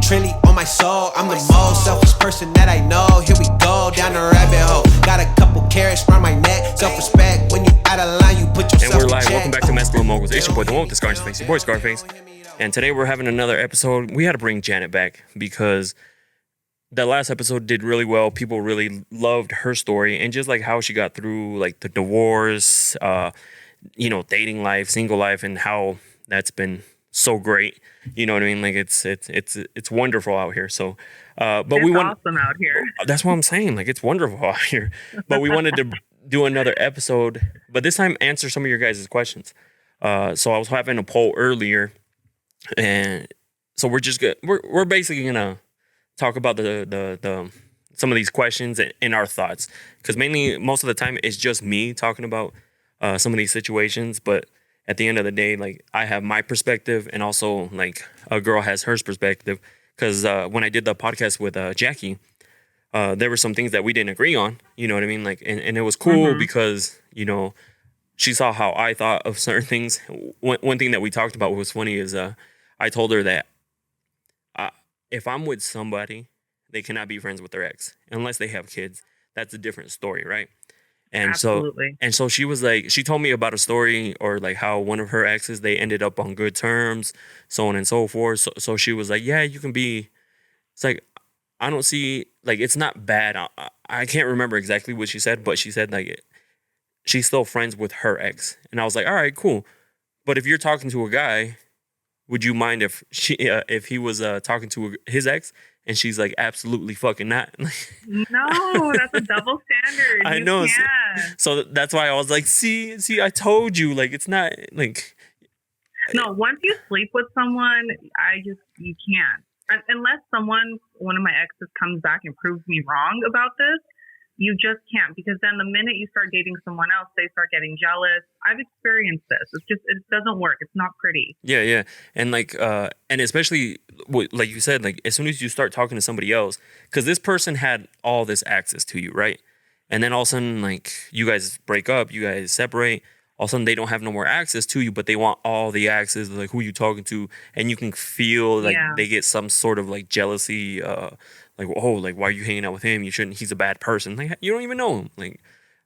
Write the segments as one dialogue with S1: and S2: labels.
S1: Trilly on my soul. I'm the most selfish person that I know. Here we go, down the rabbit hole. Got a couple carrots around my neck. Self-respect, when you out of line, you put yourself
S2: And we're live.
S1: in check.
S2: Welcome back to Masculine Moguls. It's your boy, the one with the Scarface. Your boy, Scarface. And today we're having another episode. We had to bring Janet back because the last episode did really well. People really loved her story and just like how she got through like the divorce, dating life, single life, and how that's been so great. You know what I mean? Like it's wonderful out here. So, but
S3: it's
S2: we want
S3: awesome out here.
S2: That's what I'm saying. Like it's wonderful out here. But we wanted to do another episode, but this time answer some of your guys' questions. So I was having a poll earlier, and so we're basically gonna talk about the some of these questions and our thoughts, because mainly most of the time it's just me talking about some of these situations, but at the end of the day, like I have my perspective and also like a girl has hers perspective, because when I did the podcast with Jackie, there were some things that we didn't agree on, you know what I mean? Like, and it was cool because, she saw how I thought of certain things. One thing that we talked about was funny is I told her that if I'm with somebody, they cannot be friends with their ex unless they have kids. That's a different story, right? And
S3: Absolutely.
S2: so she was like, she told me about a story or like how one of her exes, they ended up on good terms, so on and so forth. So she was like, yeah, you can be. It's like, I don't see, like, it's not bad. I can't remember exactly what she said, but she said like she's still friends with her ex. And I was like, all right, cool. But if you're talking to a guy, would you mind if he was talking to his ex and she's like, absolutely fucking not?
S3: No, that's a double standard.
S2: I know.
S3: Can't.
S2: So that's why I was like, see, I told you, like, it's not like.
S3: No, once you sleep with someone, you can't. Unless one of my exes comes back and proves me wrong about this, you just can't, because then the minute you start dating someone else, they start getting jealous. I've experienced this. It doesn't work. It's not pretty.
S2: Yeah. And like, and especially like you said, like as soon as you start talking to somebody else, because this person had all this access to you, right? And then all of a sudden, like you guys break up, you guys separate. All of a sudden, they don't have no more access to you, but they want all the access, like who you talking to, and you can feel like they get some sort of like jealousy, like, oh, like why are you hanging out with him? You shouldn't. He's a bad person. Like you don't even know him. Like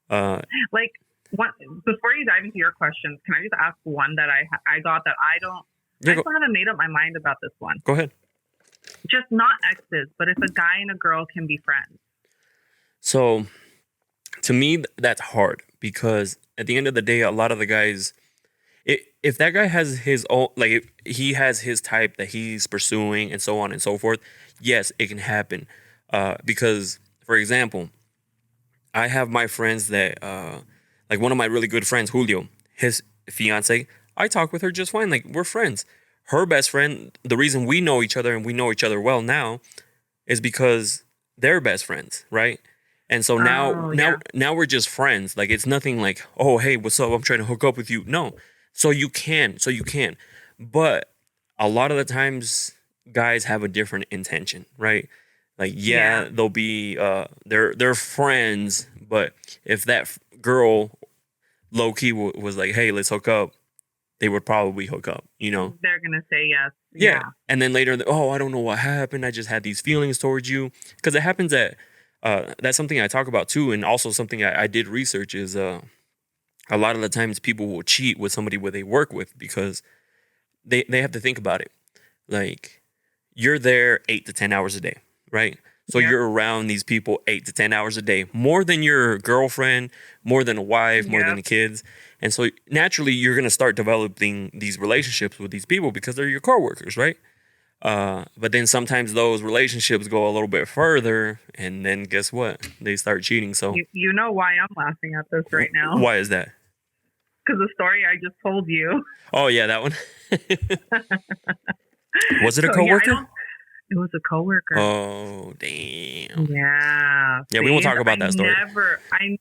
S3: before you dive into your questions, can I just ask one that I got that I don't.
S2: Yeah,
S3: I still haven't made up my mind about this one.
S2: Go ahead.
S3: Just not exes, but if a guy and a girl can be friends.
S2: So, to me, that's hard because at the end of the day, a lot of the guys, if that guy has his own, like if he has his type that he's pursuing and so on and so forth, yes, it can happen. Because, for example, I have my friends that, like one of my really good friends, Julio, his fiance, I talk with her just fine. Like we're friends. Her best friend, the reason we know each other and we know each other well now is because they're best friends, right? And so now we're just friends. Like it's nothing like, oh, hey, what's up? I'm trying to hook up with you. No. So you can. But a lot of the times guys have a different intention, right? Like, they'll be they're friends, but if that girl low key was like, hey, let's hook up, they would probably hook up,
S3: They're going to say yes.
S2: Yeah. And then later, I don't know what happened. I just had these feelings towards you. Because it happens that that's something I talk about too. And also something I did research is a lot of the times people will cheat with somebody where they work with because they have to think about it. Like you're there 8 to 10 hours a day, right? So you're around these people 8 to 10 hours a day, more than your girlfriend, more than a wife, more than the kids. And so naturally you're going to start developing these relationships with these people because they're your coworkers, right? But then sometimes those relationships go a little bit further, and then guess what? They start cheating. So
S3: you know why I'm laughing at this right now?
S2: Why is that?
S3: Because the story I just told you.
S2: Oh yeah, that one. Was it a coworker?
S3: It was a coworker.
S2: Oh damn.
S3: Yeah.
S2: Yeah, we won't talk about that story.
S3: I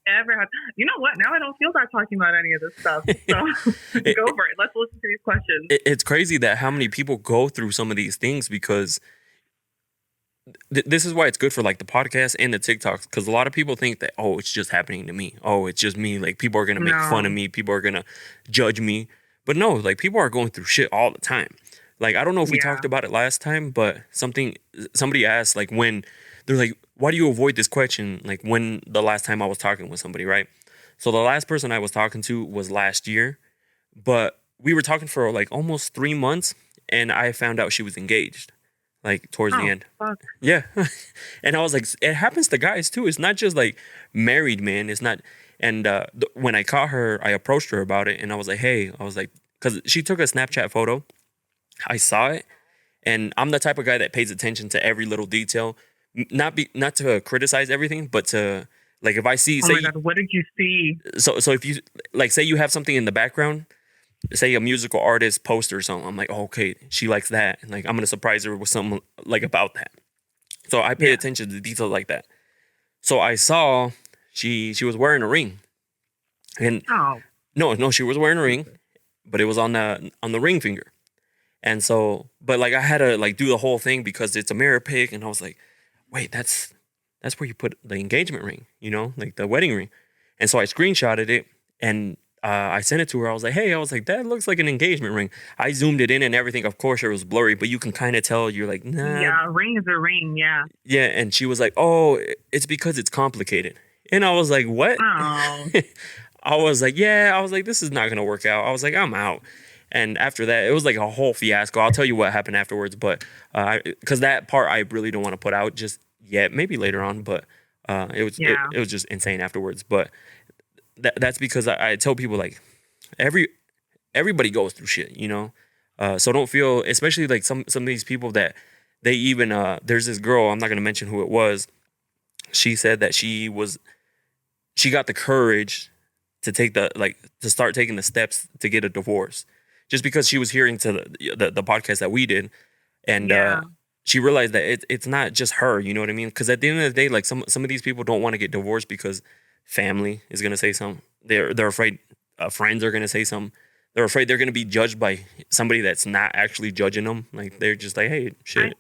S3: never had. You know what? Now I don't feel bad talking about any of this stuff. So go for it. Let's listen to these questions.
S2: It's crazy that how many people go through some of these things because this is why it's good for like the podcast and the TikToks, because a lot of people think that, oh, it's just happening to me. Oh, it's just me. Like people are gonna make fun of me. People are gonna judge me. But no, like people are going through shit all the time. Like, I don't know if we
S3: Yeah.
S2: talked about it last time, but somebody asked, like, when they're like, why do you avoid this question? Like, when the last time I was talking with somebody, right? So the last person I was talking to was last year, but we were talking for like almost 3 months, and I found out she was engaged, like towards the
S3: Oh,
S2: end.
S3: fuck.
S2: Yeah. And I was like, it happens to guys too. It's not just like married men. It's not. And when I caught her, I approached her about it, and I was like, hey, I was like, because she took a Snapchat photo. I saw it, and I'm the type of guy that pays attention to every little detail. Not to criticize everything, but to, like, if I see,
S3: Oh
S2: say,
S3: my God, what did you see?
S2: so if you, like, say you have something in the background, say a musical artist poster or something, I'm like, oh, okay, she likes that, and like I'm gonna surprise her with something like about that. So I pay
S3: Yeah.
S2: attention to details like that. So I saw she was wearing a ring, and
S3: Oh,
S2: no, she was wearing a ring, but it was on the ring finger. And so, but like I had to like do the whole thing because it's a mirror pic, and I was like, wait, that's where you put the engagement ring, like the wedding ring. And so I screenshotted it, and I sent it to her. I was like, hey, I was like, that looks like an engagement ring. I zoomed it in and everything. Of course, it was blurry, but you can kind of tell. You're like, nah.
S3: yeah, a ring is a ring. Yeah.
S2: Yeah. And she was like, oh, it's because it's complicated. And I was like, what?
S3: Oh,
S2: I was like, yeah. I was like, this is not gonna work out. I was like, I'm out. And after that, it was like a whole fiasco. I'll tell you what happened afterwards, but because that part I really don't want to put out just yet. Maybe later on, but it was
S3: Yeah.
S2: it was just insane afterwards. But that's because I tell people, like, everybody goes through shit, so don't feel, especially like some of these people that they even there's this girl, I'm not gonna mention who it was. She said that she got the courage to to start taking the steps to get a divorce, just because she was hearing to the podcast that we did, and
S3: Yeah.
S2: she realized that it's not just her. You know what I mean? Because at the end of the day, like some of these people don't want to get divorced because family is gonna say something. They're afraid friends are gonna say something. They're afraid they're gonna be judged by somebody that's not actually judging them. Like, they're just like, hey, shit.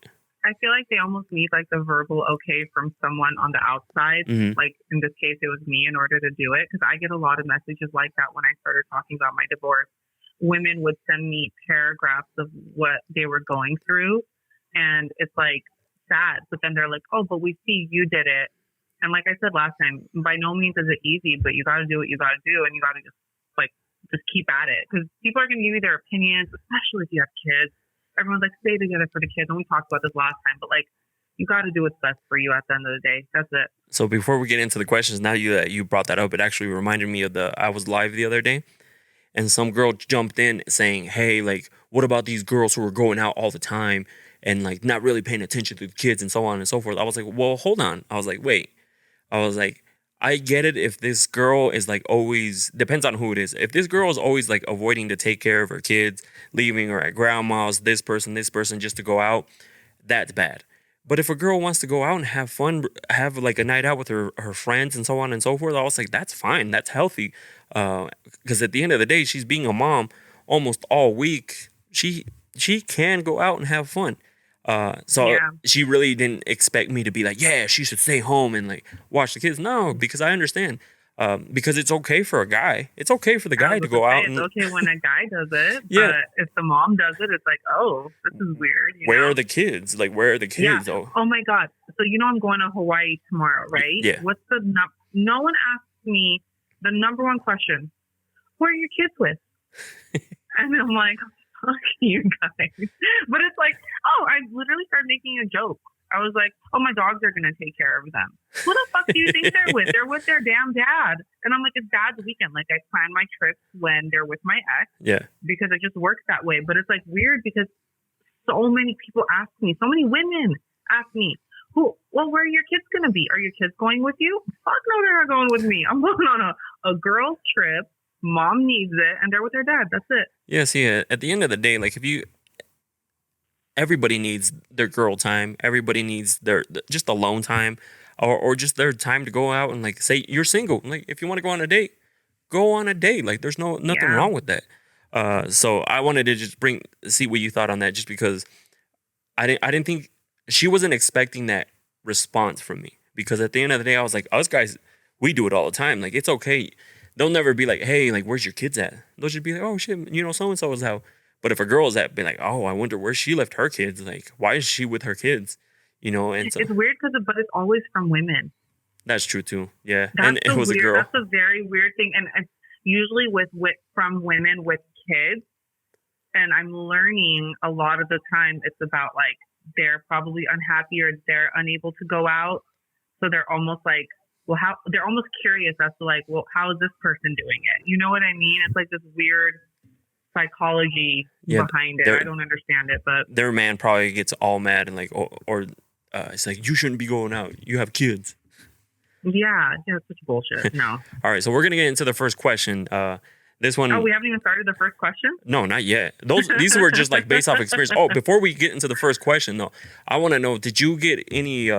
S3: I feel like they almost need like the verbal okay from someone on the outside.
S2: Mhm.
S3: Like in this case, it was me, in order to do it. Because I get a lot of messages like that when I started talking about my divorce. Women would send me paragraphs of what they were going through. And it's like sad. But then they're like, oh, but we see you did it. And like I said last time, by no means is it easy, but you got to do what you got to do. And you got to just keep at it. Because people are going to give you their opinions, especially if you have kids. Everyone's like, stay together for the kids. And we talked about this last time, but like, you got to do what's best for you at the end of the day. That's it.
S2: So before we get into the questions, now you brought that up, it actually reminded me of I was live the other day, and some girl jumped in saying, hey, like, what about these girls who are going out all the time and like not really paying attention to the kids and so on and so forth? I was like, well, hold on. I was like, wait. I was like, I get it if this girl is like always, depends on who it is. If this girl is always like avoiding to take care of her kids, leaving her at grandma's, this person just to go out, that's bad. But if a girl wants to go out and have fun, have like a night out with her friends and so on and so forth, I was like, that's fine. That's healthy. Because at the end of the day, she's being a mom almost all week. She can go out and have fun. So
S3: Yeah.
S2: she really didn't expect me to be like, yeah, she should stay home and like watch the kids. No, because I understand. Because it's okay for a guy. It's okay for the guy to go out.
S3: It's okay when a guy does it.
S2: Yeah.
S3: But if the mom does it, it's like, oh, this is weird.
S2: Where
S3: know?
S2: are the kids? Like, where are the kids?
S3: Yeah.
S2: Oh,
S3: Oh my God. So I'm going to Hawaii tomorrow, right?
S2: Yeah.
S3: What's the no one asked me the number one question. Who are your kids with? And I'm like, fuck you guys. But it's like, oh, I literally started making a joke. I was like, oh, my dogs are going to take care of them. Who the fuck do you think they're with? They're with their damn dad. And I'm like, it's dad's weekend. Like, I plan my trips when they're with my ex
S2: yeah.
S3: because it just works that way. But it's like weird because so many people ask me, so many women ask me, where are your kids going to be? Are your kids going with you? Fuck no, they're not going with me. I'm going on a girls trip. Mom needs it, and they're with their dad. That's it.
S2: Yeah, see, at the end of the day, like, everybody needs their girl time. Everybody needs their just alone time, or just their time to go out and, like, say you're single. Like, if you want to go on a date, go on a date. Like, there's nothing
S3: Yeah.
S2: wrong with that. So I wanted to just see what you thought on that, just because I didn't think she wasn't expecting that response from me, because at the end of the day, I was like, us guys, we do it all the time. Like, it's okay. They'll never be like, hey, like, where's your kids at? They'll just be like, oh shit, so and so is out. But if a girl is that be like, oh, I wonder where she left her kids. Like, why is she with her kids? You know, and so,
S3: It's weird but it's always from women.
S2: that's true too. Yeah,
S3: That's
S2: and it was a girl.
S3: That's a very weird thing, and it's usually from women with kids. And I'm learning a lot of the time it's about like they're probably unhappy or they're unable to go out, so they're almost like, well, how they're almost curious as to like, well, how is this person doing it? You know what I mean? It's like this weird psychology behind it. I don't understand it, but
S2: their man probably gets all mad and like, or it's like, you shouldn't be going out. You have kids.
S3: Yeah, it's such bullshit. No.
S2: All right, so we're gonna get into the first question. This one.
S3: Oh, we haven't even started the first question?
S2: No, not yet. These were just like based off experience. Oh, before we get into the first question, though, I want to know: did you get any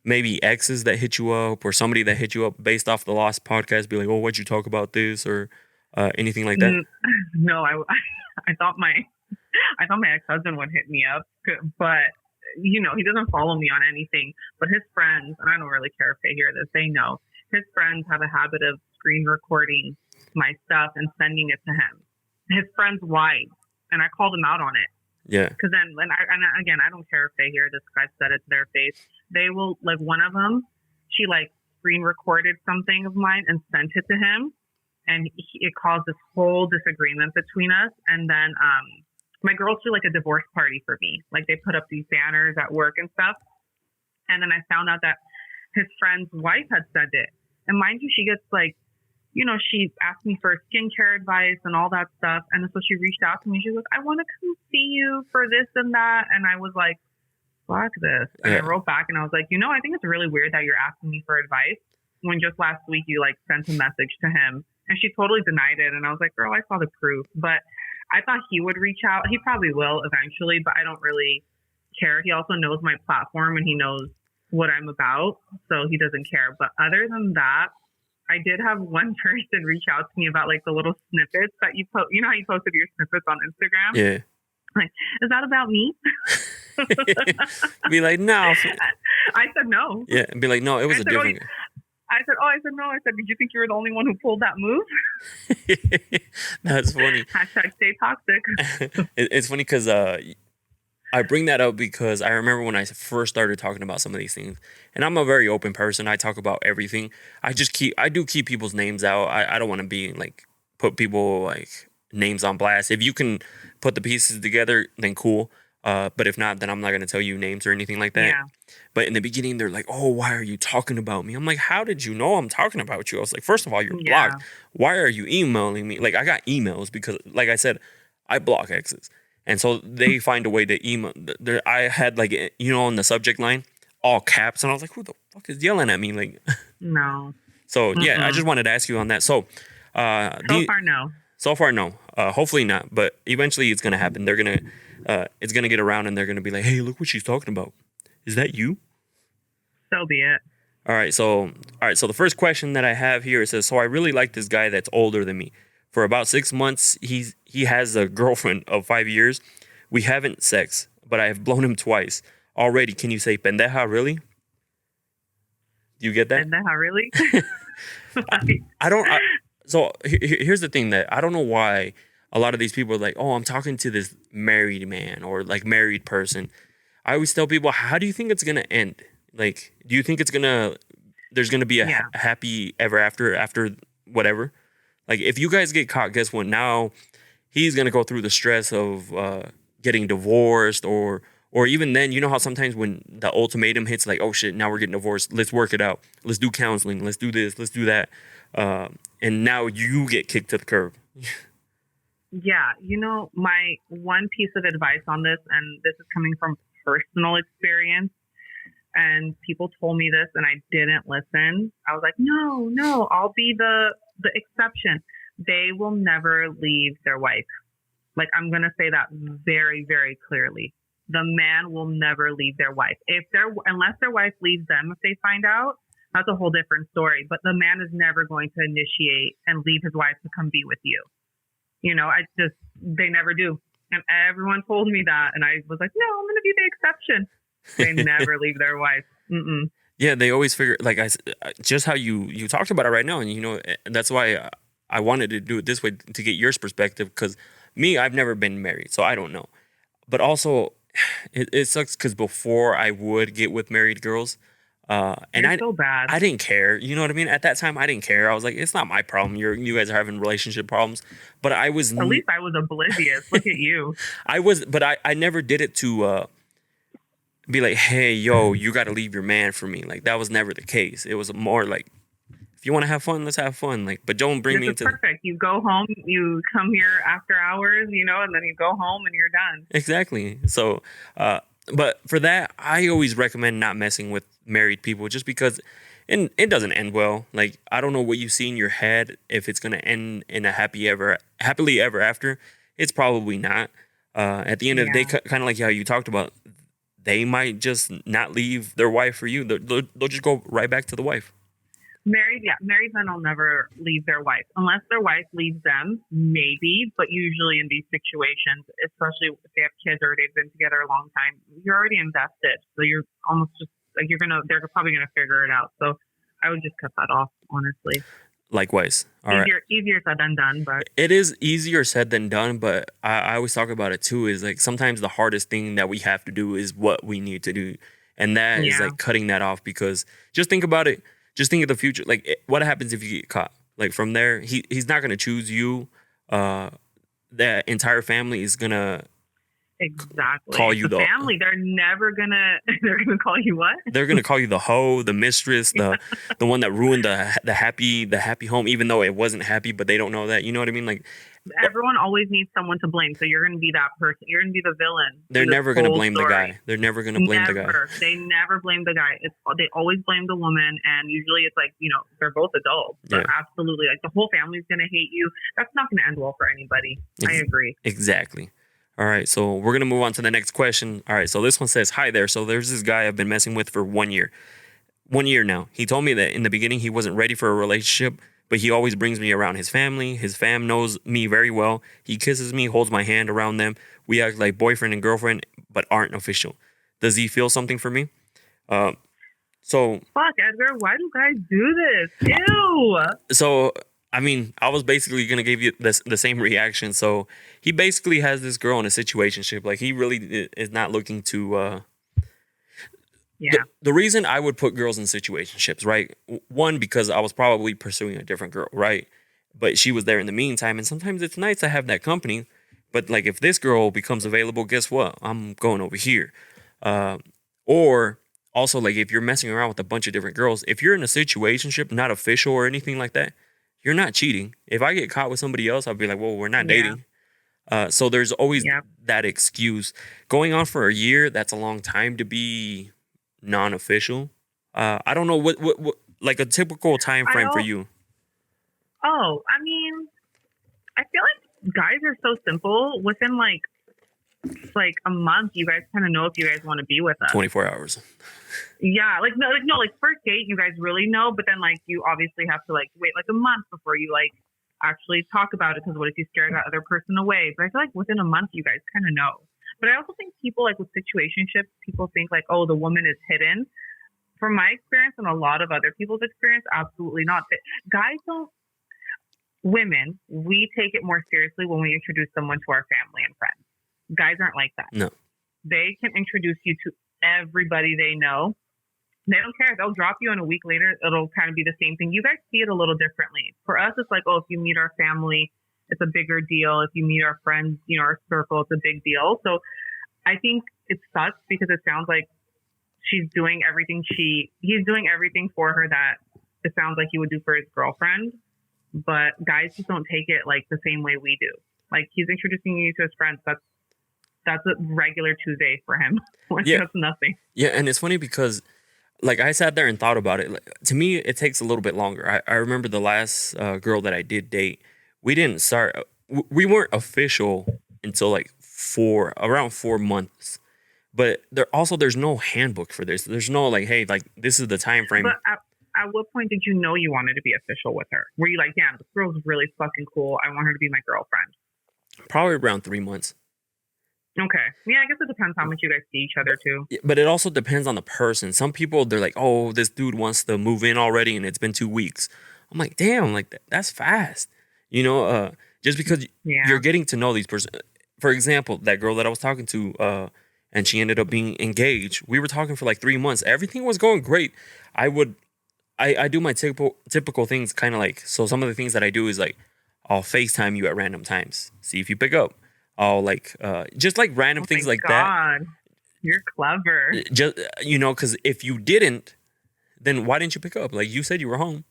S2: maybe exes that hit you up, or somebody that hit you up based off the Lost podcast? Be like, oh, what'd you talk about this, or anything like that?
S3: No, I thought my ex-husband would hit me up, but you know, he doesn't follow me on anything. But his friends, and I don't really care if they hear this, they know his friends have a habit of screen recording my stuff and sending it to him. His friend's wife, and I called him out on it.
S2: Yeah.
S3: Because then, again, I don't care if they hear this. I've said it to their face. They will, like, one of them, she like screen recorded something of mine and sent it to him, and it caused this whole disagreement between us. And then my girls threw like a divorce party for me. Like they put up these banners at work and stuff. And then I found out that his friend's wife had sent it. And mind you, she gets like, you know, she asked me for skincare advice and all that stuff. And so she reached out to me. She was like, I want to come see you for this and that. And I was like, fuck this. And I wrote back and I was like, you know, I think it's really weird that you're asking me for advice when just last week you like sent a message to him. And she totally denied it. And I was like, girl, I saw the proof. But I thought he would reach out. He probably will eventually, but I don't really care. He also knows my platform and he knows what I'm about. So he doesn't care. But other than that, I did have one person reach out to me about like the little snippets that you post. You know how you posted your snippets on Instagram?
S2: Yeah.
S3: Like, is that about me?
S2: Be like, no.
S3: I said no.
S2: Yeah. Be like, no, it was a different.
S3: I said, no. I said, did you think you were the only one who pulled that move?
S2: That's funny.
S3: Hashtag stay toxic.
S2: It's funny because I bring that up because I remember when I first started talking about some of these things, and I'm a very open person. I talk about everything. I do keep people's names out. I don't want to be like, put people like names on blast. If you can put the pieces together, then cool. But if not, then I'm not going to tell you names or anything like that. Yeah. But in the beginning, they're like, oh, why are you talking about me? I'm like, how did you know I'm talking about you? I was like, first of all, you're blocked. Why are you emailing me? Like, I got emails because, like I said, I block exes. And so they find a way to email. I had, like, you know, on the subject line, all caps. And I was like, who the fuck is yelling at me? Like,
S3: no.
S2: So, yeah, I just wanted to ask you on that. So,
S3: far, no.
S2: So far, no. Hopefully not. But eventually it's going to happen. They're going to, it's going to get around and they're going to be like, hey, look what she's talking about. Is that you?
S3: So be it.
S2: All right. So the first question that I have here, it says, so I really like this guy that's older than me. For about 6 months, he has a girlfriend of 5 years. We haven't sex, but I have blown him twice already. Can you say pendeja, really? Do you get that?
S3: Pendeja, really?
S2: I don't. So here's the thing that I don't know why a lot of these people are like, oh, I'm talking to this married man or like married person. I always tell people, how do you think it's going to end? Like, do you think there's going to be a happy ever after whatever? Like, if you guys get caught, guess what? Now he's going to go through the stress of getting divorced or even then, you know how sometimes when the ultimatum hits, like, oh shit, now we're getting divorced. Let's work it out. Let's do counseling. Let's do this. Let's do that. And now you get kicked to the curb.
S3: Yeah. You know, my one piece of advice on this, and this is coming from personal experience, and people told me this and I didn't listen. I was like, no, I'll be the exception. They will never leave their wife. Like, I'm going to say that very, very clearly. The man will never leave their wife. Unless their wife leaves them, if they find out, that's a whole different story. But the man is never going to initiate and leave his wife to come be with you. You know, they never do. And everyone told me that. And I was like, no, I'm going to be the exception. They never leave their wife. Mm-mm.
S2: Yeah, they always figure, like, just how you talked about it right now. And, you know, that's why I wanted to do it this way, to get your perspective. Because Me, I've never been married, so I don't know. But also, it sucks because before I would get with married girls, and
S3: You're so bad.
S2: I didn't care. You know what I mean? At that time, I didn't care. I was like, it's not my problem. You guys are having relationship problems. But I was,
S3: At least I was oblivious. Look at you.
S2: but I never did it to be like, hey, yo, you got to leave your man for me. Like, that was never the case. It was more like, if you want to have fun, let's have fun. Like, but don't bring me
S3: This is
S2: into
S3: perfect. You go home, you come here after hours, and then you go home and you're done.
S2: Exactly. So, but for that, I always recommend not messing with married people just because it doesn't end well. Like, I don't know what you see in your head if it's going to end in a happily ever after. It's probably not. At the end of the day, kind of like how you talked about, they might just not leave their wife for you. They'll just go right back to the wife.
S3: Married men will never leave their wife unless their wife leaves them, maybe. But usually in these situations, especially if they have kids or they've been together a long time, you're already invested. So you're almost just like they're probably gonna figure it out. So I would just cut that off, honestly.
S2: Likewise. All right.
S3: Easier said than done, but
S2: it is easier said than done. But I always talk about it too. Is like sometimes the hardest thing that we have to do is what we need to do, and that is like cutting that off. Because just think about it. Just think of the future. Like, what happens if you get caught? Like, from there, he's not gonna choose you. The entire family is gonna
S3: exactly
S2: call you
S3: the family. They're never gonna. They're gonna call you what?
S2: They're gonna call you the hoe, the mistress, the one that ruined the happy home, even though it wasn't happy. But they don't know that. You know what I mean? Like,
S3: everyone always needs someone to blame. So you're gonna be that person. You're gonna be the villain.
S2: They're never gonna blame the guy. They're never gonna blame the guy.
S3: They never blame the guy. They always blame the woman, and usually it's like they're both adults. But absolutely, like the whole family's gonna hate you. That's not gonna end well for anybody. I agree.
S2: Exactly. All right, so we're going to move on to the next question. All right, so this one says, hi there. So there's this guy I've been messing with for 1 year. 1 year now. He told me that in the beginning he wasn't ready for a relationship, but he always brings me around his family. His fam knows me very well. He kisses me, holds my hand around them. We act like boyfriend and girlfriend, but aren't official. Does he feel something for me? So...
S3: Fuck, Edgar, why do guys do this? Ew!
S2: So... I mean, I was basically going to give you the same reaction. So he basically has this girl in a situationship. Like, he really is not looking to... The reason I would put girls in situationships, right? One, because I was probably pursuing a different girl, right? But she was there in the meantime. And sometimes it's nice to have that company. But, like, if this girl becomes available, guess what? I'm going over here. Or... Also, like, if you're messing around with a bunch of different girls, if you're in a situationship, not official or anything like that, you're not cheating. If I get caught with somebody else, I'll be like, well, we're not dating. So there's always that excuse. Going on for a year, that's a long time to be non-official. I don't know what like a typical time frame for you.
S3: Oh, I mean, I feel like guys are so simple. Within like a month, you guys kind of know if you guys want to be with us.
S2: 24 hours.
S3: Yeah, like first date, you guys really know, but then like you obviously have to like wait like a month before you like actually talk about it, because what if you scare that other person away? But I feel like within a month, you guys kind of know. But I also think people like with situationships, people think like, oh, the woman is hidden. From my experience and a lot of other people's experience, absolutely not. Guys don't. Women, we take it more seriously when we introduce someone to our family and friends. Guys aren't like that.
S2: No.
S3: They can introduce you to everybody they know. They don't care. They'll drop you, and a week later, it'll kind of be the same thing. You guys see it a little differently. For us, it's like, oh, if you meet our family, it's a bigger deal. If you meet our friends, our circle, it's a big deal. So I think it sucks because it sounds like he's doing everything for her that it sounds like he would do for his girlfriend. But guys just don't take it like the same way we do. Like, he's introducing you to his friends. That's a regular Tuesday for him. That's nothing. Yeah,
S2: and it's funny because, like, I sat there and thought about it. Like, to me, it takes a little bit longer. I remember the last girl that I did date. We didn't start. We weren't official until like around 4 months. But there's no handbook for this. There's no like, hey, like this is the time frame.
S3: But at what point did you know you wanted to be official with her? Were you like, damn, this girl's really fucking cool. I want her to be my girlfriend.
S2: Probably around 3 months.
S3: Okay. Yeah, I guess it depends how much you guys see each other too.
S2: Yeah, but it also depends on the person. Some people, they're like, oh, this dude wants to move in already and it's been 2 weeks. I'm like, damn, like that's fast. just because you're getting to know these person. For example, that girl that I was talking to, and she ended up being engaged. We were talking for like 3 months. Everything was going great. I do my typical things, kind of like, so some of the things that I do is like, I'll FaceTime you at random times, see if you pick up. I'll like, just like random things like that.
S3: You're clever.
S2: Just, because if you didn't, then why didn't you pick up? Like, you said you were home.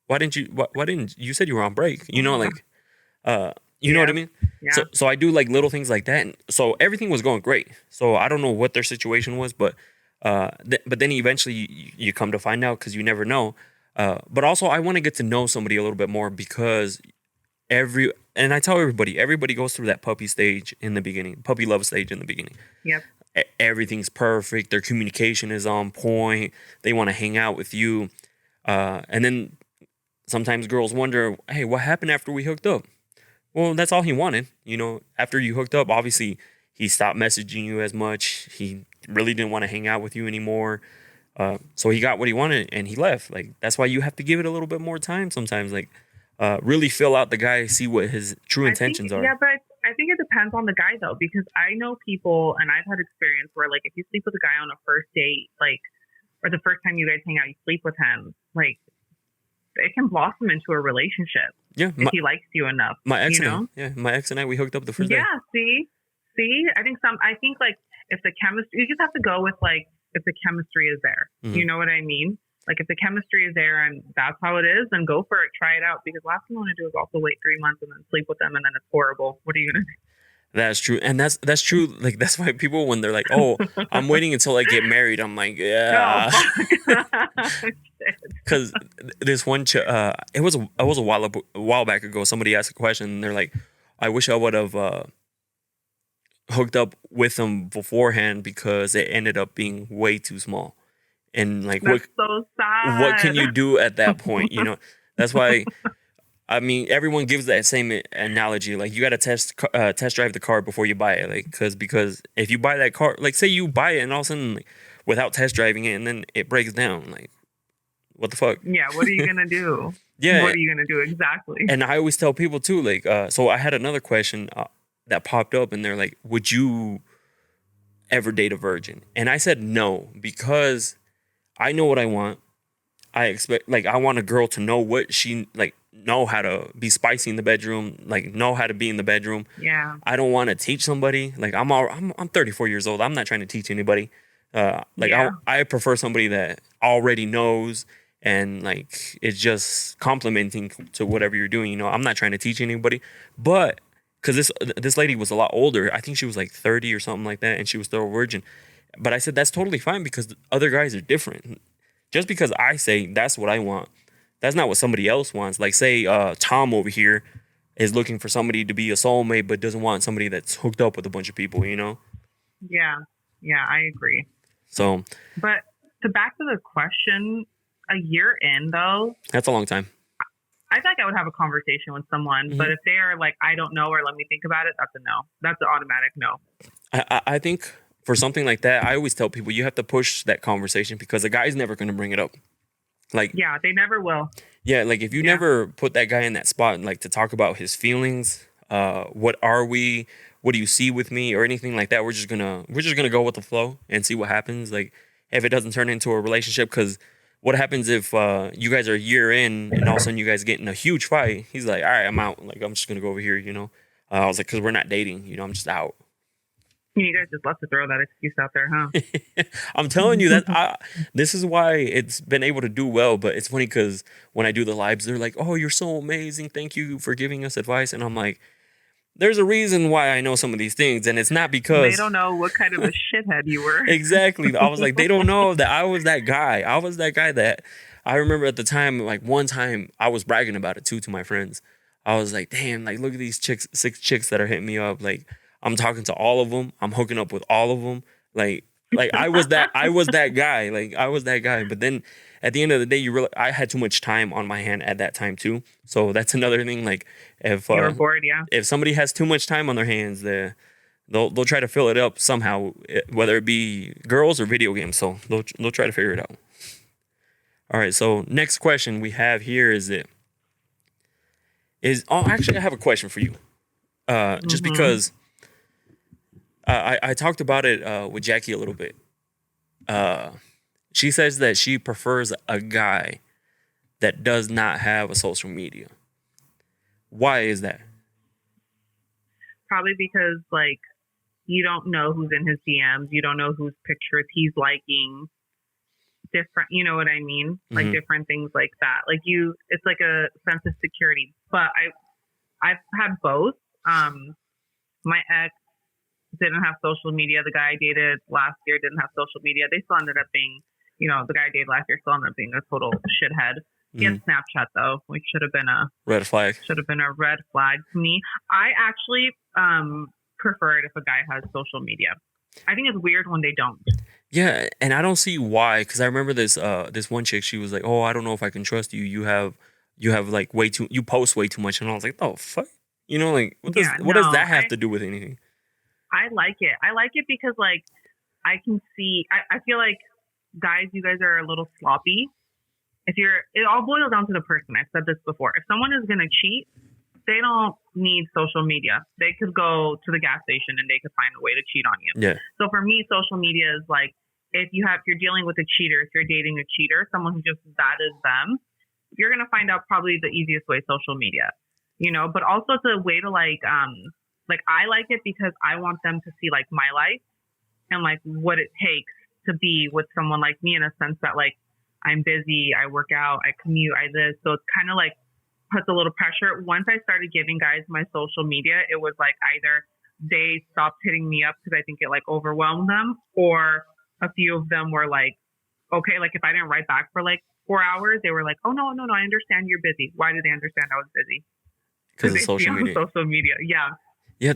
S2: Why didn't you? Why didn't you said you were on break? You know, like, you know what I mean? Yeah. So I do like little things like that. And so everything was going great. So I don't know what their situation was, but then eventually you come to find out, because you never know. But also I want to get to know somebody a little bit more, because and I tell everybody goes through that puppy stage in the beginning, puppy love stage in the beginning.
S3: Yep.
S2: Everything's perfect. Their communication is on point. They want to hang out with you. And then sometimes girls wonder, hey, what happened after we hooked up? Well, that's all he wanted. After you hooked up, obviously he stopped messaging you as much. He really didn't want to hang out with you anymore. So he got what he wanted and he left. Like, that's why you have to give it a little bit more time sometimes. Like, really fill out the guy, see what his true intentions are.
S3: Yeah, but I think it depends on the guy, though, because I know people, and I've had experience where, like, if you sleep with a guy on a first date, like, or the first time you guys hang out, you sleep with him, like, it can blossom into a relationship. Yeah, if he likes you enough.
S2: My ex and I, we hooked up the first day.
S3: Yeah, see, I think like, if the chemistry, you just have to go with, like, if the chemistry is there. Mm-hmm. You know what I mean? Like, if the chemistry is there and that's how it is, then go for it. Try it out. Because last thing I want to do is also wait 3 months and then sleep with them and then it's horrible. What are you going to do?
S2: That's true. And that's true. Like, that's why people, when they're like, oh, I'm waiting until I get married, I'm like, yeah. Because this one, it was a while back ago, somebody asked a question and they're like, I wish I would have hooked up with them beforehand because it ended up being way too small. And like,
S3: that's so sad.
S2: What can you do at that point? That's why, I mean, everyone gives that same analogy. Like, you got to test drive the car before you buy it. Like, because if you buy that car, like, say you buy it and all of a sudden, like, without test driving it, and then it breaks down, like, what the fuck?
S3: Yeah, what are you gonna do?
S2: Yeah,
S3: what are you gonna do exactly?
S2: And I always tell people too, like, so I had another question that popped up, and they're like, would you ever date a virgin? And I said no, because I know what I want. I want a girl to know what she, like, know how to be spicy in the bedroom, like, know how to be in the bedroom.
S3: Yeah.
S2: I don't want to teach somebody. Like, I'm 34 years old. I'm not trying to teach anybody. I prefer somebody that already knows, and like, it's just complementing to whatever you're doing. I'm not trying to teach anybody, but because this lady was a lot older. I think she was like 30 or something like that, and she was still a virgin. But I said that's totally fine, because other guys are different. Just because I say that's what I want, that's not what somebody else wants. Like, say Tom over here is looking for somebody to be a soulmate, but doesn't want somebody that's hooked up with a bunch of people,
S3: Yeah, I agree.
S2: So,
S3: but back to the question, a year in, though,
S2: that's a long time.
S3: I think I would have a conversation with someone, mm-hmm. But if they are like, I don't know, or let me think about it, that's a no. That's an automatic no.
S2: I think for something like that, I always tell people you have to push that conversation, because the guy's never going to bring it up. Like,
S3: yeah, they never will.
S2: Yeah, like, if you never put that guy in that spot and like to talk about his feelings, what are we? What do you see with me, or anything like that? We're just gonna go with the flow and see what happens. Like, if it doesn't turn into a relationship, because what happens if you guys are a year in and all of a sudden you guys get in a huge fight? He's like, all right, I'm out. Like, I'm just gonna go over here. I was like, because we're not dating. I'm just out.
S3: You guys just love to throw that excuse out there, huh?
S2: I'm telling you that this is why it's been able to do well. But it's funny because when I do the lives, they're like, oh, you're so amazing. Thank you for giving us advice. And I'm like, there's a reason why I know some of these things. And it's not because
S3: they don't know what kind of a shithead you were.
S2: Exactly. I was like, they don't know that I was that guy. I was that guy that I remember at the time, like, one time I was bragging about it too to my friends. I was like, damn, like, look at these 6 chicks that are hitting me up. Like, I'm talking to all of them. I'm hooking up with all of them. Like I was that guy. Like, I was that guy. But then at the end of the day, I had too much time on my hand at that time too. So that's another thing. Like, if
S3: you're bored,
S2: if somebody has too much time on their hands, they'll try to fill it up somehow, whether it be girls or video games. So they'll try to figure it out. All right. So next question we have here is Actually, I have a question for you. Just because I talked about it with Jackie a little bit. She says that she prefers a guy that does not have a social media. Why is that?
S3: Probably because like you don't know who's in his DMs, you don't know whose pictures he's liking. Different, you know what I mean? Like different things like that. Like it's like a sense of security. But I've had both. My ex didn't have social media. The guy I dated last year didn't have social media. They still ended up being, the guy I dated last year still ended up being a total shithead. He had Snapchat though, which should have been a
S2: red flag.
S3: Should have been a red flag to me. I actually prefer it if a guy has social media. I think it's weird when they don't.
S2: Yeah, and I don't see why. Because I remember this one chick. She was like, "Oh, I don't know if I can trust you. You have like you post way too much." And I was like, "Oh fuck," like what does that have to do with anything?
S3: I like it. I like it because like I can see. I feel like guys, you guys are a little sloppy. It all boils down to the person. I've said this before. If someone is gonna cheat, they don't need social media. They could go to the gas station and they could find a way to cheat on you.
S2: Yeah.
S3: So for me, social media is like if you're dealing with a cheater, if you're dating a cheater, someone who just that is them, you're gonna find out probably the easiest way, social media. But also it's a way to like I like it because I want them to see like my life and like what it takes to be with someone like me in a sense that like I'm busy, I work out, I commute, I this. So it's kind of like puts a little pressure. Once I started giving guys my social media, it was like either they stopped hitting me up because I think it like overwhelmed them, or a few of them were like, okay, like if I didn't write back for like 4 hours, they were like, oh no, I understand you're busy. Why did they understand I was busy?
S2: Because of social media.
S3: Social media, yeah.
S2: Yeah,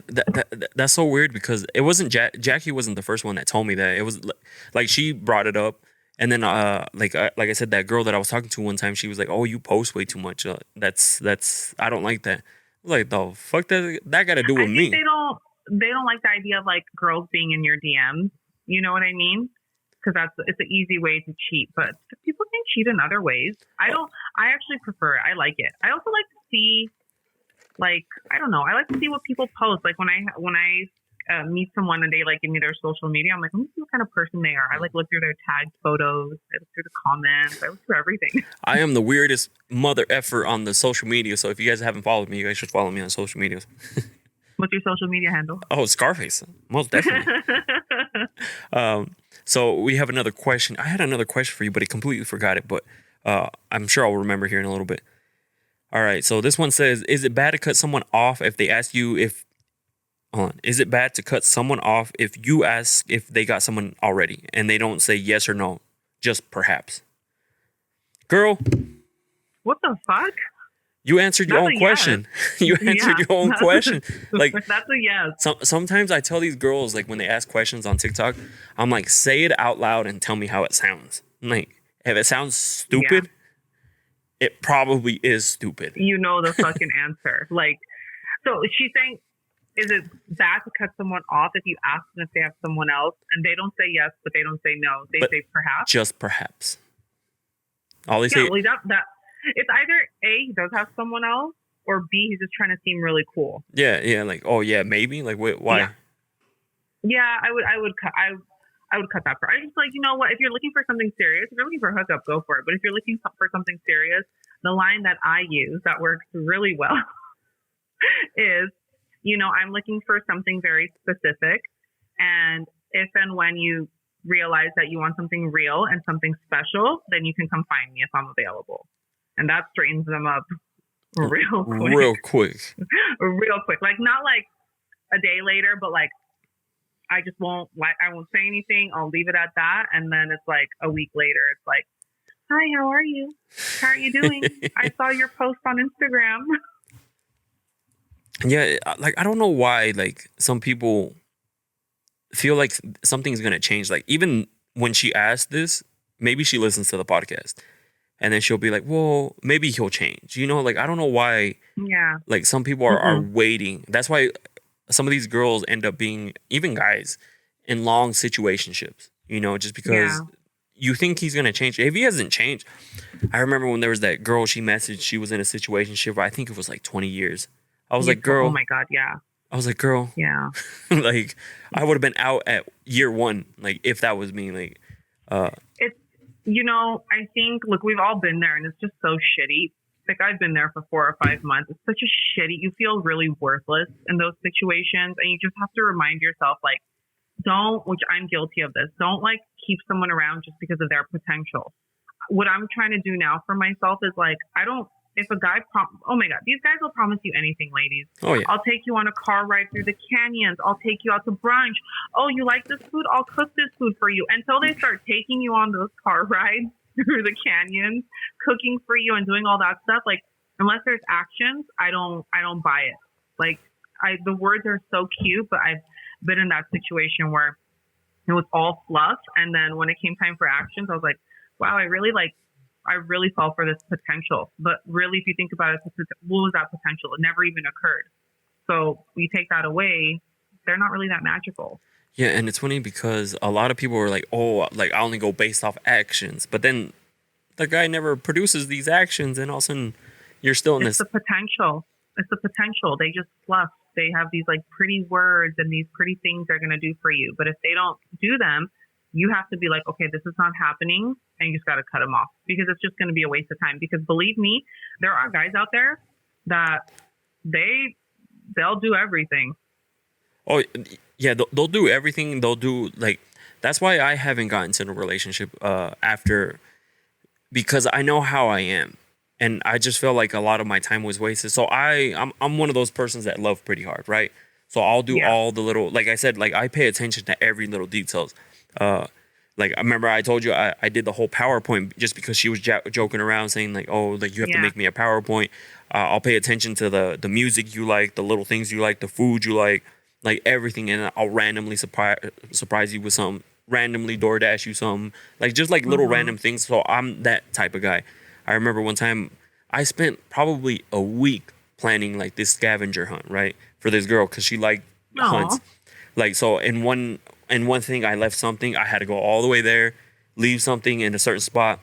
S2: that's so weird because it wasn't Jackie wasn't the first one that told me that. It was like she brought it up, and then like I said, that girl that I was talking to one time, she was like, "Oh, you post way too much. That's I don't like that." I was like, "The fuck that got to do with me?" They
S3: don't like the idea of like girls being in your DMs. You know what I mean? Because it's an easy way to cheat, but people can cheat in other ways. I actually prefer it. I like it. I also like to see. Like, I don't know. I like to see what people post. Like when I meet someone and they like give me their social media, I'm like, let me see what kind of person they are. I like look through their tagged photos. I look through the comments. I look through everything.
S2: I am the weirdest mother effer on the social media. So if you guys haven't followed me, you guys should follow me on social media.
S3: What's your social media handle?
S2: Oh, Scarface. Most definitely. So we have another question. I had another question for you, but I completely forgot it. But I'm sure I'll remember here in a little bit. All right, so this one says, is it bad to cut someone off if they ask you if... Hold on. Is it bad to cut someone off if you ask if they got someone already and they don't say yes or no, just perhaps? Girl.
S3: What the fuck?
S2: You answered your own question. You answered your own question. Like
S3: that's a yes.
S2: Sometimes I tell these girls, like when they ask questions on TikTok, I'm like, say it out loud and tell me how it sounds. I'm like, if it sounds stupid... It probably is stupid.
S3: You know the fucking answer. Like, so she's saying, is it bad to cut someone off if you ask them if they have someone else and they don't say yes, but they don't say no? They say perhaps.
S2: Just perhaps. All they say.
S3: Well, that it's either A, he does have someone else, or B, he's just trying to seem really cool.
S2: Yeah. Like, oh yeah, maybe. Like, wait, why?
S3: Yeah, I would cut that part. I just like, you know what? If you're looking for something serious, if you're looking for a hookup, go for it. But if you're looking for something serious, the line that I use that works really well is, I'm looking for something very specific. And if and when you realize that you want something real and something special, then you can come find me if I'm available. And that straightens them up real quick.
S2: Real quick.
S3: Real quick. Like, not like a day later, but like, I won't say anything. I'll leave it at that. And then it's like a week later, it's like, hi, how are you? How are you doing? I saw your post on Instagram.
S2: Yeah. Like, I don't know why, like, some people feel like something's going to change. Like, even when she asked this, maybe she listens to the podcast and then she'll be like, well, maybe he'll change. Like, I don't know why. Yeah. Like, some people are waiting. That's why some of these girls end up being, even guys, in long situationships, just because you think he's gonna change. If he hasn't changed, I remember when there was that girl she messaged. She was in a situationship where I think it was like 20 years. I was like, girl.
S3: Oh my God, yeah.
S2: I was like, girl.
S3: Yeah.
S2: Like, I would have been out at year 1. Like, if that was me, like,
S3: It's, you know, I think, look, we've all been there, and it's just so shitty. Like, I've been there for 4 or 5 months. It's such a shitty. You feel really worthless in those situations, and you just have to remind yourself, like, don't, which I'm guilty of this, don't like keep someone around just because of their potential. What I'm trying to do now for myself is like, I don't, if a guy, oh my God, these guys will promise you anything, ladies.
S2: Oh, yeah.
S3: I'll take you on a car ride through the canyons. I'll take you out to brunch. Oh, you like this food? I'll cook this food for you. Until they start taking you on those car rides through the canyons, cooking for you and doing all that stuff, like, unless there's actions, I don't buy it. Like, the words are so cute, but I've been in that situation where it was all fluff, and then when it came time for actions, I was like, wow, I really fell for this potential. But really, if you think about it, what was that potential? It never even occurred. So you take that away, they're not really that magical.
S2: Yeah, and it's funny because a lot of people are like, oh, like, I only go based off actions. But then the guy never produces these actions, and all of a sudden you're still in
S3: It's
S2: this.
S3: the potential. It's the potential. They just fluff. They have these like pretty words and these pretty things they're going to do for you. But if they don't do them, you have to be like, okay, this is not happening. And you just got to cut them off, because it's just going to be a waste of time. Because believe me, there are guys out there that they'll do everything.
S2: Oh, yeah, they'll do everything. They'll do, like, that's why I haven't gotten into a relationship after, because I know how I am. And I just felt like a lot of my time was wasted. So I'm one of those persons that love pretty hard, right? So I'll do all the little, like I said, like, I pay attention to every little details. Like, I remember I told you I did the whole PowerPoint just because she was joking around saying like, oh, like, you have to make me a PowerPoint. I'll pay attention to the music you like, the little things you like, the food you like everything. And I'll randomly surprise you with some, randomly DoorDash you some, like, just like little random things. So I'm that type of guy. I remember one time I spent probably a week planning like this scavenger hunt, right, for this girl, because she liked hunts. Like, so in one thing I left something, I had to go all the way there, leave something in a certain spot,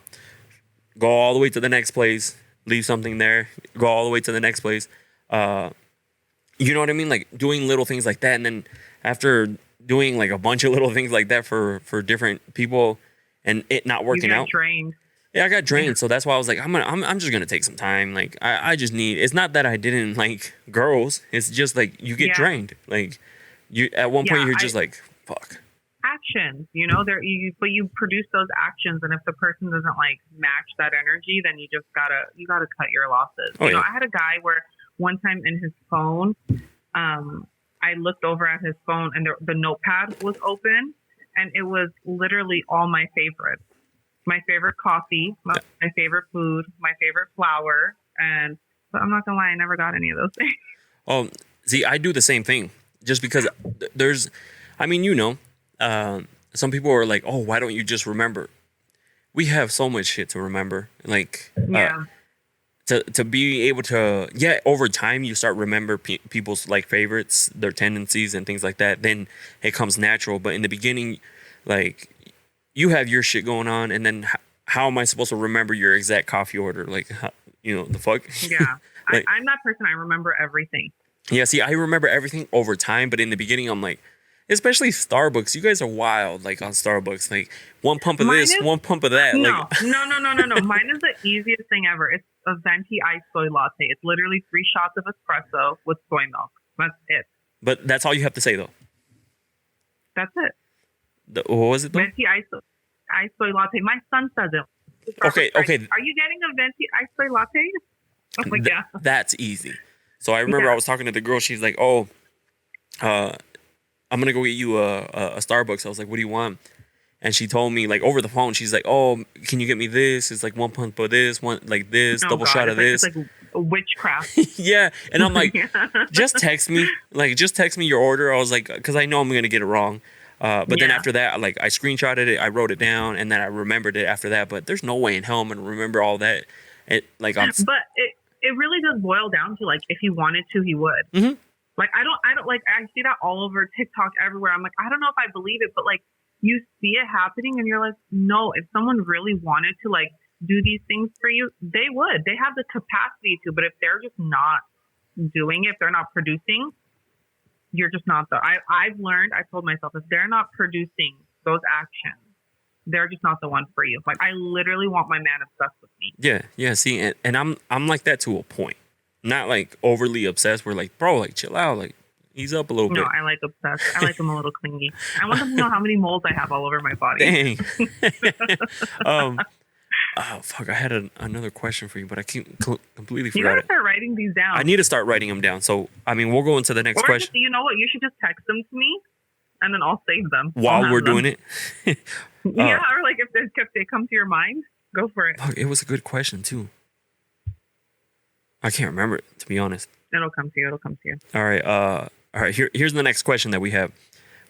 S2: go all the way to the next place, leave something there, go all the way to the next place. You know what I mean? Like, doing little things like that. And then after doing like a bunch of little things like that for different people and it not working out.
S3: Drained.
S2: Yeah, I got drained. So that's why I was like, I'm just gonna take some time. Like, I just need. It's not that I didn't like girls. It's just like you get drained. Like, you at one point you're just like, fuck.
S3: Actions, you know, but you produce those actions, and if the person doesn't like match that energy, then you just gotta cut your losses. You know, I had a guy where one time in his phone, I looked over at his phone and the notepad was open, and it was literally all my favorites. My favorite coffee, my favorite food, my favorite flower. And but I'm not going to lie, I never got any of those things.
S2: Oh, see, I do the same thing just because there's, I mean, you know, some people are like, oh, why don't you just remember? We have so much shit to remember. Like, to be able to, over time you start remember people's like favorites, their tendencies and things like that. Then it comes natural. But in the beginning, like, you have your shit going on, and then how am I supposed to remember your exact coffee order? Like, how, you know, the fuck?
S3: Yeah,
S2: like,
S3: I'm that person. I remember everything.
S2: Yeah, see, I remember everything over time, but in the beginning, I'm like, especially Starbucks. You guys are wild, like, on Starbucks. Like, one pump of one pump of that.
S3: No,
S2: like,
S3: no. Mine is the easiest thing ever. It's a venti iced soy latte. It's literally 3 shots of espresso with soy milk. That's it.
S2: But that's all you have to say, though.
S3: That's it.
S2: What was it, though?
S3: Venti iced soy latte. My son says it.
S2: Okay.
S3: Are you getting a venti iced soy latte? I'm like, yeah.
S2: That's easy. So I remember I was talking to the girl. She's like, oh, I'm going to go get you a Starbucks. I was like, what do you want? And she told me, like, over the phone, she's like, oh, can you get me this? It's like 1 pump of this, one like this, double shot of this.
S3: It's like witchcraft.
S2: Yeah. And I'm like, just text me. Like, just text me your order. I was like, because I know I'm going to get it wrong. But then after that, like, I screenshotted it, I wrote it down, and then I remembered it after that. But there's no way in hell I'm going to remember all that. But
S3: it really does boil down to, like, if he wanted to, he would.
S2: Mm-hmm.
S3: Like, I don't like, I see that all over TikTok everywhere. I'm like, I don't know if I believe it, but like, you see it happening and you're like, no, if someone really wanted to like do these things for you, they would. They have the capacity to, but if they're just not doing it, if they're not producing, you're just not the. I've learned, I told myself, if they're not producing those actions, they're just not the one for you. Like, I literally want my man obsessed with me.
S2: Yeah. See, and I'm like that to a point. Not like overly obsessed. We're like, bro, like chill out, like ease up a little bit.
S3: No, I like obsessed. I like them a little clingy. I want them to know how many moles I have all over my body.
S2: Dang. Oh fuck! I had another question for you, but I completely
S3: You
S2: forgot
S3: gotta
S2: it.
S3: start writing these down.
S2: I need to start writing them down. So I mean, we'll go into the next
S3: or
S2: question
S3: just, you know what? You should just text them to me, and then I'll save them
S2: while we're doing it.
S3: Yeah, or like if they come to your mind, go for it.
S2: Fuck, it was a good question too. I can't remember it, to be honest.
S3: It'll come to you. It'll come to you.
S2: All right. Here's the next question that we have.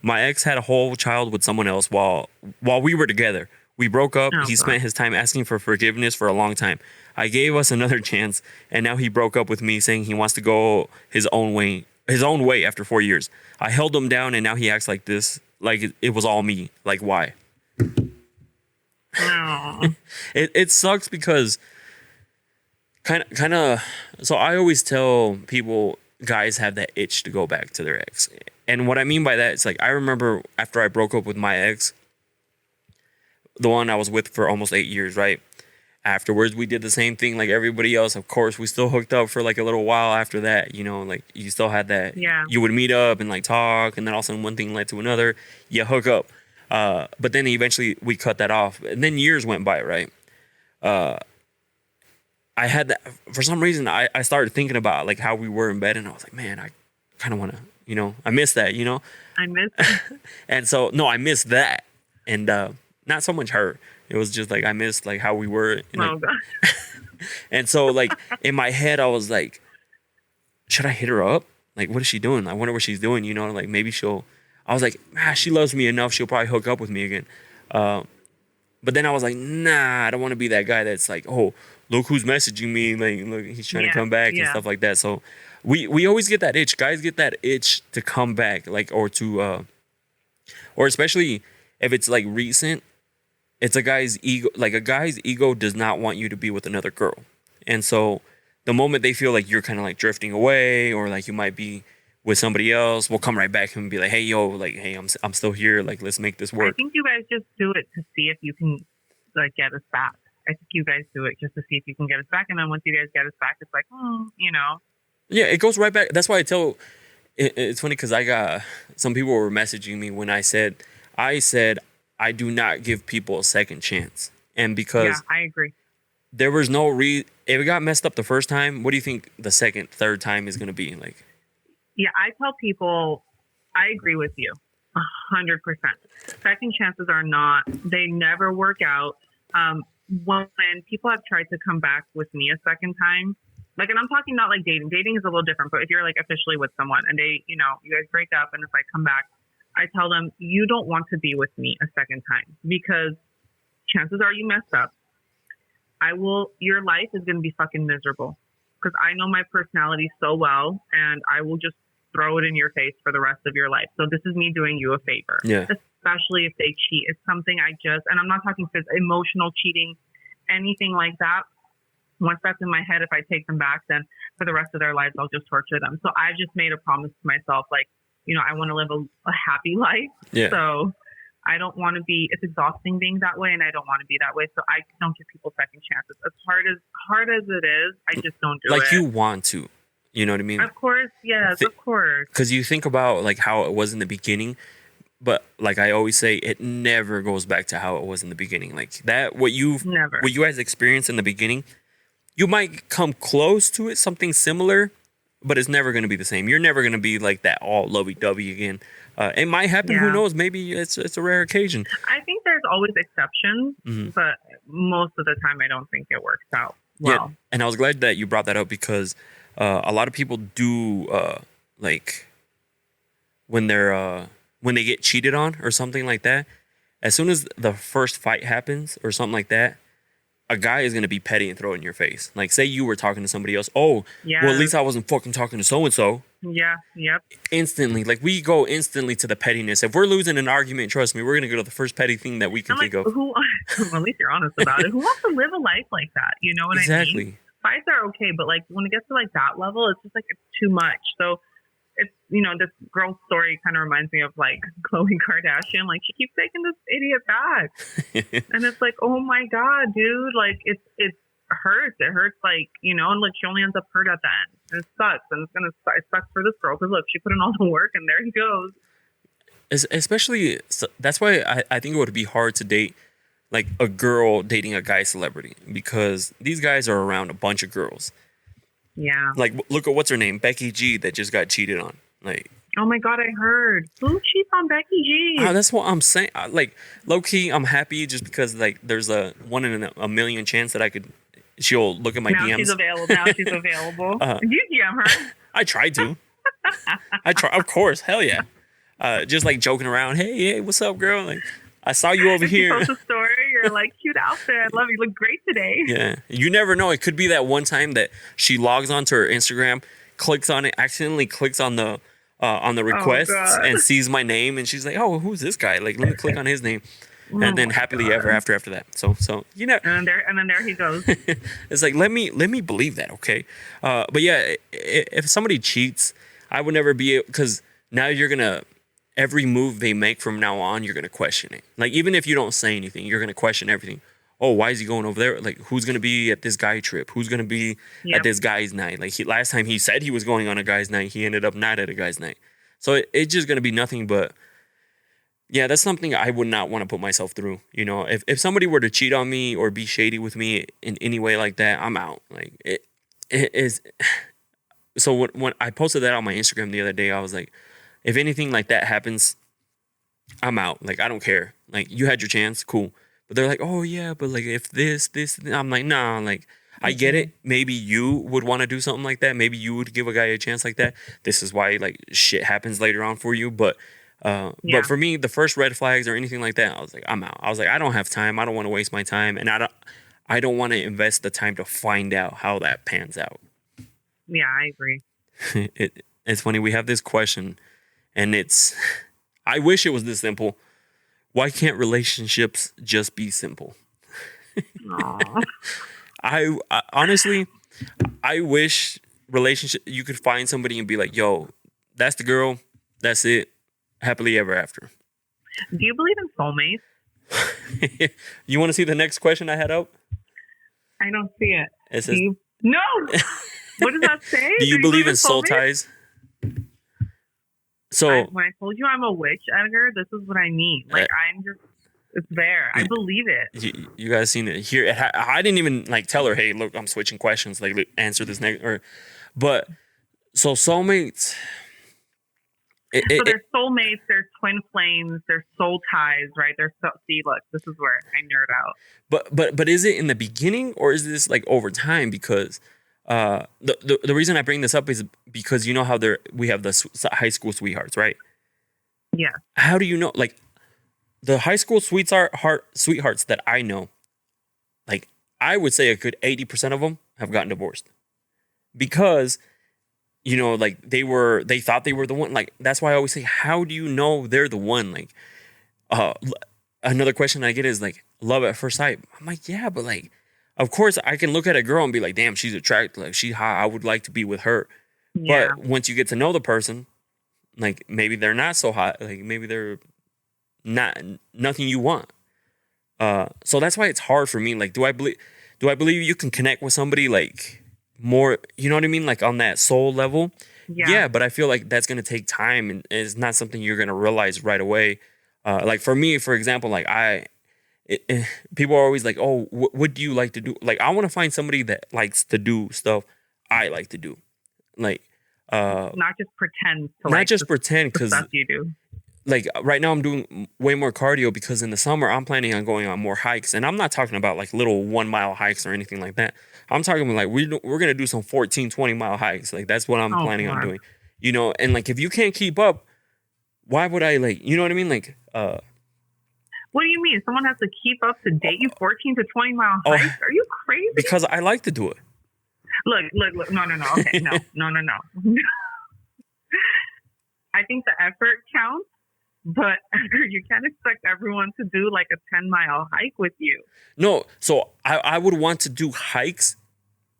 S2: My ex had a whole child with someone else while we were together. We broke up. He spent his time asking for forgiveness for a long time. I gave us another chance, and now he broke up with me, saying he wants to go his own way after 4 years. I held him down, and now he acts like this, like it was all me. Like, why?
S3: Oh.
S2: It sucks because kind of. So I always tell people, guys have that itch to go back to their ex, and what I mean by that is like I remember after I broke up with my ex, the one I was with for almost 8 years, right? Afterwards, we did the same thing like everybody else. Of course, we still hooked up for like a little while after that. You know, like you still had that.
S3: Yeah.
S2: You would meet up and like talk, and then all of a sudden one thing led to another. You hook up. But then eventually we cut that off. And then years went by, right? I had that, for some reason, I started thinking about like how we were in bed, and I was like, man, I kind of want to, I miss that,
S3: I miss it.
S2: And so, no, I missed that. And not so much her. It was just like I missed like how we were. And,
S3: Oh, God.
S2: and so like in my head, I was like, should I hit her up? Like, what is she doing? I wonder what she's doing. Like maybe I was like, she loves me enough. She'll probably hook up with me again. But then I was like, nah, I don't want to be that guy that's like, oh, look who's messaging me. Like, look, he's trying to come back and stuff like that. So we always get that itch. Guys get that itch to come back, like, or especially if it's like recent. It's a guy's ego. Like a guy's ego does not want you to be with another girl. And so the moment they feel like you're kind of like drifting away, or like you might be with somebody else, we'll come right back and be like, hey, yo, like, hey, I'm still here. Like, let's make this work.
S3: I think you guys just do it to see if you can like get us back. I think you guys do it just to see if you can get us back. And then once you guys get us back, it's like,
S2: Yeah, it goes right back. That's why it's funny because I got some people were messaging me when I said I do not give people a second chance. And because
S3: yeah, I agree.
S2: There was no if it got messed up the first time, what do you think the second, third time is going to be like?
S3: Yeah, I tell people, I agree with you 100%. Second chances they never work out. When people have tried to come back with me a second time, like, and I'm talking not like dating. Dating is a little different, but if you're like officially with someone and they, you guys break up, and if I come back, I tell them, you don't want to be with me a second time because chances are you messed up. Your life is going to be fucking miserable because I know my personality so well, and I will just throw it in your face for the rest of your life. So this is me doing you a favor.
S2: Yeah.
S3: Especially if they cheat. It's something and I'm not talking emotional cheating, anything like that. Once that's in my head, if I take them back, then for the rest of their lives, I'll just torture them. So I just made a promise to myself, like, I want to live a happy life. Yeah. So I don't want to it's exhausting being that way, and I don't want to be that way. So I don't give people second chances. As hard as it is, I just don't do it.
S2: Like you want to, you know what I mean?
S3: Of course. Yes, of course.
S2: Because you think about like how it was in the beginning, but like I always say, it never goes back to how it was in the beginning. Like that, what you guys experienced in the beginning, you might come close to it, something similar, but it's never going to be the same. You're never going to be like that all lovey-dovey again. It might happen. Yeah. Who knows? Maybe it's a rare occasion.
S3: I think there's always exceptions, but most of the time I don't think it works out well.
S2: Yeah, and I was glad that you brought that up because a lot of people do like when they get cheated on or something like that. As soon as the first fight happens or something like that, a guy is going to be petty and throw it in your face. Like, say you were talking to somebody else. Oh, well, at least I wasn't fucking talking to so-and-so.
S3: Yeah. Yep.
S2: Instantly. Like, we go instantly to the pettiness. If we're losing an argument, trust me, we're going to go to the first petty thing that we can
S3: I'm like,
S2: think of.
S3: who? Well, at least you're honest about it. Who wants to live a life like that? You know what I mean?
S2: Exactly.
S3: Fights are okay, but like when it gets to like that level, it's just like it's too much. So it's, you know, this girl's story kind of reminds me of like Khloe Kardashian. Like, she keeps taking this idiot back, and it's like, oh my god, dude, like it hurts. It hurts, like, you know, and like she only ends up hurt at the end, and it sucks. And it sucks for this girl because look, she put in all the work, and there he goes.
S2: Especially, that's why I think it would be hard to date like a girl dating a guy celebrity, because these guys are around a bunch of girls.
S3: Yeah.
S2: Like, look at what's her name, Becky G, that just got cheated on. Like,
S3: oh my god, I heard. Who cheats on Becky G?
S2: that's what I'm saying. Like, low key, I'm happy just because like there's a 1 in a million chance that she'll look at my DMs.
S3: Now she's available. Did you DM her?
S2: I tried to. Of course, hell yeah. Just like joking around. Hey, what's up, girl? Like, I saw you over here.
S3: Post a story. You're like, cute outfit. I love you. Look great today.
S2: Yeah, you never know. It could be that one time that she logs onto her Instagram, clicks on it, accidentally clicks on the requests, and sees my name, and she's like, "Oh, who's this guy? Like, let me click on his name." And then happily ever after that. So you know.
S3: And then there he goes.
S2: It's like, let me believe that, okay? But yeah, if somebody cheats, I would never be, because now you're gonna, every move they make from now on, you're gonna question it. Like, even if you don't say anything, you're gonna question everything. Oh, why is he going over there? Like, who's gonna be at this guy trip? Who's gonna be at this guy's night? Like, last time he said he was going on a guy's night, he ended up not at a guy's night. So it's just gonna be nothing but. Yeah, that's something I would not want to put myself through. You know, if somebody were to cheat on me or be shady with me in any way like that, I'm out. Like, it is. So when I posted that on my Instagram the other day, I was like, if anything like that happens, I'm out. Like, I don't care. Like, you had your chance, cool. But they're like, oh yeah, but like if this, I'm like, nah. Like, I get it. Maybe you would want to do something like that. Maybe you would give a guy a chance like that. This is why like shit happens later on for you, but. But for me, the first red flags or anything like that, I was like, I'm out. I was like, I don't have time. I don't want to waste my time, and I don't want to invest the time to find out how that pans out.
S3: Yeah, I agree.
S2: It's funny, we have this question, and I wish it was this simple. Why can't relationships just be simple? I honestly, I wish you could find somebody and be like, yo, that's the girl, that's it. Happily ever after.
S3: Do you believe in soulmates?
S2: You want to see the next question I had up?
S3: I don't see it.
S2: It says,
S3: no. What does that say?
S2: Do you believe in soul ties? So
S3: when I told you I'm a witch, Edgar, this is what I mean. Like, I'm just, it's there. I believe it.
S2: You guys seen it here? I didn't even like tell her, hey, look, I'm switching questions. Like, answer this next. But so soulmates.
S3: So there's soulmates, there's twin flames, there's soul ties, right? See, look, this is where I nerd out.
S2: But is it in the beginning or is this like over time? Because the reason I bring this up is because you know how we have the high school sweethearts, right?
S3: Yeah.
S2: How do you know? Like, the high school sweethearts that I know, like, I would say a good 80% of them have gotten divorced because. You know, like they thought they were the one. Like, that's why I always say, how do you know they're the one? Like, another question I get is like, love at first sight. I'm like, yeah, but like, of course I can look at a girl and be like, damn, she's attractive. Like, she's hot. I would like to be with her. Yeah. But once you get to know the person, like, maybe they're not so hot. Like, maybe they're nothing you want. So that's why it's hard for me. Like, do I believe you can connect with somebody like more, you know what I mean? Like, on that soul level. Yeah, but I feel like that's going to take time and it's not something you're going to realize right away. Like, for me, for example, like people are always like, oh, what do you like to do? Like, I want to find somebody that likes to do stuff I like to do. Like,
S3: not just pretend to
S2: not just pretend, because
S3: stuff you do.
S2: Like, right now I'm doing way more cardio because in the summer I'm planning on going on more hikes, and I'm not talking about like little 1 mile hikes or anything like that. I'm talking about like we're going to do some 14, 20 mile hikes. Like, that's what I'm planning on doing, you know? And like, if you can't keep up, why would I, like, you know what I mean? Like,
S3: what do you mean? Someone has to keep up to date you 14 to 20 mile hikes? Are you crazy?
S2: Because I like to do it.
S3: Look. No. Okay, no. I think the effort counts, but you can't expect everyone to do like a 10-mile hike with you.
S2: No, so I would want to do hikes.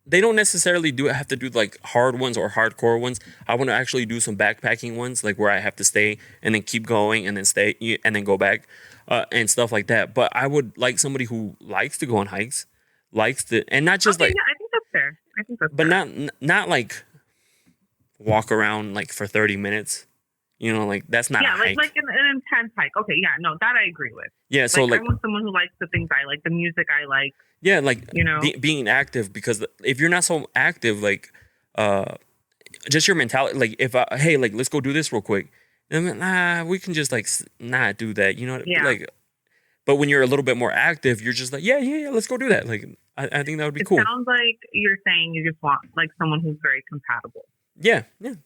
S2: They don't necessarily have to do like hard ones or hardcore ones. I want to actually do some backpacking ones, like where I have to stay and then keep going and then stay and then go back and stuff like that. But I would like somebody who likes to go on hikes, likes to, and not just
S3: Okay,
S2: like,
S3: yeah, I think that's fair. I think that's
S2: but
S3: fair.
S2: not like walk around like for 30 minutes. You know, like that's not a hike.
S3: like an intense hike. Okay, yeah, no, that I agree with.
S2: Yeah, so like
S3: I want someone who likes the things I like, the music I like.
S2: yeah, like
S3: You know,
S2: being active, because if you're not so active, like just your mentality, like if hey, like let's go do this real quick, then we can just like not do that, you know,
S3: Yeah.
S2: like. But when you're a little bit more active, you're just like yeah, let's go do that. Like I think that would be cool.
S3: It sounds like you're saying you just want like someone who's very compatible.
S2: Yeah,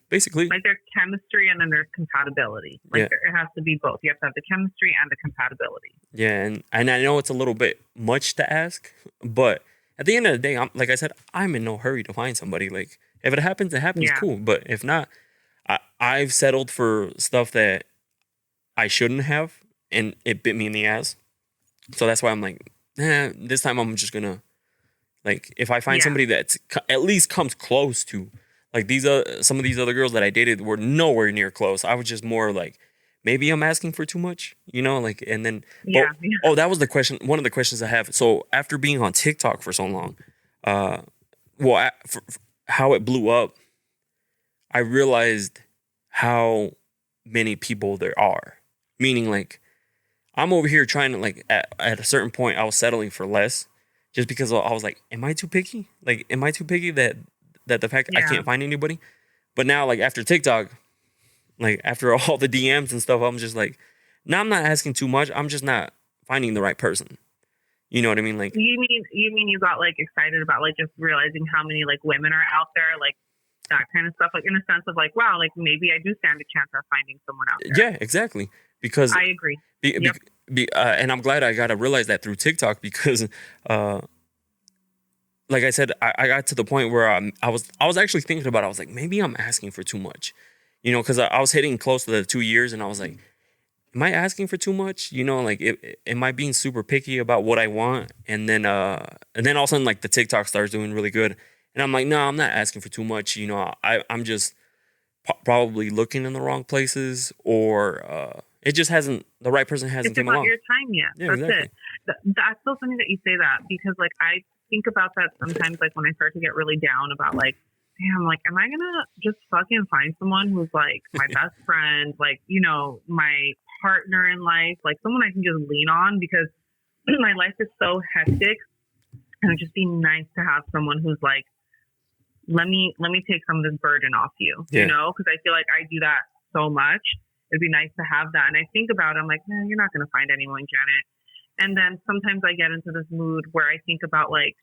S2: basically.
S3: Like there's chemistry and then there's compatibility. Like it has to be both. You have to have the chemistry and the compatibility.
S2: Yeah, and I know it's a little bit much to ask, but at the end of the day, like I said, I'm in no hurry to find somebody. Like if it happens,
S3: Yeah.
S2: cool. But if not, I've settled for stuff that I shouldn't have, and it bit me in the ass. So that's why I'm like, this time I'm just gonna, like, if I find somebody that's at least comes close to, like some of these other girls that I dated were nowhere near close. I was just more like, maybe I'm asking for too much, you know, like, and then, oh, that was the question. One of the questions I have. So after being on TikTok for so long, for how it blew up, I realized how many people there are. Meaning, like, I'm over here trying to, like, at a certain point, I was settling for less, just because I was like, am I too picky? Like, am I too picky that the fact I can't find anybody? But now, like, after TikTok, like, after all the DMs and stuff, I'm just like, now I'm not asking too much. I'm just not finding the right person. You know what I mean? Like,
S3: you mean you got like excited about like just realizing how many like women are out there, like that kind of stuff, like in a sense of like, wow, like maybe I do stand a chance of finding someone out there.
S2: Yeah, exactly. Because
S3: I agree.
S2: And I'm glad I got to realize that through TikTok, because like I said, I got to the point where I was actually thinking about it. I was like, maybe I'm asking for too much, you know, because I was hitting close to the 2 years, and I was like, am I asking for too much? You know, like, am I being super picky about what I want? And then all of a sudden, like, the TikTok starts doing really good, and I'm like, no, I'm not asking for too much. You know, I'm just probably looking in the wrong places, or it just the right person hasn't come along.
S3: It's not your time yet.
S2: Yeah,
S3: That's
S2: exactly.
S3: it. That's so funny that you say that, because like I think about that sometimes, like when I start to get really down about like, damn, like, am I gonna just fucking find someone who's like my best friend, like, you know, my partner in life, like someone I can just lean on, because my life is so hectic, and it'd just be nice to have someone who's like, let me take some of this burden off you, you know, because I feel like I do that so much. It'd be nice to have that. And I think about it, I'm like, man, you're not going to find anyone, Janet. And then sometimes I get into this mood where I think about like,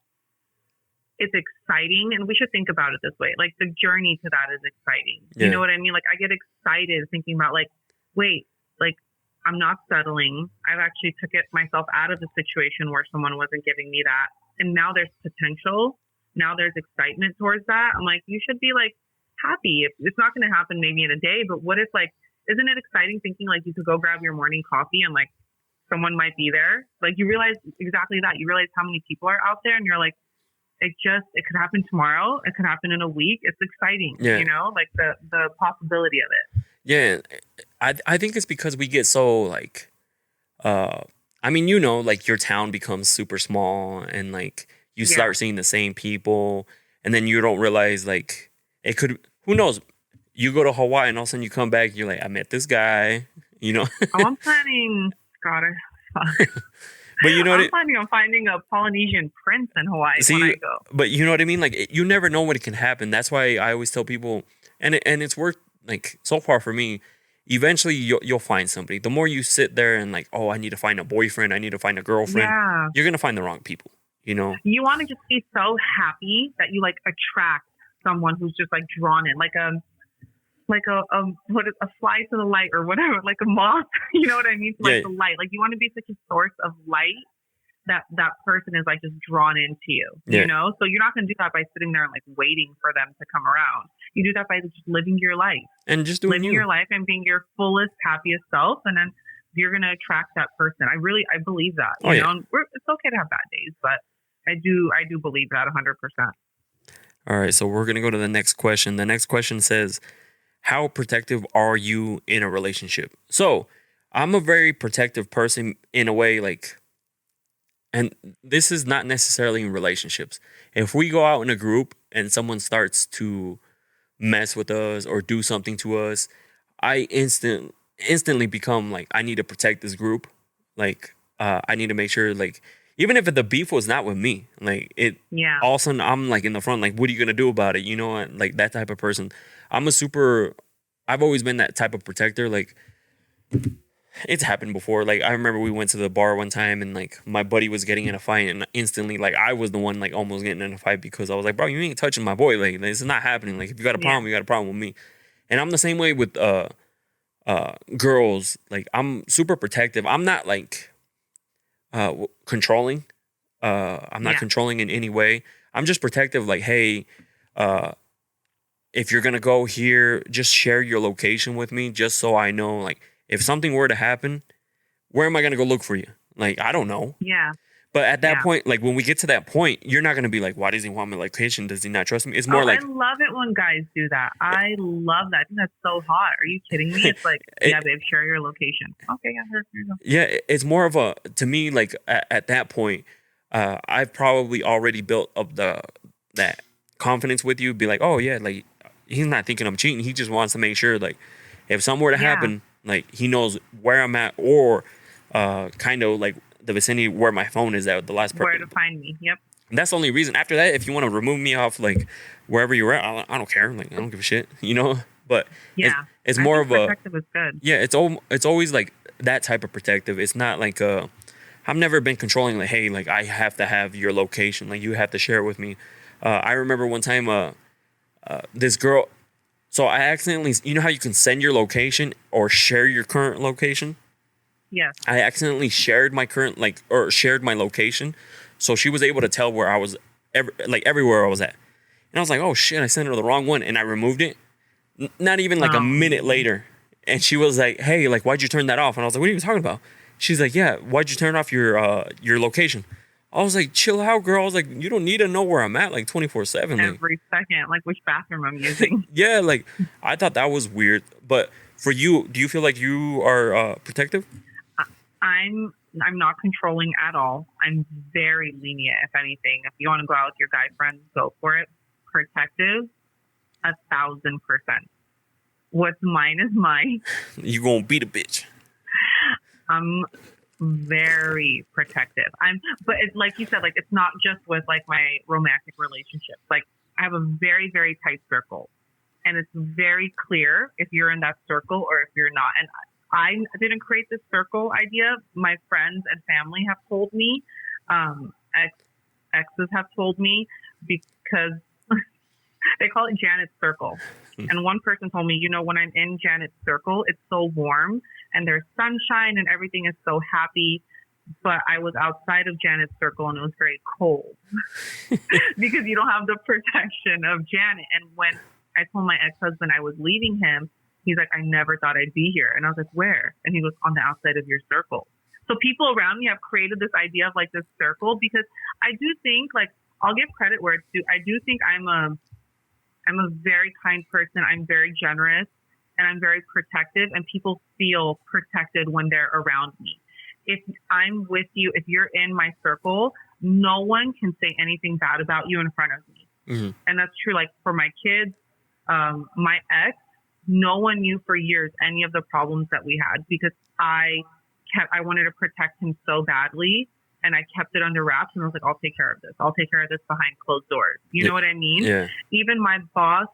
S3: it's exciting, and we should think about it this way. Like the journey to that is exciting. You know what I mean? Like I get excited thinking about like, wait, like I'm not settling. I've actually took myself out of a situation where someone wasn't giving me that. And now there's potential. Now there's excitement towards that. I'm like, you should be like happy. It's not going to happen maybe in a day, but what if like, isn't it exciting thinking like you could go grab your morning coffee and like someone might be there? Like you realize exactly that. You realize how many people are out there, and you're like, it could happen tomorrow. It could happen in a week. It's exciting, you know, like the possibility of it.
S2: Yeah. I think it's because we get so like, I mean, you know, like your town becomes super small, and like you start seeing the same people, and then you don't realize like it could, who knows? You go to Hawaii and all of a sudden you come back, you're like, I met this guy, you know?
S3: I'm planning,
S2: but you know
S3: I'm planning on finding a Polynesian prince in Hawaii when I go.
S2: But you know what I mean? Like, you never know what can happen. That's why I always tell people, and it's worked, like, so far for me, eventually you'll find somebody. The more you sit there and like, oh, I need to find a boyfriend, I need to find a girlfriend, you're going to find the wrong people, you know? You
S3: want to just be so happy that you, like, attract someone who's just, like, drawn in, like a fly to the light or whatever, like a moth, you know what I mean? To, like the light. Like you want to be such a source of light that person is like just drawn into you,
S2: Yeah.
S3: you know? So you're not going to do that by sitting there and like waiting for them to come around. You do that by just living your life,
S2: And just doing
S3: living
S2: you.
S3: your life and being your fullest, happiest self. And then you're going to attract that person. I believe that,
S2: Oh,
S3: you
S2: yeah.
S3: know, and it's okay to have bad days, but I do believe that 100%.
S2: All right, so we're gonna go to the next question. The next question says, "How protective are you in a relationship?" So, I'm a very protective person in a way, like, and this is not necessarily in relationships. If we go out in a group and someone starts to mess with us or do something to us, I instantly become like, I need to protect this group. Like, I need to make sure, like, even if the beef was not with me, like it,
S3: Yeah.
S2: all of a sudden I'm like in the front, like, what are you gonna do about it? You know, and, like, that type of person. I've always been that type of protector. Like, it's happened before. Like, I remember we went to the bar one time and like my buddy was getting in a fight, and instantly, like, I was the one like almost getting in a fight because I was like, bro, you ain't touching my boy. Like, this is not happening. Like, if you got a problem, you got a problem with me. And I'm the same way with girls. Like, I'm super protective. I'm not like controlling. I'm not controlling in any way. I'm just protective. Like, hey, if you're gonna go here, just share your location with me, just so I know. Like, if something were to happen, where am I gonna go look for you? Like, I don't know.
S3: Yeah.
S2: But at that point, like, when we get to that point, you're not gonna be like, why does he want my location? Does he not trust me? It's more like,
S3: I love it when guys do that. I love that. I think that's so hot. Are you kidding me? It's like, yeah, babe, share your location. Okay, yeah, here you go.
S2: yeah, it's more of a, to me, like, at that point, I've probably already built up that confidence with you. Be like, oh yeah, like, he's not thinking I'm cheating. He just wants to make sure, like, if something were to happen, like, he knows where I'm at, or kind of like the vicinity where my phone is at, the last person.
S3: Where to find me. Yep.
S2: And that's the only reason. After that, if you want to remove me off, like, wherever you're at, I don't care. Like, I don't give a shit, you know? But it's more of a,
S3: protective is good.
S2: yeah, it's always like that type of protective. It's not like I've never been controlling, like, hey, like, I have to have your location, like, you have to share it with me. I remember one time this girl, so I accidentally, you know how you can send your location or share your current location?
S3: Yes.
S2: I accidentally shared my current, like, or shared my location, so she was able to tell where I was, everywhere I was at. And I was like, oh shit, I sent her the wrong one, and I removed it. Not even like a minute later, and she was like, hey, like, why'd you turn that off? And I was like, what are you talking about? She's like, yeah, why'd you turn off your location? I was like, chill out, girl. I was like, you don't need to know where I'm at, like, 24/7. Like,
S3: Every second, like which bathroom I'm using.
S2: yeah, like, I thought that was weird. But for you, do you feel like you are protective?
S3: I'm not controlling at all. I'm very lenient, if anything. If you want to go out with your guy friends, go for it. Protective, 1,000%. What's mine is mine.
S2: You gonna beat a bitch.
S3: I'm very protective. But it's like you said, like, it's not just with like my romantic relationships. Like, I have a very, very tight circle, and it's very clear if you're in that circle or if you're not. And I didn't create this circle idea. My friends and family have told me, exes have told me, because they call it Janet's circle. And one person told me, you know, when I'm in Janet's circle, it's so warm and there's sunshine and everything is so happy. But I was outside of Janet's circle and it was very cold because you don't have the protection of Janet. And when I told my ex-husband I was leaving him, he's like, I never thought I'd be here. And I was like, where? And he goes, on the outside of your circle. So people around me have created this idea of like this circle, because I do think, like, I'll give credit where it's due. I do think I'm a very kind person. I'm very generous and I'm very protective, and people feel protected when they're around me. If I'm with you, if you're in my circle, no one can say anything bad about you in front of me. Mm-hmm. And that's true. Like, for my kids, my ex, no one knew for years any of the problems that we had, because I wanted to protect him so badly, and I kept it under wraps, and I was like, I'll take care of this. I'll take care of this behind closed doors. You know what I mean? Yeah. Even my boss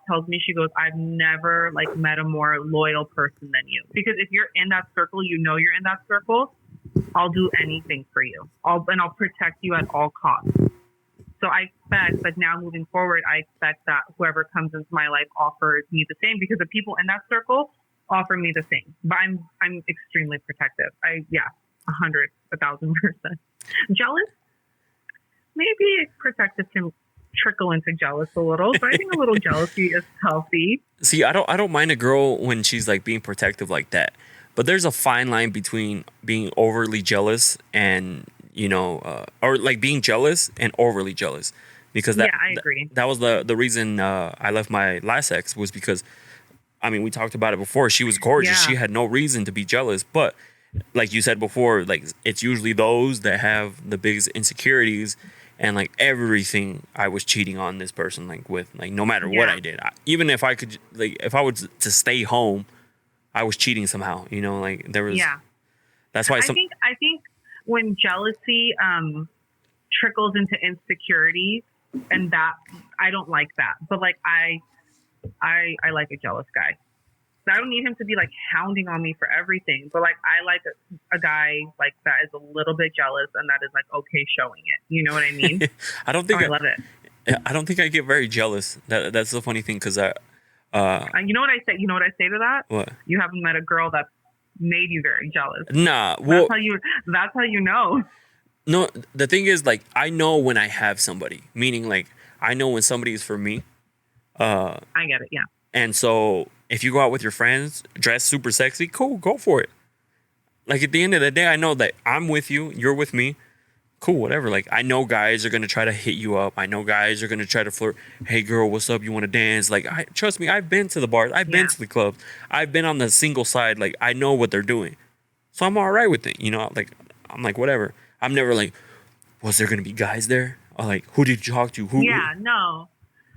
S3: tells me, she goes, I've never like met a more loyal person than you. Because if you're in that circle, you know you're in that circle, I'll do anything for you. I'll protect you at all costs. So I expect, like, now moving forward, I expect that whoever comes into my life offers me the same, because the people in that circle offer me the same. But I'm extremely protective. 1,000%. Jealous? Maybe protective can trickle into jealous a little, but I think a little jealousy is healthy.
S2: See, I don't mind a girl when she's like being protective like that, but there's a fine line between being overly jealous and or like being jealous and overly jealous, because
S3: Yeah, I agree.
S2: that was the reason I left my last ex, was because I mean we talked about it before. She was gorgeous.
S3: Yeah.
S2: She had no reason to be jealous, but like you said before, like it's usually those that have the biggest insecurities. And like everything I was cheating on this person, like with, like, no matter what
S3: Yeah.
S2: I did, even if I could, like, if I was to stay home, I was cheating somehow, like there was,
S3: Yeah.
S2: that's why
S3: I think when jealousy trickles into insecurity, and that I don't like that. But like I like a jealous guy. I don't need him to be like hounding on me for everything, but like I like a guy like that is a little bit jealous and that is like okay showing it. You know what I mean?
S2: I don't think
S3: I love it.
S2: I don't think I get very jealous. That's the funny thing, because
S3: you know what I say? You know what I say to that?
S2: What?
S3: You haven't met a girl that's made you very jealous.
S2: Nah, well,
S3: That's how you know.
S2: no, the thing is, like, I know when I have somebody, meaning like I know when somebody is for me.
S3: I get it. Yeah.
S2: And so if you go out with your friends, dress super sexy, cool, go for it. Like at the end of the day, I know that I'm with you, you're with me. Cool, whatever. Like I know guys are gonna try to hit you up. I know guys are gonna try to flirt. Hey girl, what's up? You want to dance? Like, trust me, I've been to the bars, I've been to the clubs, I've been on the single side. Like I know what they're doing, so I'm all right with it. Like I'm like whatever. I'm never like, was there gonna be guys there? Or like, who did you talk to? Who?
S3: Yeah, no.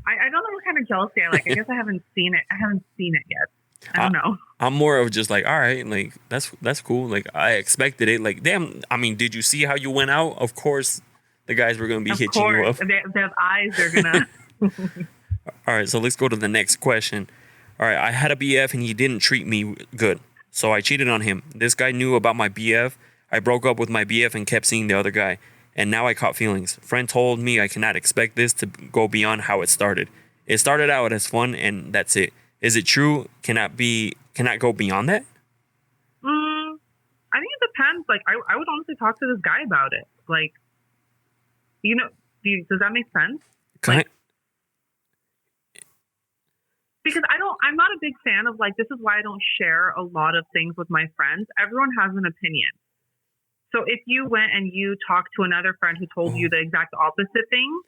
S3: I don't know what kind of jealousy I like. I guess I haven't seen it. I haven't seen it yet. I don't know.
S2: I'm more of just like, all right, like that's cool. Like I expected it. Like, damn, I mean, did you see how you went out? Of course, the guys were gonna be hitting you up.
S3: They have eyes. They're gonna.
S2: All right, so let's go to the next question. All right, I had a BF and he didn't treat me good, so I cheated on him. This guy knew about my BF. I broke up with my BF and kept seeing the other guy. And now I caught feelings. Friend told me I cannot expect this to go beyond how it started. It started out as fun and that's it. Is it true? Cannot go beyond that?
S3: I think it depends. Like I would honestly talk to this guy about it. Like, does that make sense? Because I'm not a big fan of like, this is why I don't share a lot of things with my friends. Everyone has an opinion. So if you went and you talked to another friend who told you the exact opposite thing,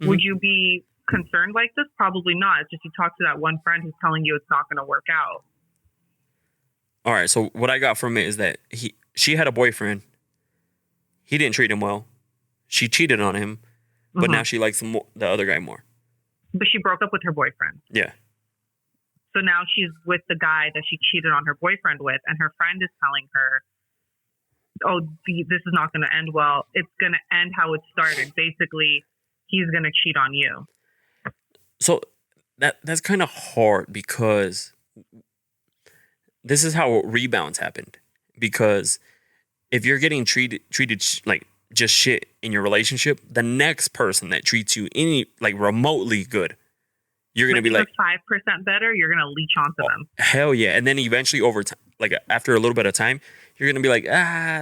S3: would you be concerned like this? Probably not. It's just you talk to that one friend who's telling you it's not going to work out.
S2: All right. So what I got from it is that she had a boyfriend. He didn't treat him well. She cheated on him, but now she likes the other guy more.
S3: But she broke up with her boyfriend.
S2: Yeah.
S3: So now she's with the guy that she cheated on her boyfriend with, and her friend is telling her, oh, this is not going to end well. It's going to end how it started. Basically, he's going to cheat on you.
S2: So that's kind of hard, because this is how rebounds happened. Because if you're getting treated like just shit in your relationship, the next person that treats you any like remotely good, you're going to be like
S3: 5% better. You're going to leech onto them.
S2: Hell yeah. And then eventually over time, like after a little bit of time, you're going to be like,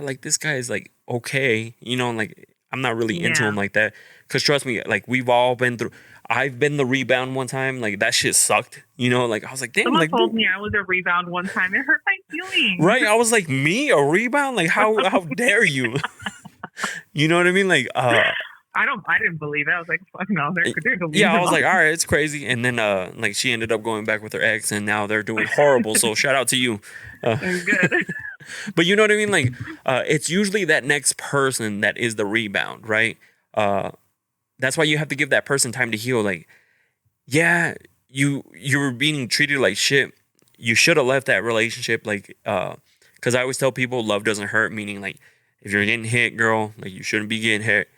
S2: like this guy is like, okay. Like I'm not really into him like that. Cause trust me, like we've all been through, I've been the rebound one time. Like that shit sucked, like I was like, damn.
S3: Someone told me I was a rebound one time. It hurt my feelings.
S2: Right. I was like, me, a rebound? Like how dare you? You know what I mean? Like,
S3: I didn't believe it. I was like, fuck no, they're
S2: yeah, I was like, all right, it's crazy. And then like she ended up going back with her ex and now they're doing horrible. So shout out to you.
S3: Good.
S2: But you know what I mean? Like it's usually that next person that is the rebound, right? That's why you have to give that person time to heal. Like, yeah, you were being treated like shit. You should have left that relationship. Like, because I always tell people love doesn't hurt, meaning like if you're getting hit, girl, like you shouldn't be getting hit.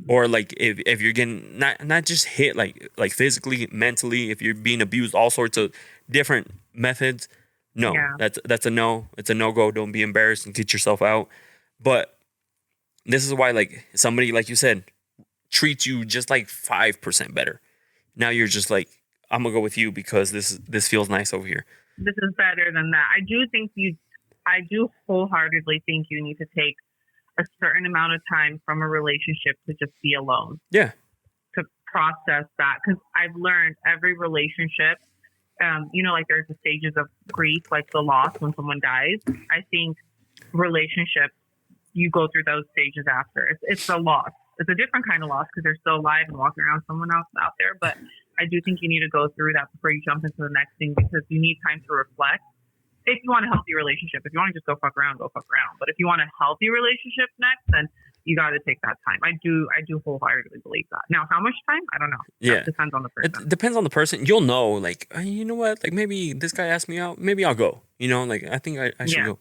S2: Or like if you're getting not just hit like physically, mentally, if you're being abused, all sorts of different methods. No, that's a no. It's a no-go. Don't be embarrassed and get yourself out. But this is why, like, somebody, like you said, treats you just like 5% better. Now you're just like, I'm gonna go with you because this feels nice over here.
S3: This is better than that. I do think I do wholeheartedly think you need to take a certain amount of time from a relationship to just be alone,
S2: Yeah.
S3: to process that. Because I've learned every relationship, like there's the stages of grief, like the loss when someone dies. I think relationships, you go through those stages after. It's a loss. It's a different kind of loss because they're still alive and walking around someone else out there. But I do think you need to go through that before you jump into the next thing, because you need time to reflect. If you want a healthy relationship, if you want to just go fuck around, go fuck around. But if you want a healthy relationship next, then you got to take that time. I do wholeheartedly believe that. Now, how much time? I don't know.
S2: Yeah.
S3: That depends on the person.
S2: It depends on the person. You'll know, like, you know what? Like, maybe this guy asked me out. Maybe I'll go. Like, I think I should go.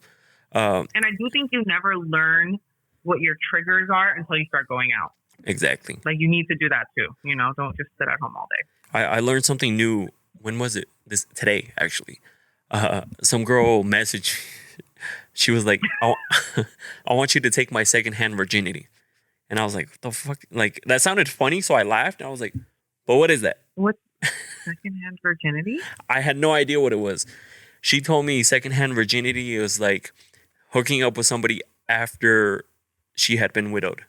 S3: And I do think you never learn what your triggers are until you start going out.
S2: Exactly.
S3: Like, you need to do that too. Don't just sit at home all day.
S2: I learned something new. When was it? Today, actually. Some girl messaged. She was like, I want you to take my secondhand virginity. And I was like, what the fuck? Like, that sounded funny, so I laughed. And I was like, but what is that?
S3: What's secondhand virginity?
S2: I had no idea what it was. She told me secondhand virginity was like hooking up with somebody after she had been widowed.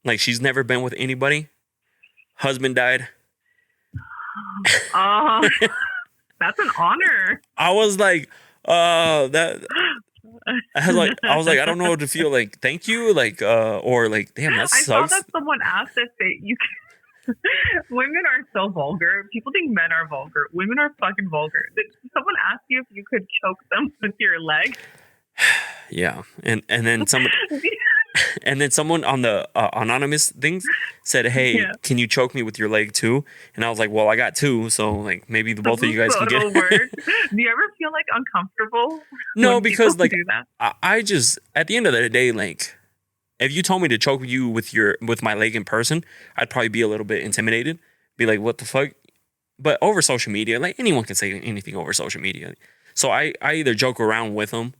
S2: Like, she's never been with anybody. Husband died.
S3: Oh, that's an honor.
S2: I was like, that. I was like, I don't know what to feel like. Thank you, like, or like, damn, that sucks.
S3: I saw that someone asked if you can. Women are so vulgar. People think men are vulgar. Women are fucking vulgar. Did someone ask you if you could choke them with your leg?
S2: Yeah, and then someone. And then someone on the anonymous things said, "Hey, can you choke me with your leg too?" And I was like, "Well, I got two, so like maybe the both of you guys can get."
S3: Do you ever feel like uncomfortable?
S2: No, because like
S3: do that?
S2: I just, at the end of the day, like, if you told me to choke you with my leg in person, I'd probably be a little bit intimidated. Be like, "What the fuck?" But over social media, like, anyone can say anything over social media. So I either joke around with them.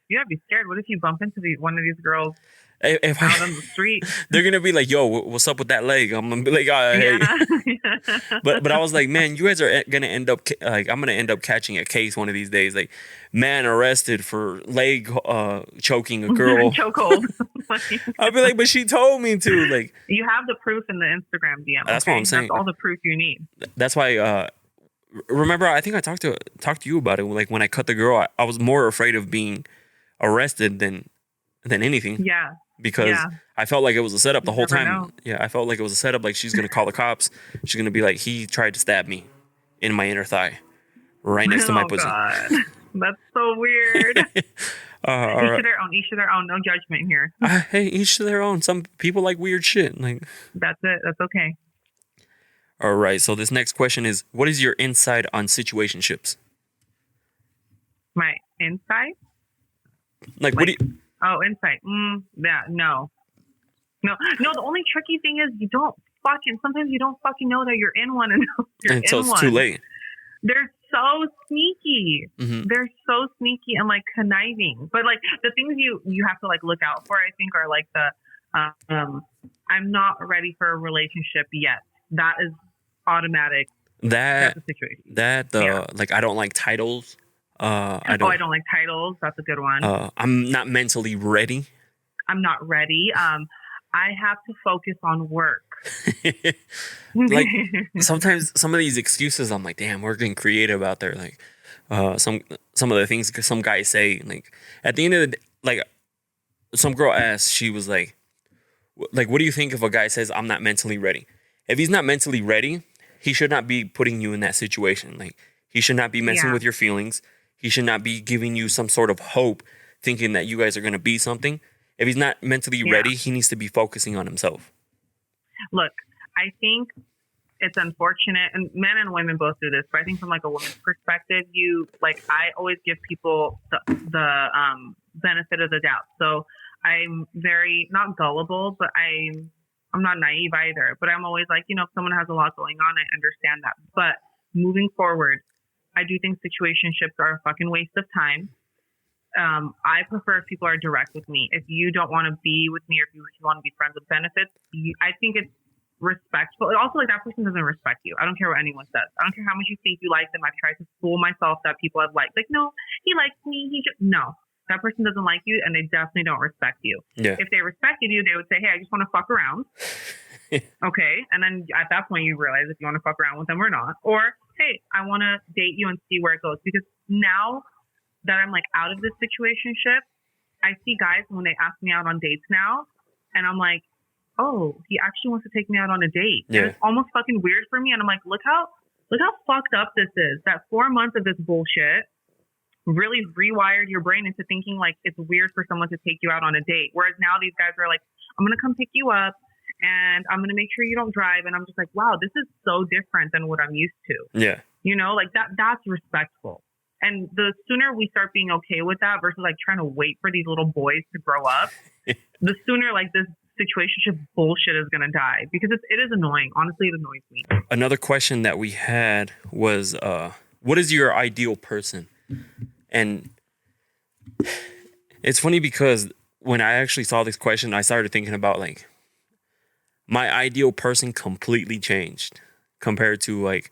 S3: You gotta be scared. What if you bump into one of these girls
S2: if
S3: out on the street?
S2: They're gonna be like, "Yo, what's up with that leg?" I'm gonna be like, "Hey."
S3: Yeah.
S2: But I was like, man, you guys are gonna end up like, I'm gonna end up catching a case one of these days. Like, man arrested for leg choking a girl.
S3: Chokehold.
S2: I'll be like, but she told me to. Like,
S3: you have the proof in the Instagram DM.
S2: That's what I'm saying.
S3: That's all the proof you need.
S2: That's why. Remember, I think I talked to you about it. Like, when I cut the girl, I was more afraid of being arrested than anything.
S3: Yeah.
S2: Because I felt like it was a setup the whole time.
S3: Know.
S2: Yeah, I felt like it was a setup. Like, she's gonna call the cops. She's gonna be like, he tried to stab me in my inner thigh, right next to my pussy.
S3: God. That's so weird. Each to their own. Each to their own. No judgment here.
S2: Hey, each to their own. Some people like weird shit. Like,
S3: that's it. That's okay.
S2: All right. So this next question is, what is your insight on situationships?
S3: My insight?
S2: Like, what do you?
S3: Oh, insight. Yeah, no. The only tricky thing is sometimes you don't fucking know that you're in one
S2: until it's too late.
S3: They're so sneaky.
S2: Mm-hmm.
S3: They're so sneaky and like conniving. But like the things you have to like look out for, I think, are like the I'm not ready for a relationship yet. That is automatic. That's the situation.
S2: Like, I don't like titles. I don't like
S3: titles. That's a good one.
S2: I'm not mentally ready.
S3: I'm not ready. I have to focus on work.
S2: Like, sometimes some of these excuses, I'm like, damn, we're getting creative out there. Like, some of the things some guys say. Like, at the end of the day, like, some girl asked, she was like, what do you think if a guy says, I'm not mentally ready? If he's not mentally ready, he should not be putting you in that situation. Like, he should not be messing with your feelings. He should not be giving you some sort of hope, thinking that you guys are going to be something. If he's not mentally ready, he needs to be focusing on himself.
S3: Look, I think it's unfortunate, and men and women both do this, but I think from like a woman's perspective, I always give people the benefit of the doubt. So I'm very, not gullible, but I'm not naive either. But I'm always like, if someone has a lot going on, I understand that. But moving forward, I do think situationships are a fucking waste of time. I prefer if people are direct with me. If you don't want to be with me, or if you want to be friends with benefits, I think it's respectful. And also, like, that person doesn't respect you. I don't care what anyone says. I don't care how much you think you like them. I've tried to fool myself that people have liked. Like, no, he likes me. No. That person doesn't like you, and they definitely don't respect you.
S2: Yeah.
S3: If they respected you, they would say, hey, I just want to fuck around. Okay. And then at that point, you realize if you want to fuck around with them or not. Or, hey, I want to date you and see where it goes. Because now that I'm, like, out of this situationship, I see guys when they ask me out on dates now, and I'm like, oh, he actually wants to take me out on a date.
S2: Yeah.
S3: And it's almost fucking weird for me. And I'm like, look how fucked up this is. That 4 months of this bullshit really rewired your brain into thinking like it's weird for someone to take you out on a date. Whereas now these guys are like, I'm going to come pick you up and I'm going to make sure you don't drive. And I'm just like, wow, this is so different than what I'm used to.
S2: Yeah.
S3: You know, like that's respectful. And the sooner we start being okay with that versus like trying to wait for these little boys to grow up, the sooner like this situationship bullshit is going to die, because it is annoying. Honestly, it annoys me.
S2: Another question that we had was, what is your ideal person? And it's funny because when I actually saw this question, I started thinking about like my ideal person completely changed compared to like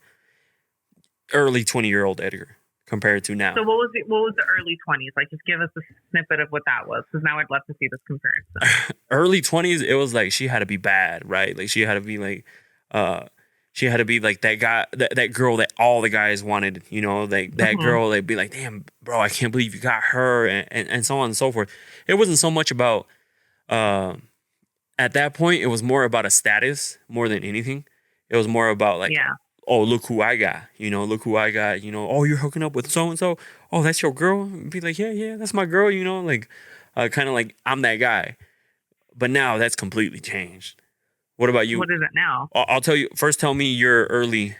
S2: early 20-year-old Edgar compared to now.
S3: So what was the early 20s? Like, just give us a snippet of what that was, because now I'd love to see this comparison.
S2: Early 20s, it was like she had to be bad, right? Like she had to be like that guy, that girl that all the guys wanted, you know, like that girl, they'd be like, damn, bro, I can't believe you got her, and so on and so forth. It wasn't so much about, at that point, it was more about a status more than anything. It was more about like, oh, look who I got, look who I got, oh, you're hooking up with so-and-so. Oh, that's your girl? Be like, yeah, that's my girl, like, kind of like I'm that guy. But now that's completely changed. What about you?
S3: What is it now?
S2: I'll tell you. First, tell me your early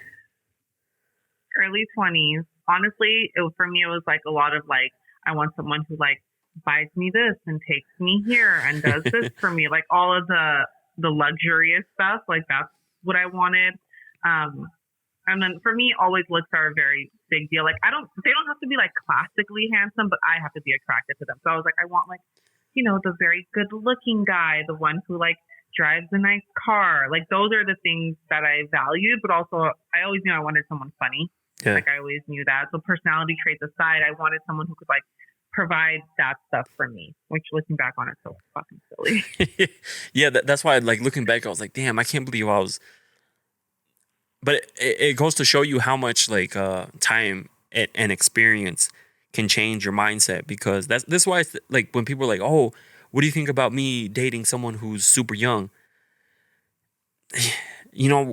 S3: 20s. Honestly, for me, it was like a lot of like, I want someone who like buys me this and takes me here and does this for me. Like all of the luxurious stuff. Like that's what I wanted. And then for me, always looks are a very big deal. Like they don't have to be like classically handsome, but I have to be attracted to them. So I was like, I want like, the very good looking guy, the one who like drives a nice car. Like those are the things that I valued, but also I always knew I wanted someone funny. Yeah. Like I always knew that. So personality traits aside, I wanted someone who could like provide that stuff for me, which looking back on it, so fucking silly.
S2: Yeah, that's why like looking back, I was like, damn, I can't believe I was. But it goes to show you how much like time and experience can change your mindset, because that's why it's like when people are like, oh, what do you think about me dating someone who's super young?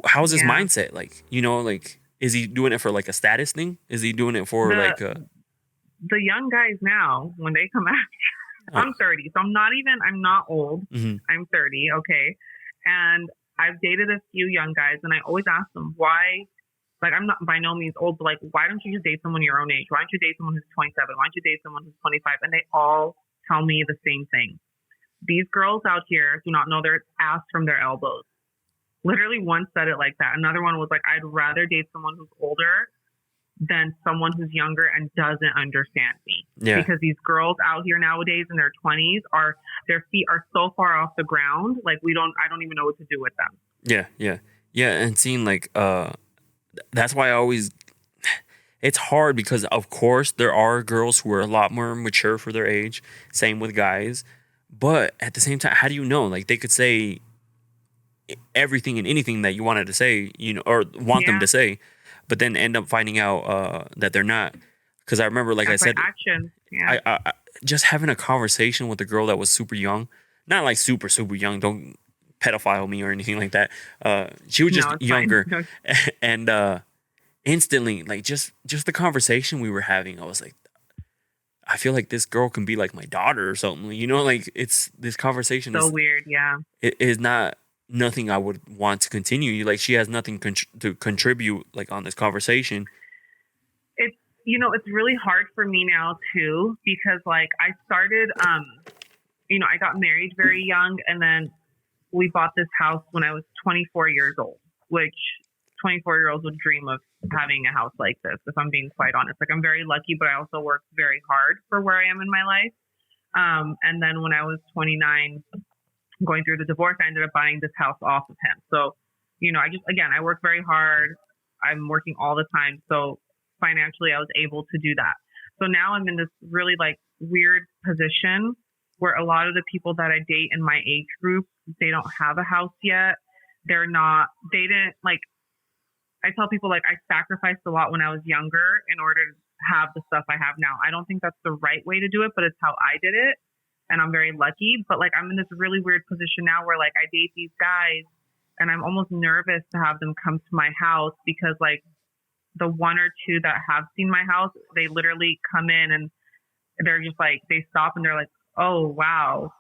S2: How's his mindset? Like, like, is he doing it for like a status thing? Is he doing it for the
S3: young guys now, when they come out, I'm 30, so I'm not old. Mm-hmm. I'm 30. Okay. And I've dated a few young guys, and I always ask them why. Like, I'm not by no means old, but like, why don't you just date someone your own age? Why don't you date someone who's 27? Why don't you date someone who's 25? And they all tell me the same thing. These girls out here do not know their ass from their elbows. Literally one said it like that. Another one was like, I'd rather date someone who's older than someone who's younger and doesn't understand me. Yeah. Because these girls out here nowadays in their 20s their feet are so far off the ground. Like I don't even know what to do with them.
S2: Yeah. And seeing like, that's why it's hard, because of course there are girls who are a lot more mature for their age. Same with guys. But at the same time, how do you know? Like they could say everything and anything that you wanted to say, or want them to say, but then end up finding out that they're not. Because I remember, like that's I said,
S3: action. Yeah.
S2: I just having a conversation with a girl that was super young, not like super, super young. Don't pedophile me or anything like that. She was just younger. And instantly, like just the conversation we were having, I was like, I feel like this girl can be like my daughter or something. Like it's this conversation
S3: so
S2: is
S3: weird. Yeah.
S2: It is nothing I would want to continue. Like she has nothing to contribute like on this conversation.
S3: It's really hard for me now too, because like I started, I got married very young, and then we bought this house when I was 24 years old, which 24-year-olds would dream of having a house like this, if I'm being quite honest. Like I'm very lucky, but I also worked very hard for where I am in my life. And then when I was 29, going through the divorce, I ended up buying this house off of him. So I work very hard. I'm working all the time. So financially, I was able to do that. So now I'm in this really like weird position where a lot of the people that I date in my age group, they don't have a house yet. They didn't like, I tell people like I sacrificed a lot when I was younger in order to have the stuff I have now. I don't think that's the right way to do it, but it's how I did it. And I'm very lucky. But like I'm in this really weird position now where like I date these guys and I'm almost nervous to have them come to my house because like the one or two that have seen my house, they literally come in and they're just like, they stop and they're like, oh, wow.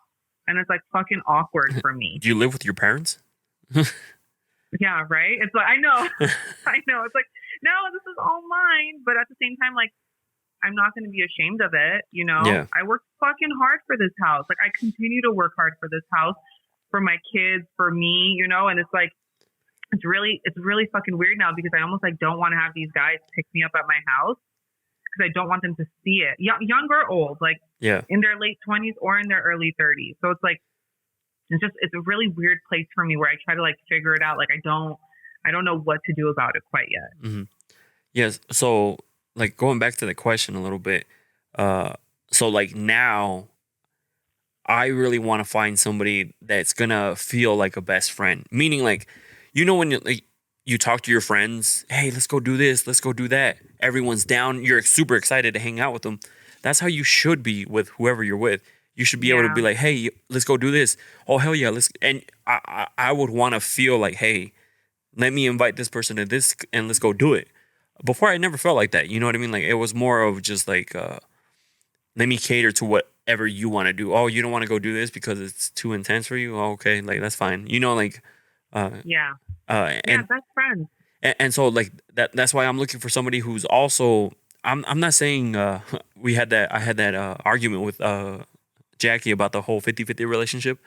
S3: And it's like fucking awkward for me.
S2: Do you live with your parents?
S3: Yeah, right? It's like, I know. I know. It's like, no, this is all mine. But at the same time, like, I'm not going to be ashamed of it.
S2: Yeah.
S3: I worked fucking hard for this house. Like, I continue to work hard for this house, for my kids, for me, and it's like, it's really fucking weird now because I almost like don't want to have these guys pick me up at my house because I don't want them to see it. Young or old, like in their late 20s or in their early 30s. So it's like, it's a really weird place for me where I try to like figure it out. Like I don't know what to do about it quite yet.
S2: Mm-hmm. Yes. So like going back to the question a little bit. So like now I really want to find somebody that's going to feel like a best friend, meaning like, when you talk to your friends, hey, let's go do this, let's go do that. Everyone's down. You're super excited to hang out with them. That's how you should be with whoever you're with. You should be able to be like, hey, let's go do this. Oh, hell yeah. And I would want to feel like, hey, let me invite this person to this and let's go do it. Before, I never felt like that. You know what I mean? Like, it was more of just like, let me cater to whatever you want to do. Oh, you don't want to go do this because it's too intense for you? Oh, okay. Like, that's fine.
S3: Best friends.
S2: And so like that's why I'm looking for somebody who's also, I'm not saying, I had that argument with, Jackie about the whole 50-50 relationship.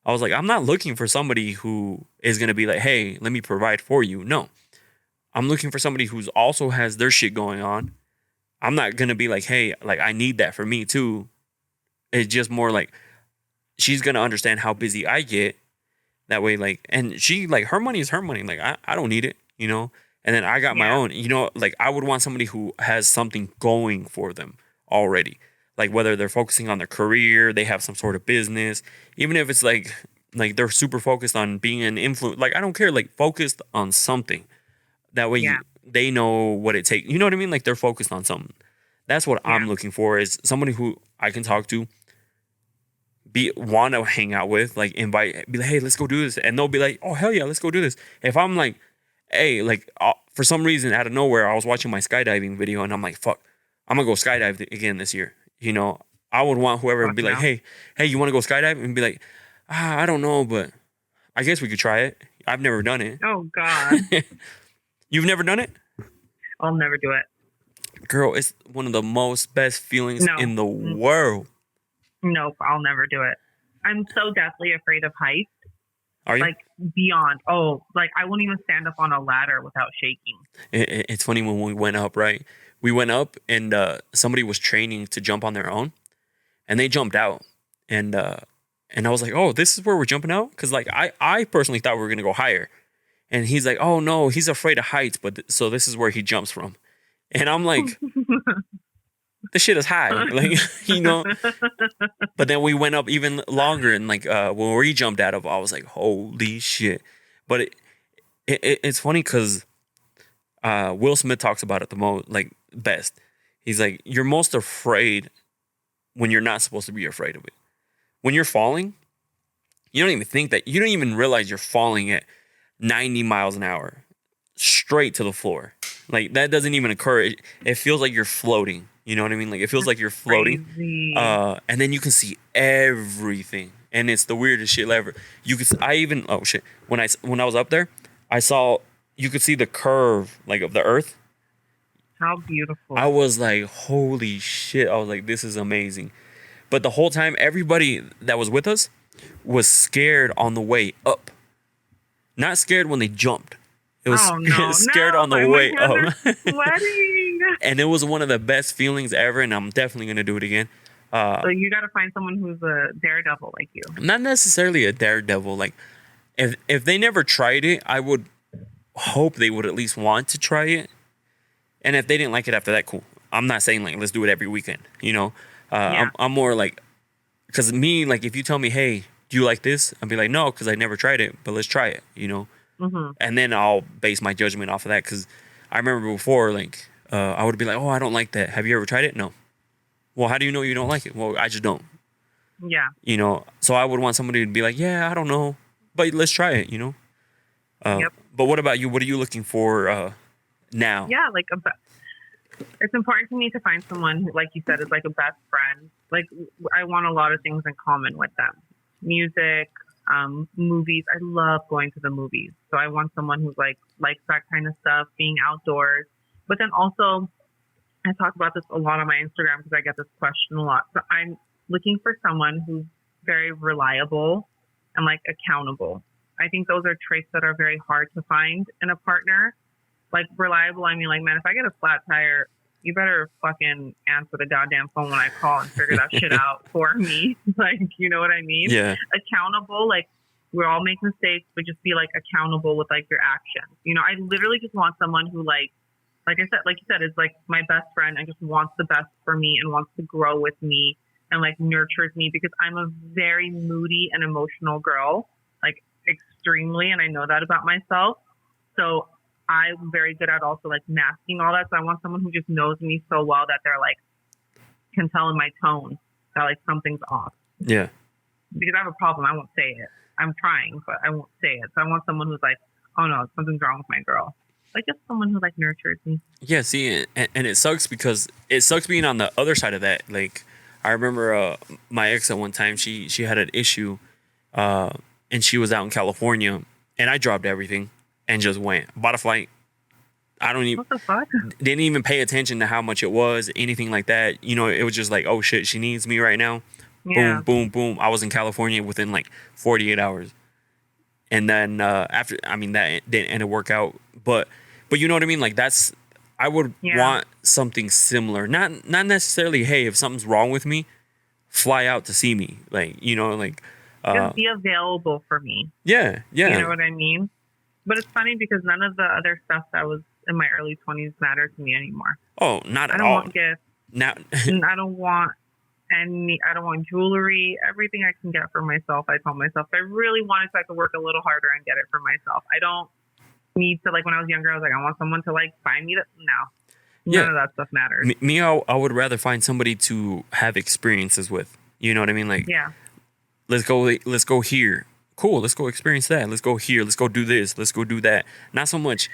S2: I was like, I'm not looking for somebody who is going to be like, hey, let me provide for you. No, I'm looking for somebody who's also has their shit going on. I'm not going to be like, hey, like I need that for me too. It's just more like she's going to understand how busy I get. That way, like, and she, like, her money is her money. Like, I don't need it, And then I got my own, like, I would want somebody who has something going for them already. Like, whether they're focusing on their career, they have some sort of business, even if it's like they're super focused on being an influence. Like, I don't care, like, focused on something. That way they know what it takes. You know what I mean? Like, they're focused on something. That's what I'm looking for, is somebody who I can talk to, want to hang out with, like invite, be like, hey, let's go do this. And they'll be like, oh, hell yeah, let's go do this. If I'm like, hey, like for some reason out of nowhere, I was watching my skydiving video and I'm like, fuck, I'm going to go skydive again this year. I would want whoever to be like, hey, you want to go skydive? And be like, I don't know, but I guess we could try it. I've never done it.
S3: Oh, God.
S2: You've never done it?
S3: I'll never do it.
S2: Girl, it's one of the most best feelings in the world.
S3: Nope, I'll never do it. I'm so deathly afraid of heights.
S2: Are you?
S3: Like, beyond. Oh, like, I won't even stand up on a ladder without shaking.
S2: It's funny when we went up, right? We went up and somebody was training to jump on their own. And they jumped out. And I was like, oh, this is where we're jumping out? Because, like, I personally thought we were going to go higher. And he's like, oh, no, he's afraid of heights. But so this is where he jumps from. And I'm like... This shit is high, like, But then we went up even longer, and like when we jumped out of, I was like, holy shit. But it's funny because Will Smith talks about it the most, like, best. He's like, you're most afraid when you're not supposed to be afraid of it. When you're falling, you don't even think that, you don't even realize you're falling at 90 miles an hour straight to the floor. Like, that doesn't even occur. It feels like you're floating. You know what I mean? Like, it feels like you're floating. And then you can see everything. And it's the weirdest shit ever. Oh shit. When I was up there, you could see the curve, like, of the earth.
S3: How beautiful.
S2: I was like, holy shit. I was like, this is amazing. But the whole time, everybody that was with us was scared on the way up. Not scared when they jumped. It was scared on the way up.
S3: Sweating.
S2: And it was one of the best feelings ever, and I'm definitely going to do it again.
S3: So you got to find someone who's a daredevil like you.
S2: Not necessarily a daredevil. Like, if they never tried it, I would hope they would at least want to try it. And if they didn't like it after that, cool. I'm not saying like let's do it every weekend. You know, I'm more like, because me, like, if you tell me, hey, do you like this? I'll be like, no, because I never tried it, but let's try it. You know, and then I'll base my judgment off of that. Because I remember before, like, I would be like, oh, I don't like that. Have you ever tried it? No. Well, how do you know you don't like it? Well, I just don't.
S3: Yeah.
S2: You know, so I would want somebody to be like, yeah, I don't know, but let's try it. You know.
S3: Yep.
S2: But what about you? What are you looking for now?
S3: Yeah, like it's important to me to find someone who, like you said, is like a best friend. Like I want a lot of things in common with them. Music, movies. I love going to the movies. So I want someone who likes that kind of stuff, being outdoors. But then also, I talk about this a lot on my Instagram because I get this question a lot. So I'm looking for someone who's very reliable and like accountable. I think those are traits that are very hard to find in a partner. Like reliable, I mean, like, man, if I get a flat tire, you better fucking answer the goddamn phone when I call and figure that shit out for me. Like, you know what I mean?
S2: Yeah.
S3: Accountable, like, we all make mistakes, but just be like accountable with like your actions. You know, I literally just want someone who like you said, is like my best friend and just wants the best for me and wants to grow with me and like nurtures me, because I'm a very moody and emotional girl, like extremely, and I know that about myself. So I'm very good at also like masking all that. So I want someone who just knows me so well that they're like, can tell in my tone that like something's off.
S2: Yeah.
S3: Because I have a problem. I won't say it. I'm trying, but I won't say it. So I want someone who's like, oh no, something's wrong with my girl. Like just someone who like nurtures me.
S2: Yeah, see, and it sucks because it sucks being on the other side of that. Like, I remember my ex at one time, she had an issue, and she was out in California, and I dropped everything and just went. Bought a flight. I don't even,
S3: What the fuck?
S2: didn't even pay attention to how much it was, anything like that. You know, it was just like, oh shit, she needs me right now.
S3: Yeah.
S2: Boom, boom, boom. I was in California within like 48 hours. And then after, I mean, that didn't work out. But you know what I mean? Like I would want something similar. Not necessarily, hey, if something's wrong with me, fly out to see me. Like, you know, like.
S3: Just be available for me.
S2: Yeah.
S3: You know what I mean? But it's funny because none of the other stuff that was in my early 20s matter to me anymore.
S2: Oh, not at all.
S3: I don't want gifts.
S2: Now,
S3: I don't want I don't want jewelry. Everything I can get for myself, I tell myself. If I really want it, so I could work a little harder and get it for myself. I don't need to, like, when I was younger, I was like, I want someone to, like, buy me that. No. None of that stuff matters.
S2: Me, I would rather find somebody to have experiences with. You know what I mean? Like,
S3: yeah.
S2: Let's go here. Cool, let's go experience that. Let's go here. Let's go do this. Let's go do that. Not so much.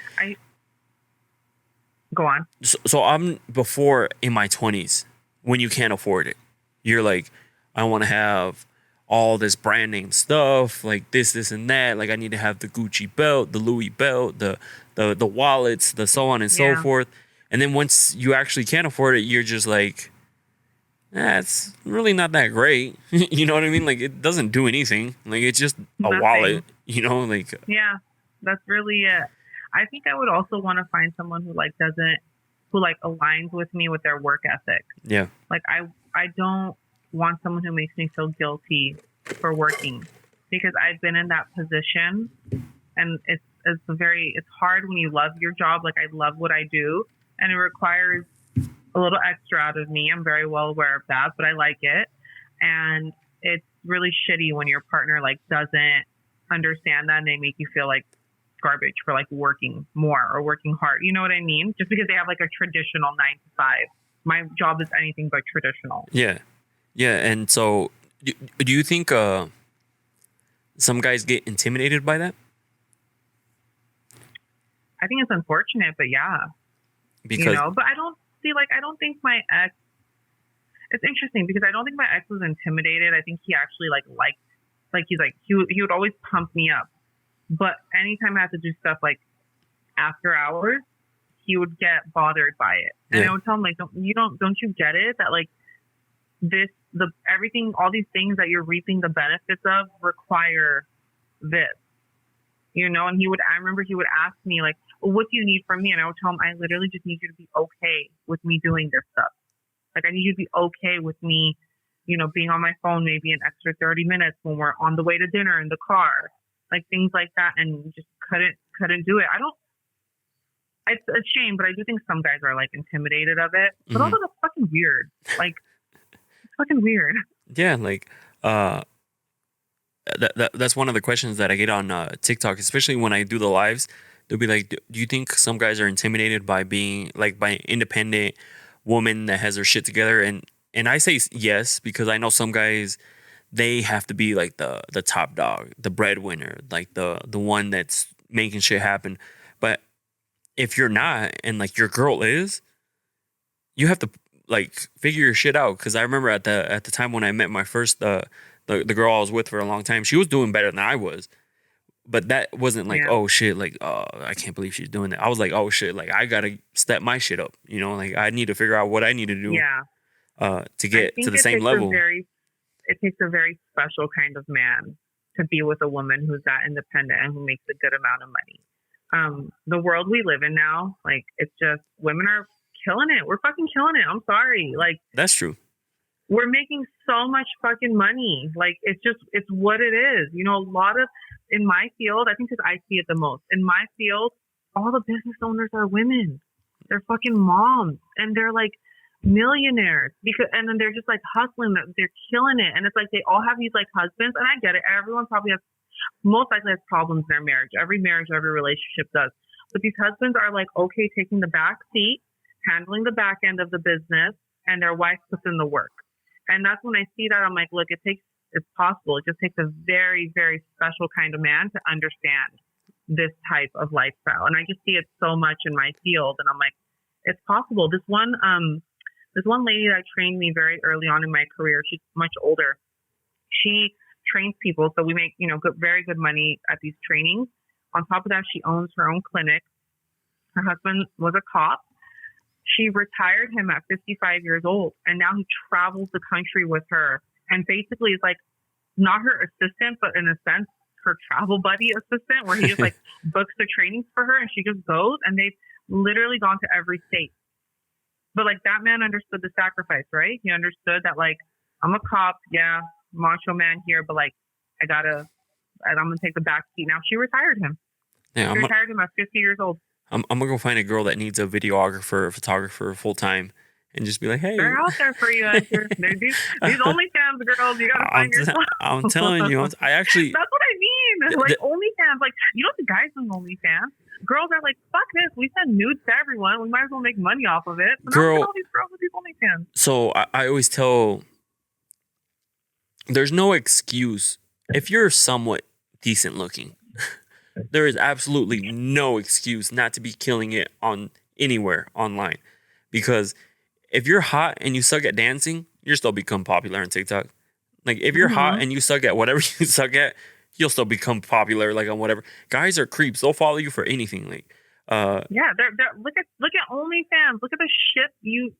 S3: Go on.
S2: So I'm before in my 20s when you can't afford it. You're like, I want to have all this brand name stuff, like this, and that. Like I need to have the Gucci belt, the Louis belt, the wallets, the so on and so forth. And then once you actually can't afford it, you're just like, it's really not that great. You know what I mean? Like it doesn't do anything. Like it's just a wallet, you know, like.
S3: Yeah, that's really it. I think I would also want to find someone who aligns with me with their work ethic. Yeah. Like I don't want someone who makes me feel guilty for working, because I've been in that position, and it's hard when you love your job. Like I love what I do, and it requires a little extra out of me. I'm very well aware of that, but I like it. And it's really shitty when your partner like doesn't understand that and they make you feel like garbage for like working more or working hard. You know what I mean? Just because they have like a traditional 9 to 5. My job is anything but traditional.
S2: Yeah. Yeah. And so do you think some guys get intimidated by that?
S3: I think it's unfortunate, but yeah.
S2: Because,
S3: but I don't think my ex, it's interesting because I don't think my ex was intimidated. I think he actually he would always pump me up. But anytime I had to do stuff like after hours, he would get bothered by it. And I would tell him like, don't you get it? That like everything, all these things that you're reaping the benefits of require this, and I remember he would ask me like, well, what do you need from me? And I would tell him, I literally just need you to be okay with me doing this stuff. Like I need you to be okay with me, being on my phone maybe an extra 30 minutes when we're on the way to dinner in the car. like things like that, and just couldn't do it. I don't. It's a shame, but I do think some guys are like intimidated of it. But also, that's fucking weird. Like, it's fucking weird.
S2: Yeah, like that's one of the questions that I get on TikTok, especially when I do the lives. They'll be like, "Do you think some guys are intimidated by being like by independent woman that has her shit together?" And I say yes, because I know some guys, they have to be like the top dog, the breadwinner, like the one that's making shit happen. But if you're not, and like your girl is, you have to like figure your shit out. Because I remember at the time when I met my first the girl I was with for a long time, she was doing better than I was. But that wasn't like, oh shit, like, I can't believe she's doing that. I was like, oh shit, like I gotta step my shit up. You know, like I need to figure out what I need to do to get to the same level.
S3: It takes a very special kind of man to be with a woman who's that independent and who makes a good amount of money. The world we live in now, like, it's just, women are killing it. We're fucking killing it. I'm sorry. Like,
S2: that's true.
S3: We're making so much fucking money. Like, it's what it is. You know, a lot of, in my field, I think because I see it the most, in my field, all the business owners are women. They're fucking moms. And they're like millionaires and then they're just like hustling. They're killing it. And it's like, they all have these like husbands. And I get it. Everyone probably most likely has problems in their marriage. Every marriage, every relationship does. But these husbands are like, okay, taking the back seat, handling the back end of the business, and their wife puts in the work. And that's when I see that, I'm like, look, it's possible. It just takes a very, very special kind of man to understand this type of lifestyle. And I just see it so much in my field. And I'm like, it's possible. This one lady that trained me very early on in my career, she's much older. She trains people. So we make, very good money at these trainings. On top of that, she owns her own clinic. Her husband was a cop. She retired him at 55 years old, and now he travels the country with her, and basically is like not her assistant, but in a sense, her travel buddy assistant, where he just like books the trainings for her, and she just goes, and they've literally gone to every state. But like, that man understood the sacrifice, right? He understood that, like, I'm a cop, yeah, macho man here, but like, I'm gonna take the back seat now. She retired him.
S2: Yeah,
S3: she retired him at 50 years old.
S2: I'm gonna go find a girl that needs a videographer, a photographer full time, and just be like, hey,
S3: they're out there for you. These OnlyFans girls, you gotta find yourself.
S2: I'm telling you, I actually.
S3: That's what I mean. Like, OnlyFans, like, the guys on OnlyFans, girls are like, fuck this. We send nudes to everyone. We might as well make money off of it. So all these girls with these OnlyFans.
S2: So I always tell, there's no excuse if you're somewhat decent looking. There is absolutely no excuse not to be killing it on anywhere online, because if you're hot and you suck at dancing, you'll still become popular on TikTok. Like, if you're hot and you suck at whatever you suck at, you'll still become popular, like, on whatever. Guys are creeps. They'll follow you for anything. Like,
S3: they're look at OnlyFans. Look at the shit you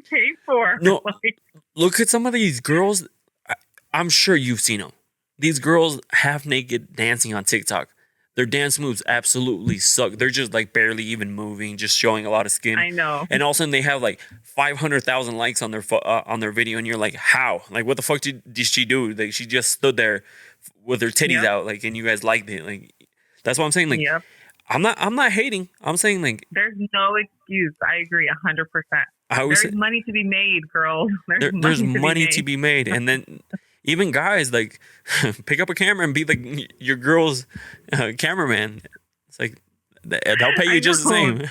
S3: pay for.
S2: No, look at some of these girls. I'm sure you've seen them. These girls half naked dancing on TikTok. Their dance moves absolutely suck. They're just like barely even moving, just showing a lot of skin.
S3: I know.
S2: And all of a sudden they have like 500,000 likes on their video, and you're like, how? Like, what the fuck did she do? Like, she just stood there with her titties out, like, and you guys liked it. Like, that's what I'm saying. Like, I'm not hating. I'm saying, like,
S3: there's no excuse. I agree 100%. There's money to be made, girls.
S2: There's money to be made, and then. Even guys, like, pick up a camera and be like your girl's cameraman. It's like, they'll pay you just the same.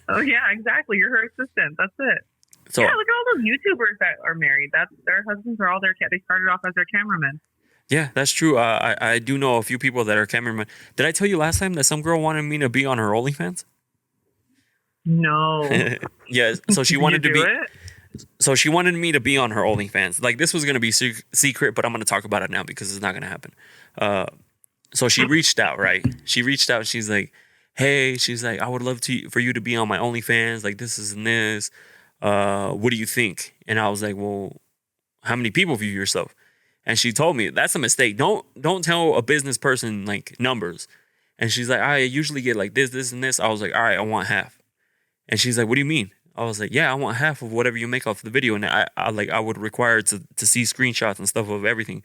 S3: Oh, yeah, exactly. You're her assistant. That's it. So, yeah, look at all those YouTubers that are married. Their husbands are all they started off as their cameramen.
S2: Yeah, that's true. I do know a few people that are cameramen. Did I tell you last time that some girl wanted me to be on her OnlyFans?
S3: No.
S2: Yeah, so she wanted to be.
S3: It?
S2: So she wanted me to be on her OnlyFans. Like, this was going to be secret, but I'm going to talk about it now because it's not going to happen. So she reached out, right? She reached out. She's like, hey, I would love for you to be on my OnlyFans. Like, this is and this. What do you think? And I was like, well, how many people view yourself? And she told me, that's a mistake. Don't tell a business person, like, numbers. And she's like, I usually get like this, and this. I was like, all right, I want half. And she's like, what do you mean? I was like, yeah, I want half of whatever you make off the video. And I would require to see screenshots and stuff of everything.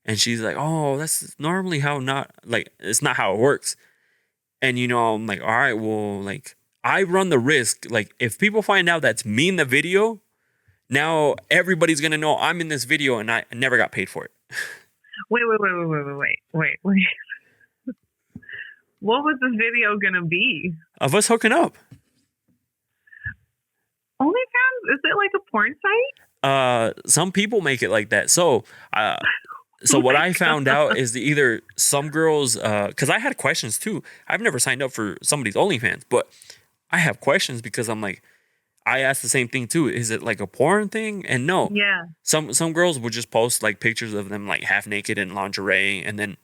S2: And she's like, oh, that's normally how not like it's not how it works. And I'm like, all right, well, like I run the risk. Like if people find out that's me in the video, now everybody's gonna know I'm in this video and I never got paid for it.
S3: Wait. What was this video gonna be?
S2: Of us hooking up.
S3: OnlyFans? Is it like a porn site?
S2: Some people make it like that. So what I found out is that either some girls, because I had questions too. I've never signed up for somebody's OnlyFans, but I have questions because I'm like, I asked the same thing too. Is it like a porn thing? And no.
S3: Yeah.
S2: Some girls would just post like pictures of them like half naked in lingerie, and then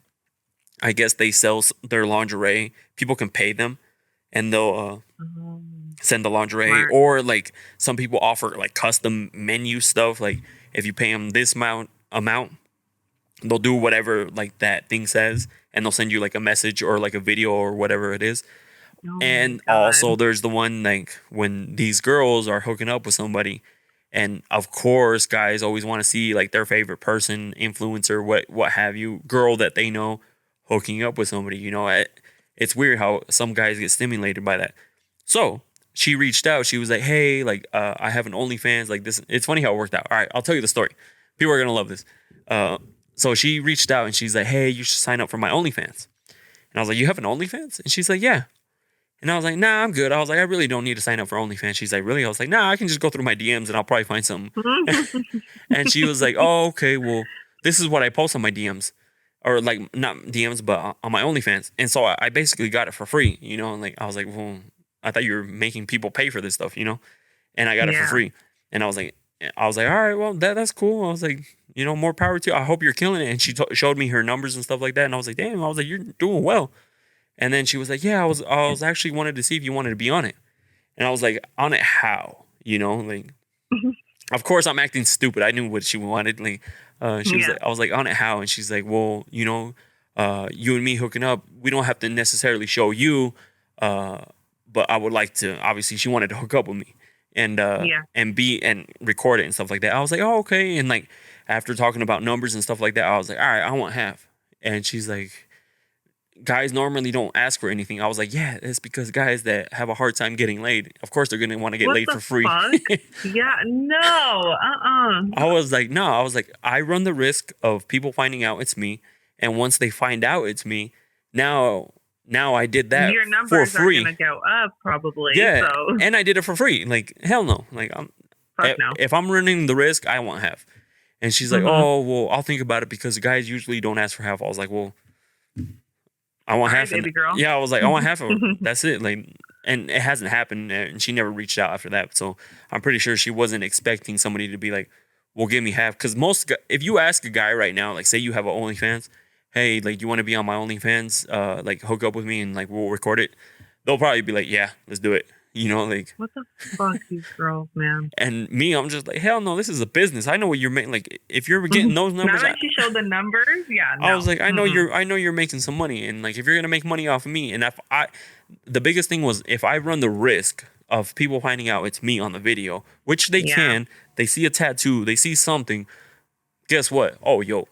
S2: I guess they sell their lingerie. People can pay them, and they'll send the lingerie.
S3: Smart.
S2: Or like some people offer like custom menu stuff. Like if you pay them this amount, they'll do whatever like that thing says, and they'll send you like a message or like a video or whatever it is.
S3: Oh
S2: And
S3: my God.
S2: also there's the one like when these girls are hooking up with somebody, and of course guys always want to see like their favorite person, influencer, what have you, girl that they know hooking up with somebody. It's weird how some guys get stimulated by that. So she reached out. She was like, hey, like I have an OnlyFans like this. It's funny how it worked out. All right, I'll tell you the story. People are gonna love this. So she reached out and she's like, hey, you should sign up for my OnlyFans. And I was like, you have an OnlyFans? And she's like, yeah. And I was like, nah, I'm good. I was like, I really don't need to sign up for OnlyFans. She's like, really? I was like, nah, I can just go through my DMs and I'll probably find something. And she was like, oh, okay, well, this is what I post on my DMs. Or like, not DMs, but on my OnlyFans. And so I basically got it for free, And like, I was like, well, I thought you were making people pay for this stuff, And I got it for free. And I was like, all right, well, that's cool. I was like, more power to you. I hope you're killing it. And she showed me her numbers and stuff like that. And I was like, damn, I was like, you're doing well. And then she was like, yeah, I was actually wanted to see if you wanted to be on it. And I was like, on it how? Like, of course I'm acting stupid. I knew what she wanted. Like, she was like, I was like, on it how? And she's like, well, you and me hooking up, we don't have to necessarily show you, but I would like to. Obviously, she wanted to hook up with me and record it and stuff like that. I was like, oh, okay. And like after talking about numbers and stuff like that, I was like, all right, I want half. And she's like, guys normally don't ask for anything. I was like, yeah, it's because guys that have a hard time getting laid, of course they're gonna want to get laid for free.
S3: Yeah, no,
S2: I was like, no, I run the risk of people finding out it's me, and once they find out it's me, now I did that
S3: your numbers
S2: for free.
S3: are gonna go up probably.
S2: Yeah,
S3: so.
S2: and I did it for free. Like hell no, like if I'm running the risk, I want half. And she's like, oh well, I'll think about it because guys usually don't ask for half. I was like, well, I want half.
S3: Baby girl.
S2: Yeah, I was like, I want half of it. That's it. Like, and it hasn't happened, and she never reached out after that. So I'm pretty sure she wasn't expecting somebody to be like, well, give me half. Because if you ask a guy right now, like, say you have an OnlyFans, hey, like, you want to be on my OnlyFans? Like, hook up with me and like we'll record it. They'll probably be like, yeah, let's do it. Like
S3: what the fuck, these girls, man.
S2: And me, I'm just like, hell no, this is a business. I know what you're making. Like, if you're getting those numbers,
S3: now that you showed the numbers, yeah. No.
S2: I was like, I know you're making some money, and like if you're gonna make money off of me, and the biggest thing was if I run the risk of people finding out it's me on the video, which they can, they see a tattoo, they see something. Guess what? Oh, yo,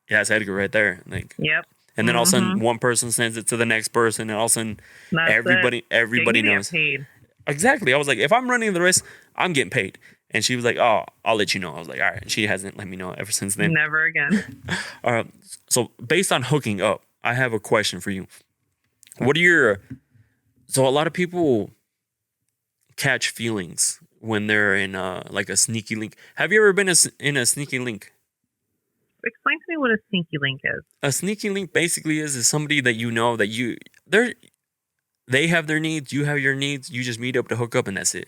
S2: yeah, that's Edgar right there. Like,
S3: yep.
S2: And then all of a sudden, one person sends it to the next person, and all of a sudden, everybody knows.
S3: Paid.
S2: Exactly. I was like, if I'm running the risk, I'm getting paid. And she was like, oh, I'll let you know. I was like, all right. She hasn't let me know ever since then.
S3: Never again.
S2: So based on hooking up, I have a question for you. So a lot of people catch feelings when they're in like a sneaky link. Have you ever been in a sneaky link?
S3: Explain to me what a sneaky link is.
S2: A sneaky link basically is somebody that they have their needs, you have your needs, you just meet up to hook up and that's it.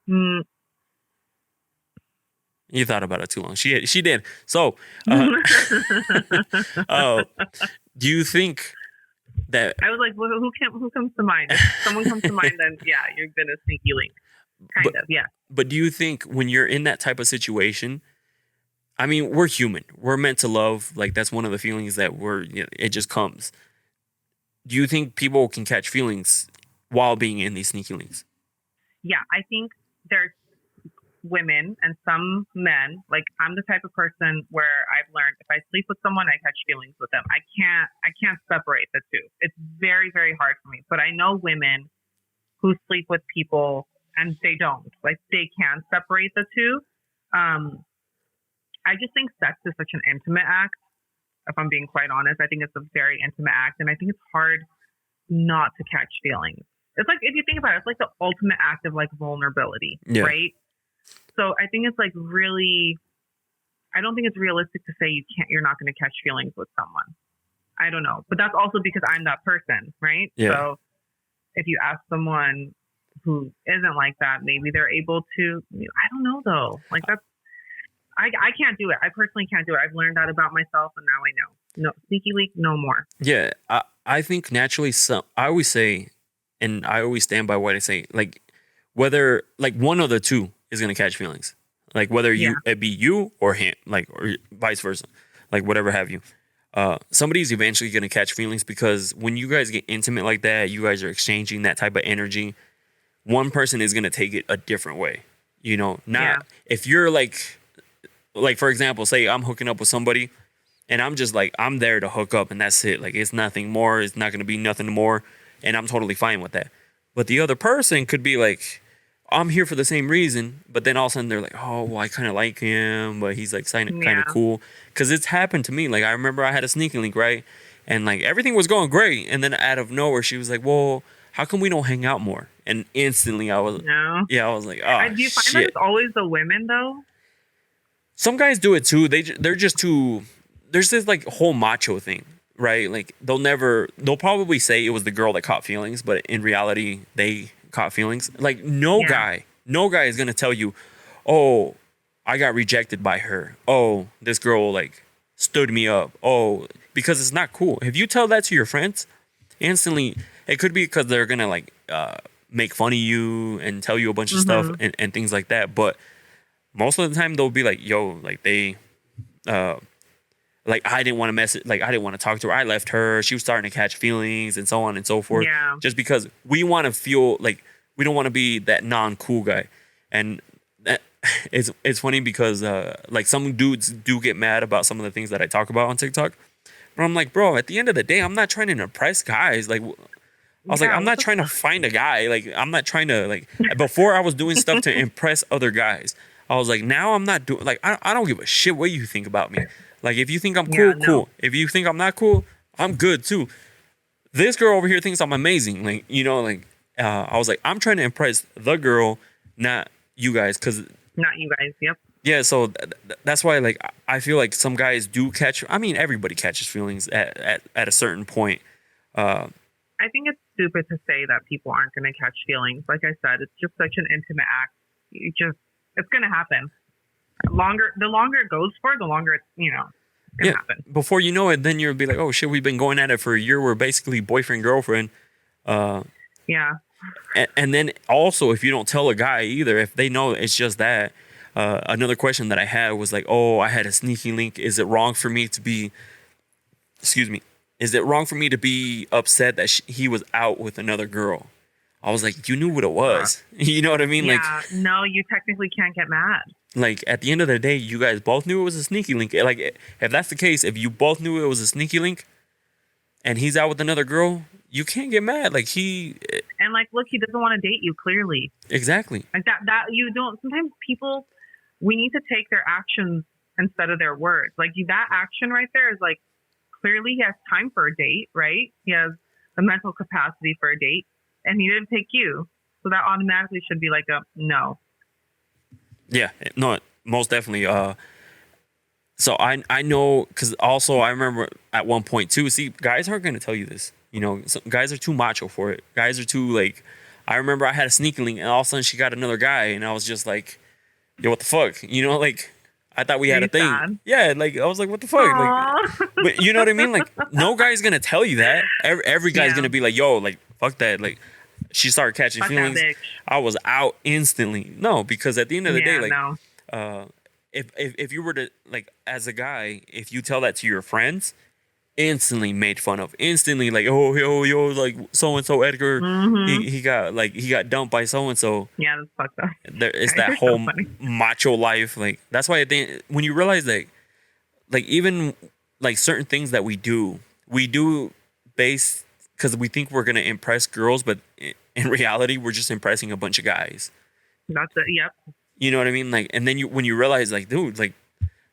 S2: You thought about it too long. She did. So, do you think that...
S3: I was like, well, who comes to mind? If someone comes to mind, then yeah, you've been a sneaky link. Kind of, yeah.
S2: But do you think when you're in that type of situation, I mean, we're human. We're meant to love. Like, that's one of the feelings that it just comes. Do you think people can catch feelings while being in these sneaky links?
S3: Yeah, I think there's women and some men, like I'm the type of person where I've learned if I sleep with someone, I catch feelings with them. I can't separate the two. It's very, very hard for me. But I know women who sleep with people and they don't. Like they can separate the two. I just think sex is such an intimate act. If I'm being quite honest, I think it's a very intimate act, and I think it's hard not to catch feelings. It's like, if you think about it, it's like the ultimate act of like vulnerability, right? So I think it's like really, I don't think it's realistic to say you're not going to catch feelings with someone. I don't know, but that's also because I'm that person, right?
S2: Yeah.
S3: So if you ask someone who isn't like that, maybe they're able to. I don't know though. Like that's. I can't do it. I personally can't do it. I've learned that about myself, and now I know. No, sneaky leak, no more.
S2: Yeah, I think naturally, I always say, and I always stand by what I say, like whether like one of the two is gonna catch feelings, like whether it be you or him, like or vice versa, like whatever have you. Somebody's eventually gonna catch feelings because when you guys get intimate like that, you guys are exchanging that type of energy. One person is gonna take it a different way, if you're like for example, say I'm hooking up with somebody and I'm just like, I'm there to hook up and that's it. Like it's nothing more. It's not going to be nothing more. And I'm totally fine with that. But the other person could be like, I'm here for the same reason. But then all of a sudden they're like, oh, well, I kind of like him, but he's like kind of cool. Because it's happened to me. Like I remember I had a sneaky link, right? And like everything was going great. And then out of nowhere, she was like, well, how come we don't hang out more? And instantly I was, I was like, oh,
S3: do you find that it's always the women though?
S2: Some guys do it too. They're just too. There's this like whole macho thing, right? Like they'll probably say it was the girl that caught feelings, but in reality they caught feelings. Like no guy is gonna tell you, oh, I got rejected by her. Oh, this girl like stood me up. Oh, because it's not cool. If you tell that to your friends, instantly it could be because they're gonna like make fun of you and tell you a bunch of stuff and things like that, but. Most of the time they'll be like, yo, like they, like I didn't want to mess it. Like I didn't want to talk to her. I left her. She was starting to catch feelings and so on and so forth.
S3: Yeah.
S2: Just because we want to feel like we don't want to be that non-cool guy. And that it's funny because like some dudes do get mad about some of the things that I talk about on TikTok. But I'm like, bro, at the end of the day, I'm not trying to impress guys. Like I was like, I'm not trying to find a guy. Like I'm not trying to like, before I was doing stuff to impress other guys. I was like, now I'm not doing, like, I don't give a shit what you think about me. Like, if you think I'm cool, cool. If you think I'm not cool, I'm good too. This girl over here thinks I'm amazing. Like, I was like, I'm trying to impress the girl, not you guys.
S3: Not you guys, yep.
S2: Yeah, so that's why, like, I feel like some guys do catch, I mean, everybody catches feelings at a certain point.
S3: I think it's stupid to say that people aren't going to catch feelings. Like I said, it's just such an intimate act. It's going to happen. The longer it goes for, the longer it's, going to happen.
S2: Before you know it, then you'll be like, oh shit, we've been going at it for a year. We're basically boyfriend, girlfriend.
S3: Yeah.
S2: And then also, if you don't tell a guy either, if they know it's just that, another question that I had was like, oh, I had a sneaky link. Is it wrong for me to be, is it wrong for me to be upset that he was out with another girl? I was like, you knew what it was. You know what I mean?
S3: Yeah, no, you technically can't get mad.
S2: Like, at the end of the day, you guys both knew it was a sneaky link. Like, if that's the case, if you both knew it was a sneaky link and he's out with another girl, you can't get mad. Like,
S3: And, like, look, he doesn't want to date you, clearly.
S2: Exactly.
S3: Like, that you don't... Sometimes people... We need to take their actions instead of their words. Like, that action right there is, like, clearly he has time for a date, right? He has the mental capacity for a date. And he didn't pick you. So that automatically should be like a no. Yeah,
S2: no, most definitely. So I know, because also I remember at one point too, see, guys aren't going to tell you this. Guys are too macho for it. Guys are too like, I remember I had a sneaky link and all of a sudden she got another guy and I was just like, yo, what the fuck? Like, I thought we had a thing. Sad? Yeah, like, I was like, what the fuck? Like, but you know what I mean? Like, no guy's going to tell you that. Every guy's going to be like, yo, like, fuck that. Like, she started catching feelings. I was out instantly. No, because at the end of the day, like, if you were to, like, as a guy, if you tell that to your friends, instantly made fun of. Instantly, like, oh, yo, like so and so Edgar, he got dumped by so and so.
S3: Yeah, that's fucked up.
S2: There is
S3: Guys
S2: that
S3: are so
S2: whole
S3: funny.
S2: macho life. Like that's why I think when you realize that, like even like certain things that we do based because we think we're gonna impress girls, but in reality, we're just impressing a bunch of guys.
S3: That's it. Yep.
S2: You know what I mean? Like, and then when you realize, like, dude, like,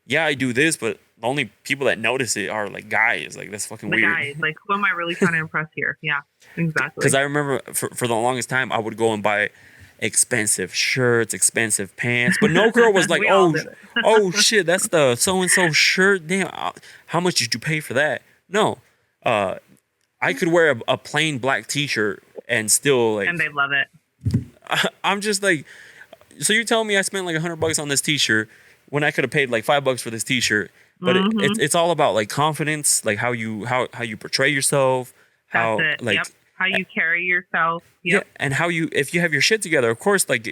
S2: yeah, I do this, but the only people that notice it are like guys. Like, that's fucking
S3: The
S2: weird.
S3: guys, like, who am I really trying to impress here? Yeah, exactly.
S2: Because I remember for the longest time, I would go and buy expensive shirts, expensive pants, but no girl was like,
S3: We all
S2: oh,
S3: did it.
S2: oh shit, that's the so and so shirt. Damn, how much did you pay for that? No, I could wear a plain black T-shirt and still like.
S3: And they love it.
S2: I'm just like, so you're telling me I spent like $100 on this T-shirt when I could have paid like $5 for this T-shirt? But it's all about like confidence, like how you portray yourself, how
S3: That's it.
S2: like
S3: Yep. How you carry yourself. Yep.
S2: yeah, and how you if you have your shit together. Of course, like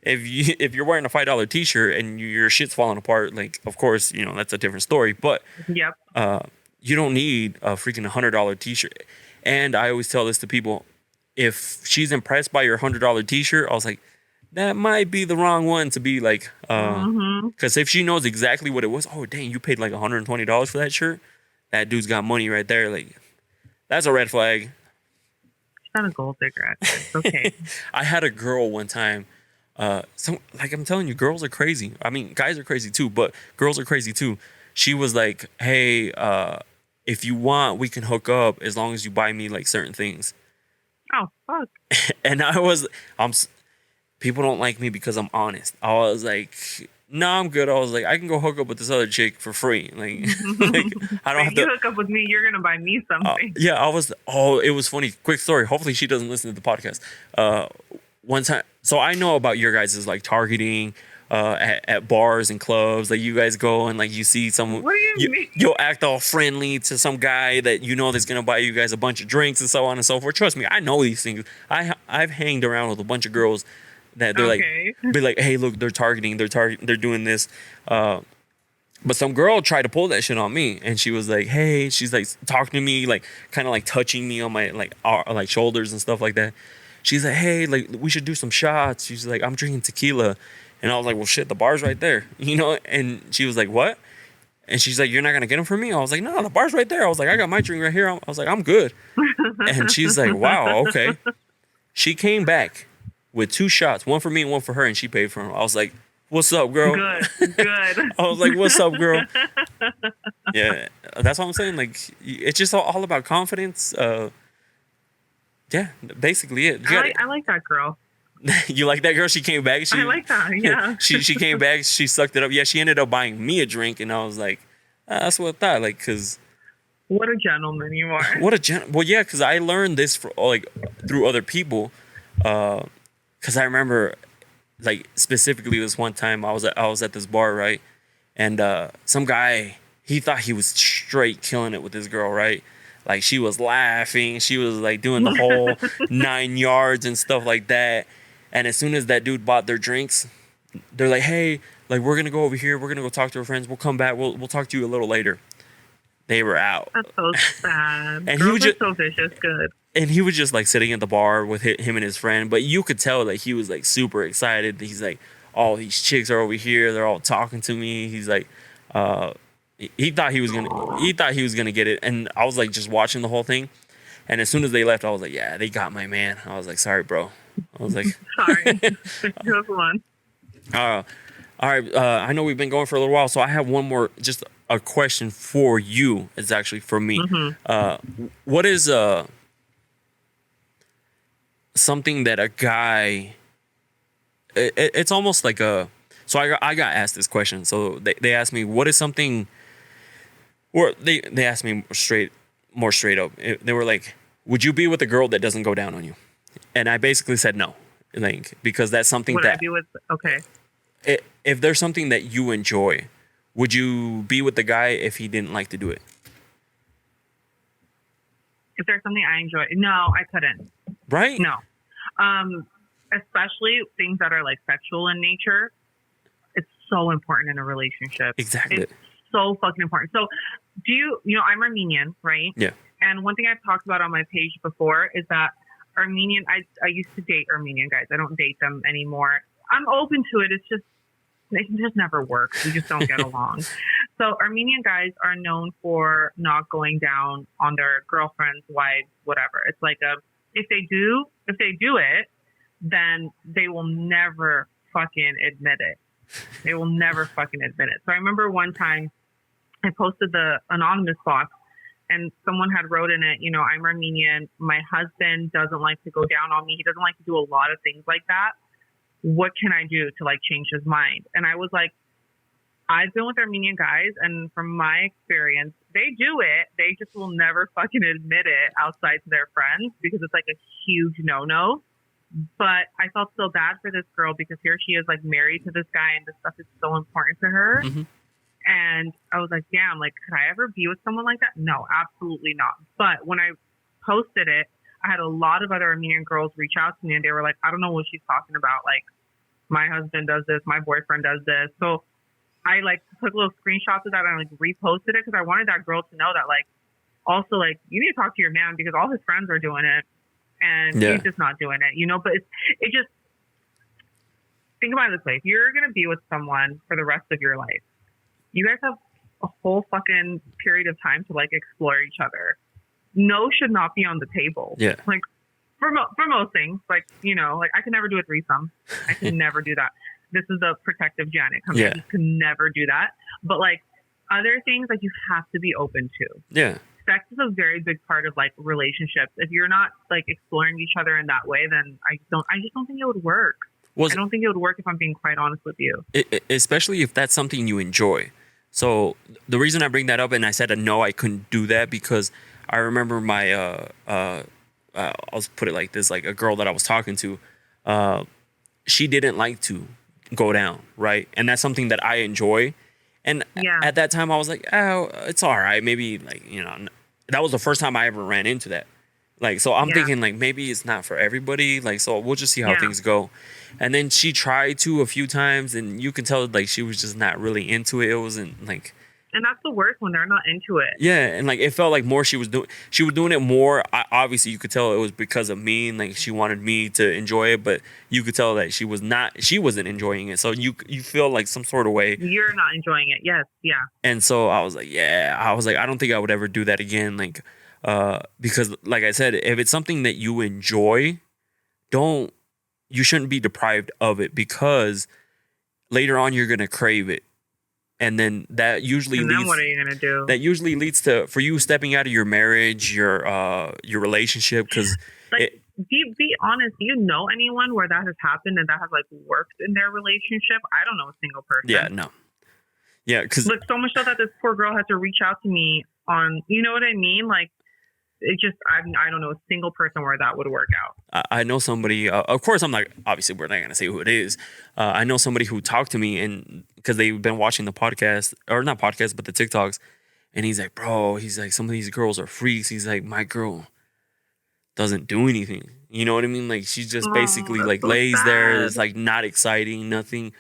S2: if you're wearing a $5 T-shirt and your shit's falling apart, like of course that's a different story. But
S3: Yep.
S2: you don't need a freaking $100 T-shirt. And I always tell this to people: if she's impressed by your $100 T-shirt, I was like, that might be the wrong one to be like, because if she knows exactly what it was, oh dang, you paid like $120 for that shirt. That dude's got money right there. Like, that's a red flag.
S3: She's not a gold digger. It's okay.
S2: I had a girl one time. Like I'm telling you, girls are crazy. I mean, guys are crazy too, but girls are crazy too. She was like, hey, if you want, we can hook up as long as you buy me like certain things.
S3: Oh fuck.
S2: And people don't like me because I'm honest. I was like, no, I'm good. I was like, I can go hook up with this other chick for free. Like, I don't have
S3: If you
S2: to.
S3: hook up with me, you're gonna buy me something.
S2: Yeah, it was funny. Quick story. Hopefully she doesn't listen to the podcast. One time, so I know about your guys' like targeting at bars and clubs. Like you guys go and like you see someone.
S3: What do you mean?
S2: You'll act all friendly to some guy that you know that's gonna buy you guys a bunch of drinks and so on and so forth. Trust me, I know these things. I've hanged around with a bunch of girls that they're
S3: Okay.
S2: be like, hey, look, they're targeting, they're doing this. But some girl tried to pull that shit on me, and she was like, hey, she's like talking to me, like kind of like touching me on my like shoulders and stuff like that. She's like, hey, like we should do some shots. She's like, I'm drinking tequila, and I was like, well, shit, the bar's right there, And she was like, what? And she's like, you're not gonna get them for me? I was like, no, the bar's right there. I was like, I got my drink right here. I was like, I'm good. And she's like, wow, okay. She came back with 2 shots, one for me and one for her, and she paid for them. I was like, what's up, girl?
S3: Good.
S2: I was like, what's up, girl? Yeah, that's what I'm saying. Like, it's just all about confidence. Yeah, basically it.
S3: I like that girl.
S2: You like that girl? She came back.
S3: I like that. Yeah.
S2: She came back. She sucked it up. Yeah, she ended up buying me a drink, and I was like, that's what I thought. Like, cause
S3: What a gentleman you are.
S2: well, yeah, cause I learned this through other people. Cause I remember, like specifically this one time I was at this bar, right, and some guy, he thought he was straight killing it with this girl, right. Like she was laughing, she was like doing the whole 9 yards and stuff like that. And as soon as that dude bought their drinks, they're like, hey, like we're gonna go over here, we're gonna go talk to our friends, we'll come back, we'll talk to you a little later. They were out.
S3: That's so sad.
S2: And
S3: Girls
S2: he was just
S3: so vicious. Good.
S2: and he was just like sitting at the bar with him and his friend, but you could tell that he was like super excited. He's like, all these chicks are over here, they're all talking to me. He's like, he thought he was gonna get it, and I was like just watching the whole thing. And as soon as they left, I was like, yeah, they got my man. I was like, sorry, bro. I was like,
S3: Sorry. Just one.
S2: all right. I know we've been going for a little while, so I have one more, just a question for you. It's actually for me. What is something that a guy? It's almost like a. So I got asked this question. So they asked me, what is something? Or they asked me more straight up. They were like, would you be with a girl that doesn't go down on you? And I basically said no, like because that's something
S3: Would
S2: that
S3: I be with? Okay.
S2: if there's something that you enjoy, would you be with the guy if he didn't like to do it?
S3: If there's something I enjoy, no, I couldn't.
S2: Right?
S3: No. Especially things that are like sexual in nature. It's so important in a relationship.
S2: Exactly.
S3: It's so fucking important. So I'm Armenian, right?
S2: Yeah.
S3: And one thing I've talked about on my page before is that Armenian, I used to date Armenian guys. I don't date them anymore. I'm open to it. It's just, it just never works. We just don't get along. So Armenian guys are known for not going down on their girlfriends, wives, whatever. It's like if they do it, then they will never fucking admit it. They will never fucking admit it. So I remember one time I posted the anonymous box and someone had wrote in it, I'm Armenian. My husband doesn't like to go down on me. He doesn't like to do a lot of things like that. What can I do to change his mind? And I was like, I've been with Armenian guys, and from my experience, they do it. They just will never fucking admit it outside to their friends because it's a huge no-no. But I felt so bad for this girl because here she is married to this guy and this stuff is so important to her.
S2: Mm-hmm.
S3: And I was like, damn, could I ever be with someone like that? No, absolutely not. But when I posted it, I had a lot of other Armenian girls reach out to me and they were like, I don't know what she's talking about. My husband does this, my boyfriend does this. So I took little screenshots of that and reposted it because I wanted that girl to know that also you need to talk to your man because all his friends are doing it and he's just not doing it, But it just, think about it this way: if you're gonna be with someone for the rest of your life, you guys have a whole fucking period of time to explore each other. No should not be on the table.
S2: Yeah.
S3: For most things, I can never do a threesome. I can never do that. This is the protective Janet coming in. You can never do that. But other things, you have to be open to.
S2: Yeah.
S3: Sex is a very big part of relationships. If you're not exploring each other in that way, then I just don't think it would work. I don't think it would work if I'm being quite honest with you.
S2: Especially if that's something you enjoy. So the reason I bring that up, and I said no, I couldn't do that because I remember my I'll put it like this: a girl that I was talking to, she didn't like to go down, right? And that's something that I enjoy. And at that time, I was like, oh, it's all right. Maybe that was the first time I ever ran into that. So I'm thinking maybe it's not for everybody. So we'll just see how things go. And then she tried to a few times, and you can tell she was just not really into it. It wasn't
S3: And that's the worst when they're not into it.
S2: Yeah, and it felt more she was doing it more. Obviously, you could tell it was because of me, and she wanted me to enjoy it. But you could tell that she wasn't enjoying it. So you feel some sort of way.
S3: You're not enjoying it. Yes, yeah.
S2: And so I was I don't think I would ever do that again. Because like I said, if it's something that you enjoy, you shouldn't be deprived of it because later on you're gonna crave it. And then that usually leads.
S3: What are you gonna do?
S2: That usually leads to for you stepping out of your marriage, your relationship, because.
S3: Be honest. Do you know anyone where that has happened and that has worked in their relationship? I don't know a single person.
S2: Yeah, no. Yeah, because
S3: so much so that this poor girl had to reach out to me on. You know what I mean? It just I don't know a single person where that would work out.
S2: I know somebody. Of course, I'm not. Obviously, we're not going to say who it is. I know somebody who talked to me and because they've been watching the podcast or not podcast, but the TikToks, and he's like, bro, some of these girls are freaks. He's like, my girl doesn't do anything. You know what I mean? She's just basically lays
S3: sad.
S2: there. It's not exciting, nothing.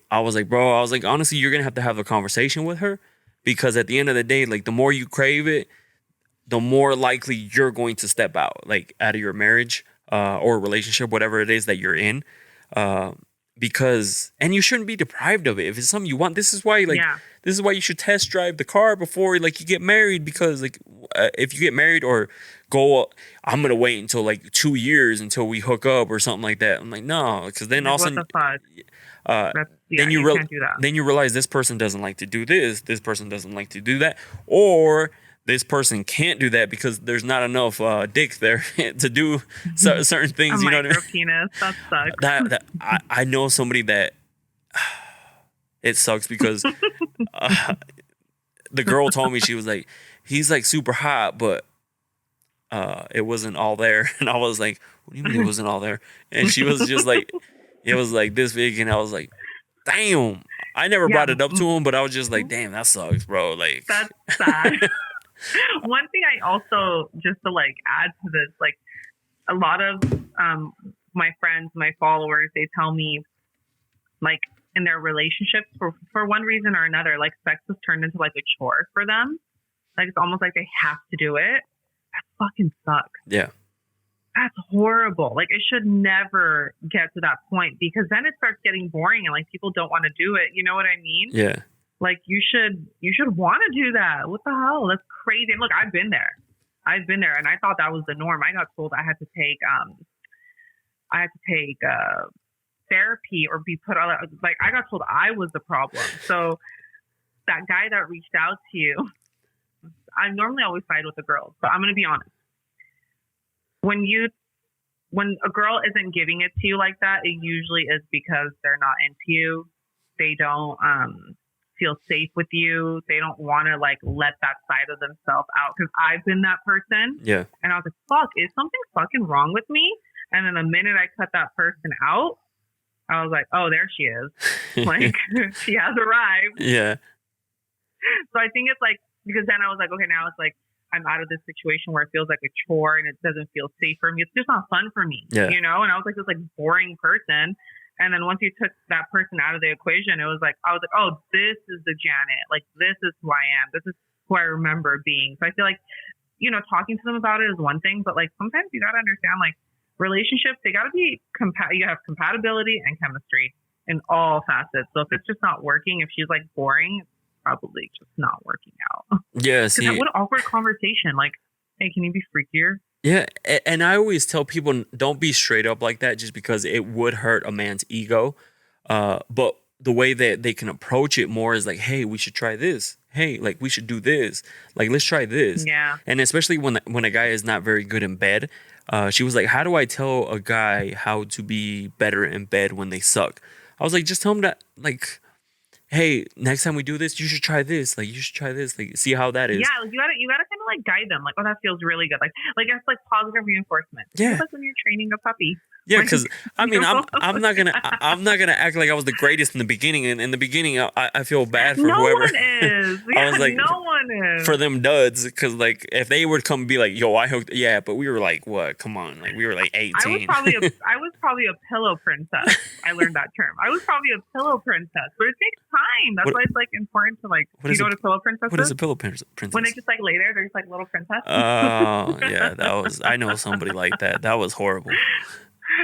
S2: I was like, bro. Honestly, you're gonna have a conversation with her because at the end of the day, the more you crave it, the more likely you're going to step out of your marriage or relationship, whatever it is that you're in. Because you shouldn't be deprived of it. If it's something you want, this is why this is why you should test drive the car before you get married. Because if you get married or go, I'm gonna wait until 2 years until we hook up or something like that. I'm like, no, because then all of a sudden, then you realize this person doesn't like to do this person doesn't like to do that, or this person can't do that because there's not enough dick there to do certain things. You know what I mean?
S3: Penis. That sucks.
S2: I know somebody that it sucks because the girl told me, she was like, he's super hot, but it wasn't all there. And I was like, what do you mean it wasn't all there? And she was just it was this big, and I was like, damn. I never brought it up to him, but I was just like, damn, that sucks, bro.
S3: That's sad. One thing I also, just to add to this, a lot of my friends, my followers, they tell me in their relationships for one reason or another, sex was turned into a chore for them. Like, it's almost like they have to do it. That fucking sucks.
S2: Yeah.
S3: That's horrible. Like, it should never get to that point, because then it starts getting boring and like people don't want to do it. You know what I mean?
S2: Yeah.
S3: Like, you should want to do that. What the hell? That's crazy. And look, I've been there, and I thought that was the norm. I got told I had to take therapy or be put on. Like, I got told I was the problem. So that guy that reached out to you, I normally always side with the girls, but I'm gonna be honest. When a girl isn't giving it to you like that, it usually is because they're not into you. They don't feel safe with you. They don't want to like let that side of themselves out. Because I've been that person.
S2: Yeah.
S3: And I was like, fuck, is something fucking wrong with me? And then the minute I cut that person out, I was like, oh, there she is. Like, she has arrived.
S2: Yeah.
S3: So I think it's like, because then I was like, okay, now it's like, I'm out of this situation where it feels like a chore and it doesn't feel safe for me. It's just not fun for me, you know? And I was like this like boring person. And then once you took that person out of the equation, I was like, oh, this is the Janet. Like, this is who I am. This is who I remember being. So I feel like, you know, talking to them about it is one thing, but like sometimes you got to understand, like, relationships, they got to be, you have compatibility and chemistry in all facets. So if it's just not working, if she's like boring, probably just not working out.
S2: Yeah, see,
S3: what an awkward conversation. Like, hey, can you be freakier?
S2: Yeah, and I always tell people, don't be straight up like that, just because it would hurt a man's ego. But the way that they can approach it more is like, hey, we should try this. Hey, like, we should do this. Like, let's try this.
S3: Yeah.
S2: And especially when a guy is not very good in bed, she was like, how do I tell a guy how to be better in bed when they suck? I was like, just tell him that, like, hey, next time we do this, you should try this. Like, you should try this. Like, see how that is.
S3: Yeah, like, you gotta kind of like guide them. Like, oh, that feels really good. Like it's like positive reinforcement.
S2: Yeah.
S3: It's like when you're training a puppy.
S2: Yeah, because I mean, I'm not gonna act like I was the greatest in the beginning. And in the beginning, I feel bad for whoever.
S3: No one is. Yeah,
S2: I was like,
S3: no one is.
S2: For them duds, because like if they would come and be like, yo, I hooked, yeah, but we were like, what? Come on, like we were like 18.
S3: I was probably a pillow princess. I learned that term. I was probably a pillow princess, but it takes time. That's why it's like important to like. You know what a pillow princess is?
S2: What is a pillow princess?
S3: When they just like lay there, they're just like little princess.
S2: Oh yeah, that was. I know somebody like that. That was horrible.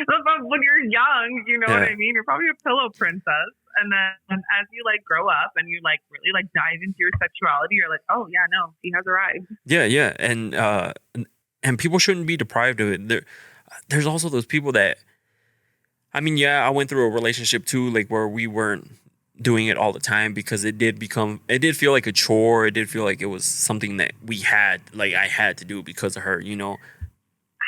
S3: But when you're young, you know what I mean? You're probably a pillow princess. And then as you like grow up and you like really like dive into your sexuality, you're like, oh yeah, no, he has arrived.
S2: Yeah. And people shouldn't be deprived of it. There's also those people that, I mean, yeah, I went through a relationship too, like where we weren't doing it all the time because it did feel like a chore. It did feel like it was something that I had to do because of her, you know?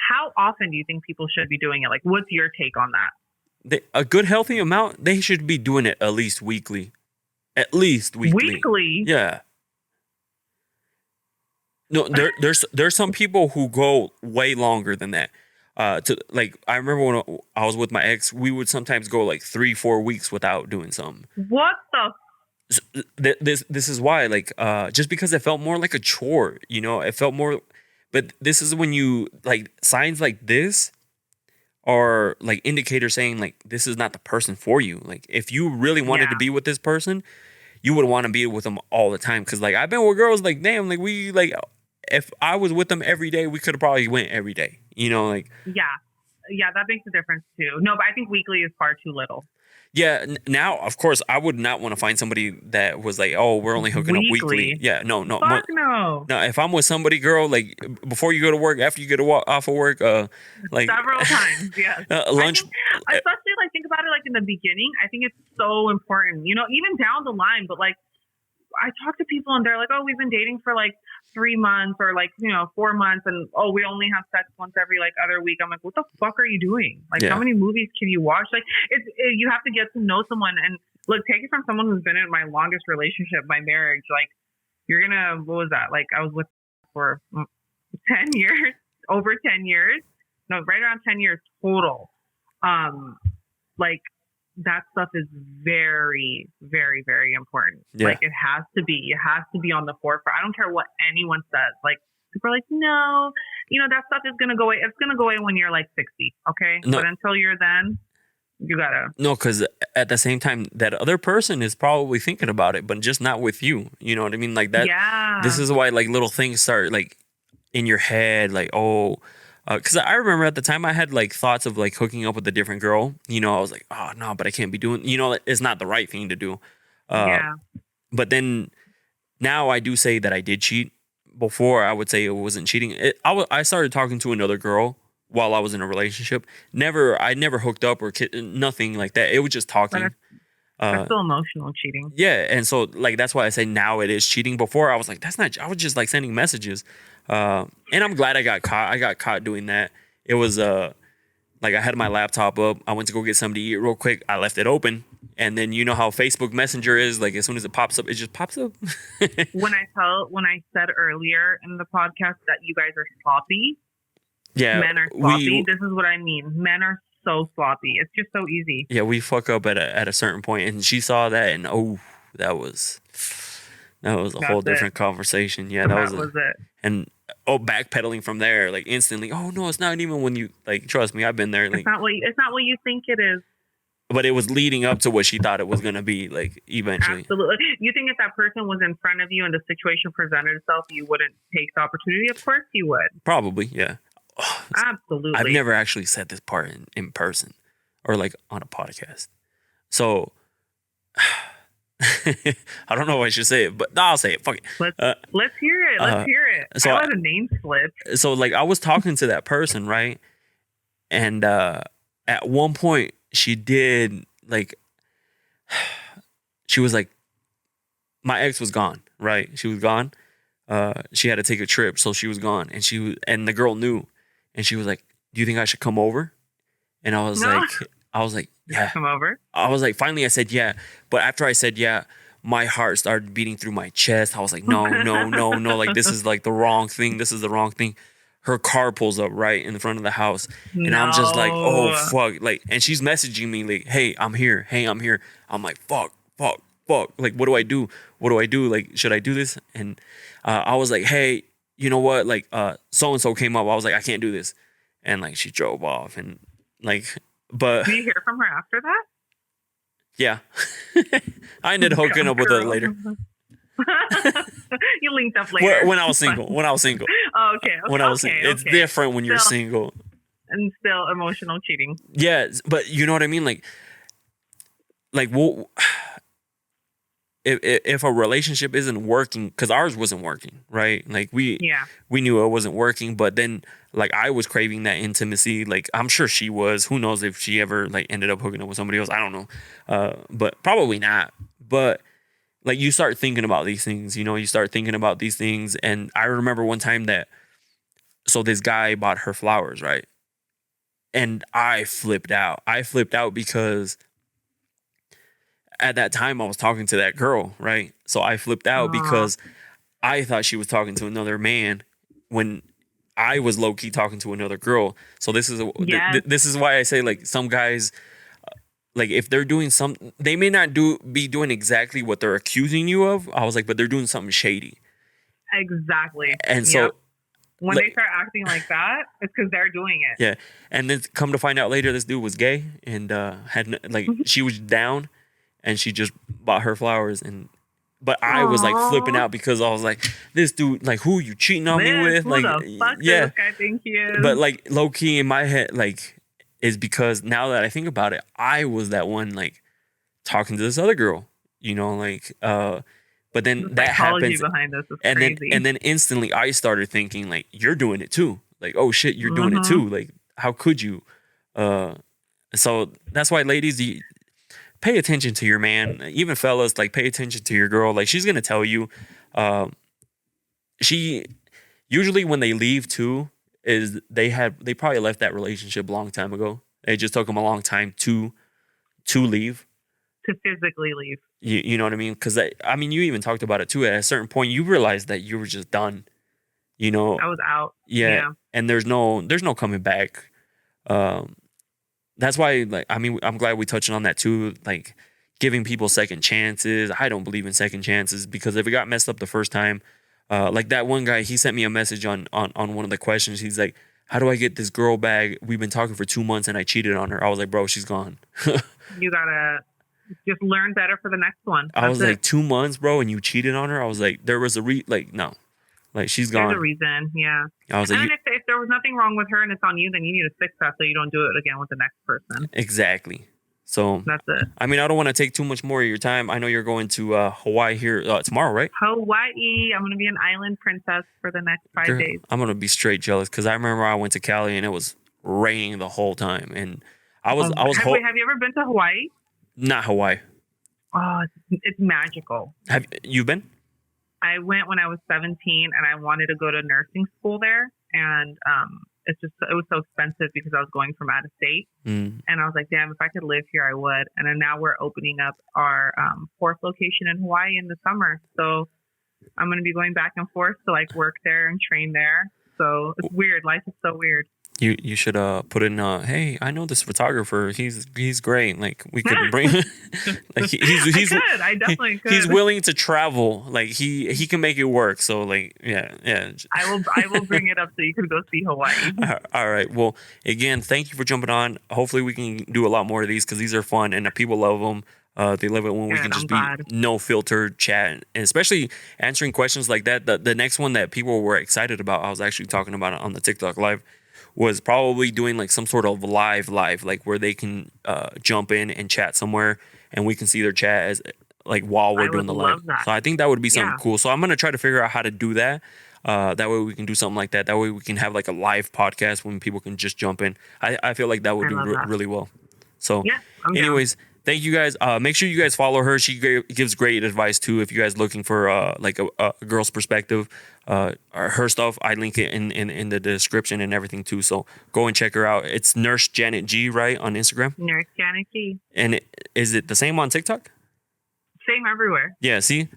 S3: How often do you think people should be doing it? Like, what's your take on that?
S2: A good healthy amount, they should be doing it at least weekly. At least weekly.
S3: Weekly?
S2: Yeah. No, there's some people who go way longer than that. To like, I remember when I was with my ex, we would sometimes go like 3-4 weeks without doing something.
S3: What the?
S2: This is why, like, just because it felt more like a chore, you know, it felt more. But this is when you like signs like this are like indicators saying like this is not the person for you. Like if you really wanted to be with this person, you would want to be with them all the time. Cause like I've been with girls like damn, like we like if I was with them every day, we could have probably went every day. You know, like
S3: yeah, that makes a difference too. No, but I think weekly is far too little.
S2: Yeah, now of course I would not want to find somebody that was like, oh, we're only hooking up weekly. Yeah, no.
S3: Fuck no.
S2: No, if I'm with somebody, girl, like before you go to work, after you get off of work, like
S3: several times, yes.
S2: Lunch.
S3: Especially like think about it like in the beginning. I think it's so important. You know, even down the line, but like I talk to people and they're like, oh, we've been dating for like 3 months or like, 4 months. And, oh, we only have sex once every like other week. I'm like, what the fuck are you doing? Like, how many movies can you watch? Like you have to get to know someone. And look, take it from someone who's been in my longest relationship, my marriage. Like you're going to, what was that? Like I was with for 10 years, over 10 years. No, right around 10 years total. Like, that stuff is very, very, very important. Yeah. Like it has to be on the forefront. I don't care what anyone says. Like people are like, no, that stuff is going to go away. It's going to go away when you're like 60. Okay. No. But until you're then, You gotta.
S2: No, because at the same time, that other person is probably thinking about it, but just not with you. You know what I mean? Like that.
S3: Yeah.
S2: This is why like little things start like in your head, like, oh, because I remember at the time I had like thoughts of like hooking up with a different girl. You know, I was like, oh no, but I can't be doing. You know, it's not the right thing to do.
S3: Yeah.
S2: But then now I do say that I did cheat. Before I would say it wasn't cheating. I started talking to another girl while I was in a relationship. I never hooked up or nothing like that. It was just talking.
S3: That's still emotional cheating.
S2: Yeah, and so like that's why I say now it is cheating. Before I was like, that's not. I was just like sending messages, and I'm glad I got caught. I got caught doing that. It was like I had my laptop up. I went to go get something to eat real quick. I left it open, and then you know how Facebook Messenger is. Like as soon as it pops up, it just pops up.
S3: When I said earlier in the podcast that you guys are sloppy,
S2: yeah,
S3: men are sloppy. This is what I mean. Men are so sloppy. It's just so easy.
S2: Yeah, we fuck up at a certain point, and she saw that, and that was a whole different conversation. Yeah, that was
S3: it.
S2: And backpedaling from there, like instantly. Oh no, it's not even when you like. Trust me, I've been there. Like,
S3: it's not what you think it is.
S2: But it was leading up to what she thought it was gonna be. Like eventually,
S3: absolutely. You think if that person was in front of you and the situation presented itself, you wouldn't take the opportunity? Of course, you would.
S2: Probably, yeah.
S3: Oh, absolutely.
S2: I've never actually said this part in person or like on a podcast. So I don't know if I should say it, but I'll say it. Fuck it.
S3: Let's hear it. Let's hear it.
S2: So
S3: I let a name slip.
S2: So like I was talking to that person, right? And at one point she did like she was like, my ex was gone, right? She was gone. She had to take a trip, so she was gone, and the girl knew, and she was like, "Do you think I should come over?" And I was like, "Yeah."
S3: Come over.
S2: I was like, finally, I said, "Yeah," but after I said, "Yeah," my heart started beating through my chest. I was like, "No, no, no, no! Like this is like the wrong thing. This is the wrong thing." Her car pulls up right in front of the house, and I'm just like, "Oh fuck!" Like, and she's messaging me like, "Hey, I'm here. Hey, I'm here." I'm like, "Fuck, fuck." Fuck, like, what do I do? What do I do? Like, should I do this? And I was like, hey, you know what? Like, so-and-so came up. I was like, I can't do this. And like, she drove off and like, but.
S3: Did you hear from her after that?
S2: Yeah. I ended up hooking up with her later.
S3: You linked up later.
S2: When I was single.
S3: Oh, okay.
S2: When I was single. It's different when you're single.
S3: And still emotional cheating.
S2: Yeah, but you know what I mean? Like, well, if a relationship isn't working, because ours wasn't working, right? Like we knew it wasn't working, but then like I was craving that intimacy. Like I'm sure she was. Who knows if she ever like ended up hooking up with somebody else? I don't know, but probably not. But like you start thinking about these things, you start thinking about these things. And I remember one time so this guy bought her flowers, right? And I flipped out. Because at that time I was talking to that girl, right? So I flipped out because I thought she was talking to another man when I was low key talking to another girl. So this is this is why I say like some guys, like if they're doing they may not be doing exactly what they're accusing you of. I was like, but they're doing something shady.
S3: Exactly.
S2: And so
S3: when they start acting like that, it's because they're doing it.
S2: Yeah, and then come to find out later, this dude was gay and had like she was down. And she just bought her flowers, but I was like flipping out because I was like, "This dude, like, who you cheating on me with?" Like,
S3: this guy think he is?
S2: But like, low key in my head, like, is because now that I think about it, I was that one like talking to this other girl, like, but then
S3: the
S2: that happens,
S3: behind this is
S2: and
S3: crazy.
S2: then instantly I started thinking like, "You're doing it too." Like, oh shit, you're doing it too. Like, how could you? So that's why, ladies, pay attention to your man. Even fellas, like, pay attention to your girl. Like, she's gonna tell you. She usually when they leave too is they probably left that relationship a long time ago. It just took them a long time to leave.
S3: To physically leave.
S2: You know what I mean? Because you even talked about it too. At a certain point, you realized that you were just done. I
S3: was out.
S2: Yeah. And there's no coming back. That's why, like, I'm glad we touched on that too. Like, giving people second chances. I don't believe in second chances because if it got messed up the first time, like that one guy, he sent me a message on one of the questions. He's like, how do I get this girl back? We've been talking for 2 months and I cheated on her. I was like, bro, she's gone.
S3: You gotta just learn better for the next one.
S2: I was like, 2 months, bro, and you cheated on her. I was like, there was a no, like she's gone.
S3: There's a reason, yeah.
S2: I was like,
S3: and then if there was nothing wrong with her and it's on you, then you need to fix that so you don't do it again with the next person.
S2: exactly. So
S3: That's it.
S2: I mean, I don't want to take too much more of your time. I know you're going to Hawaii here tomorrow, right?
S3: Hawaii. I'm gonna be an island princess for the next 5
S2: Girl,
S3: days.
S2: I'm gonna be straight jealous because I remember I went to Cali and it was raining the whole time, and I was
S3: Wait, have you ever been to Hawaii?
S2: not Hawaii.
S3: Oh, it's magical.
S2: Have you been?
S3: I went when I was 17 and I wanted to go to nursing school there. And it was so expensive because I was going from out of state. And I was like, damn, if I could live here, I would. And then now we're opening up our fourth location in Hawaii in the summer. So I'm going to be going back and forth to like work there and train there. So it's weird. Life is so weird.
S2: You should put in hey, I know this photographer. He's great. Like we could bring like
S3: I definitely could.
S2: He's willing to travel. Like he can make it work. So like yeah.
S3: I will bring it up so you can go see Hawaii.
S2: All right. Well, again, thank you for jumping on. Hopefully we can do a lot more of these because these are fun and people love them. They love it when we can just be no filter chat, and especially answering questions like that. The next one that people were excited about, I was actually talking about it on the TikTok live, was probably doing like some sort of live, like where they can jump in and chat somewhere and we can see their chat as like while we're doing the live. So I think that would be something cool. So I'm going to try to figure out how to do that. That way we can do something like that. That way we can have like a live podcast when people can just jump in. I feel like that would do really well. So anyways, thank you guys. Make sure you guys follow her. She gives great advice too. If you guys looking for like a girl's perspective, her stuff, I link it in the description and everything too. So go and check her out. It's Nurse Janet G, right, on Instagram.
S3: Nurse Janet G.
S2: And is it the same on TikTok?
S3: Same everywhere.
S2: Yeah, see?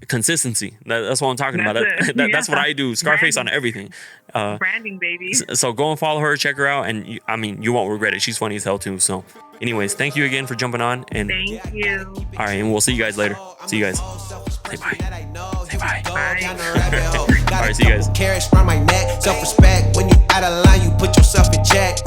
S2: Consistency. That's what I'm talking about. That's what I do. Scarface on everything.
S3: Branding, baby.
S2: So go and follow her, check her out, and you won't regret it. She's funny as hell too. So anyways, thank you again for jumping on. And
S3: thank you.
S2: All right, and we'll see you guys later. See you guys. Say bye. Say bye.
S3: Bye.
S2: All right, see you guys.
S1: Carrots from my neck, self-respect. When you out of line, you put yourself in check.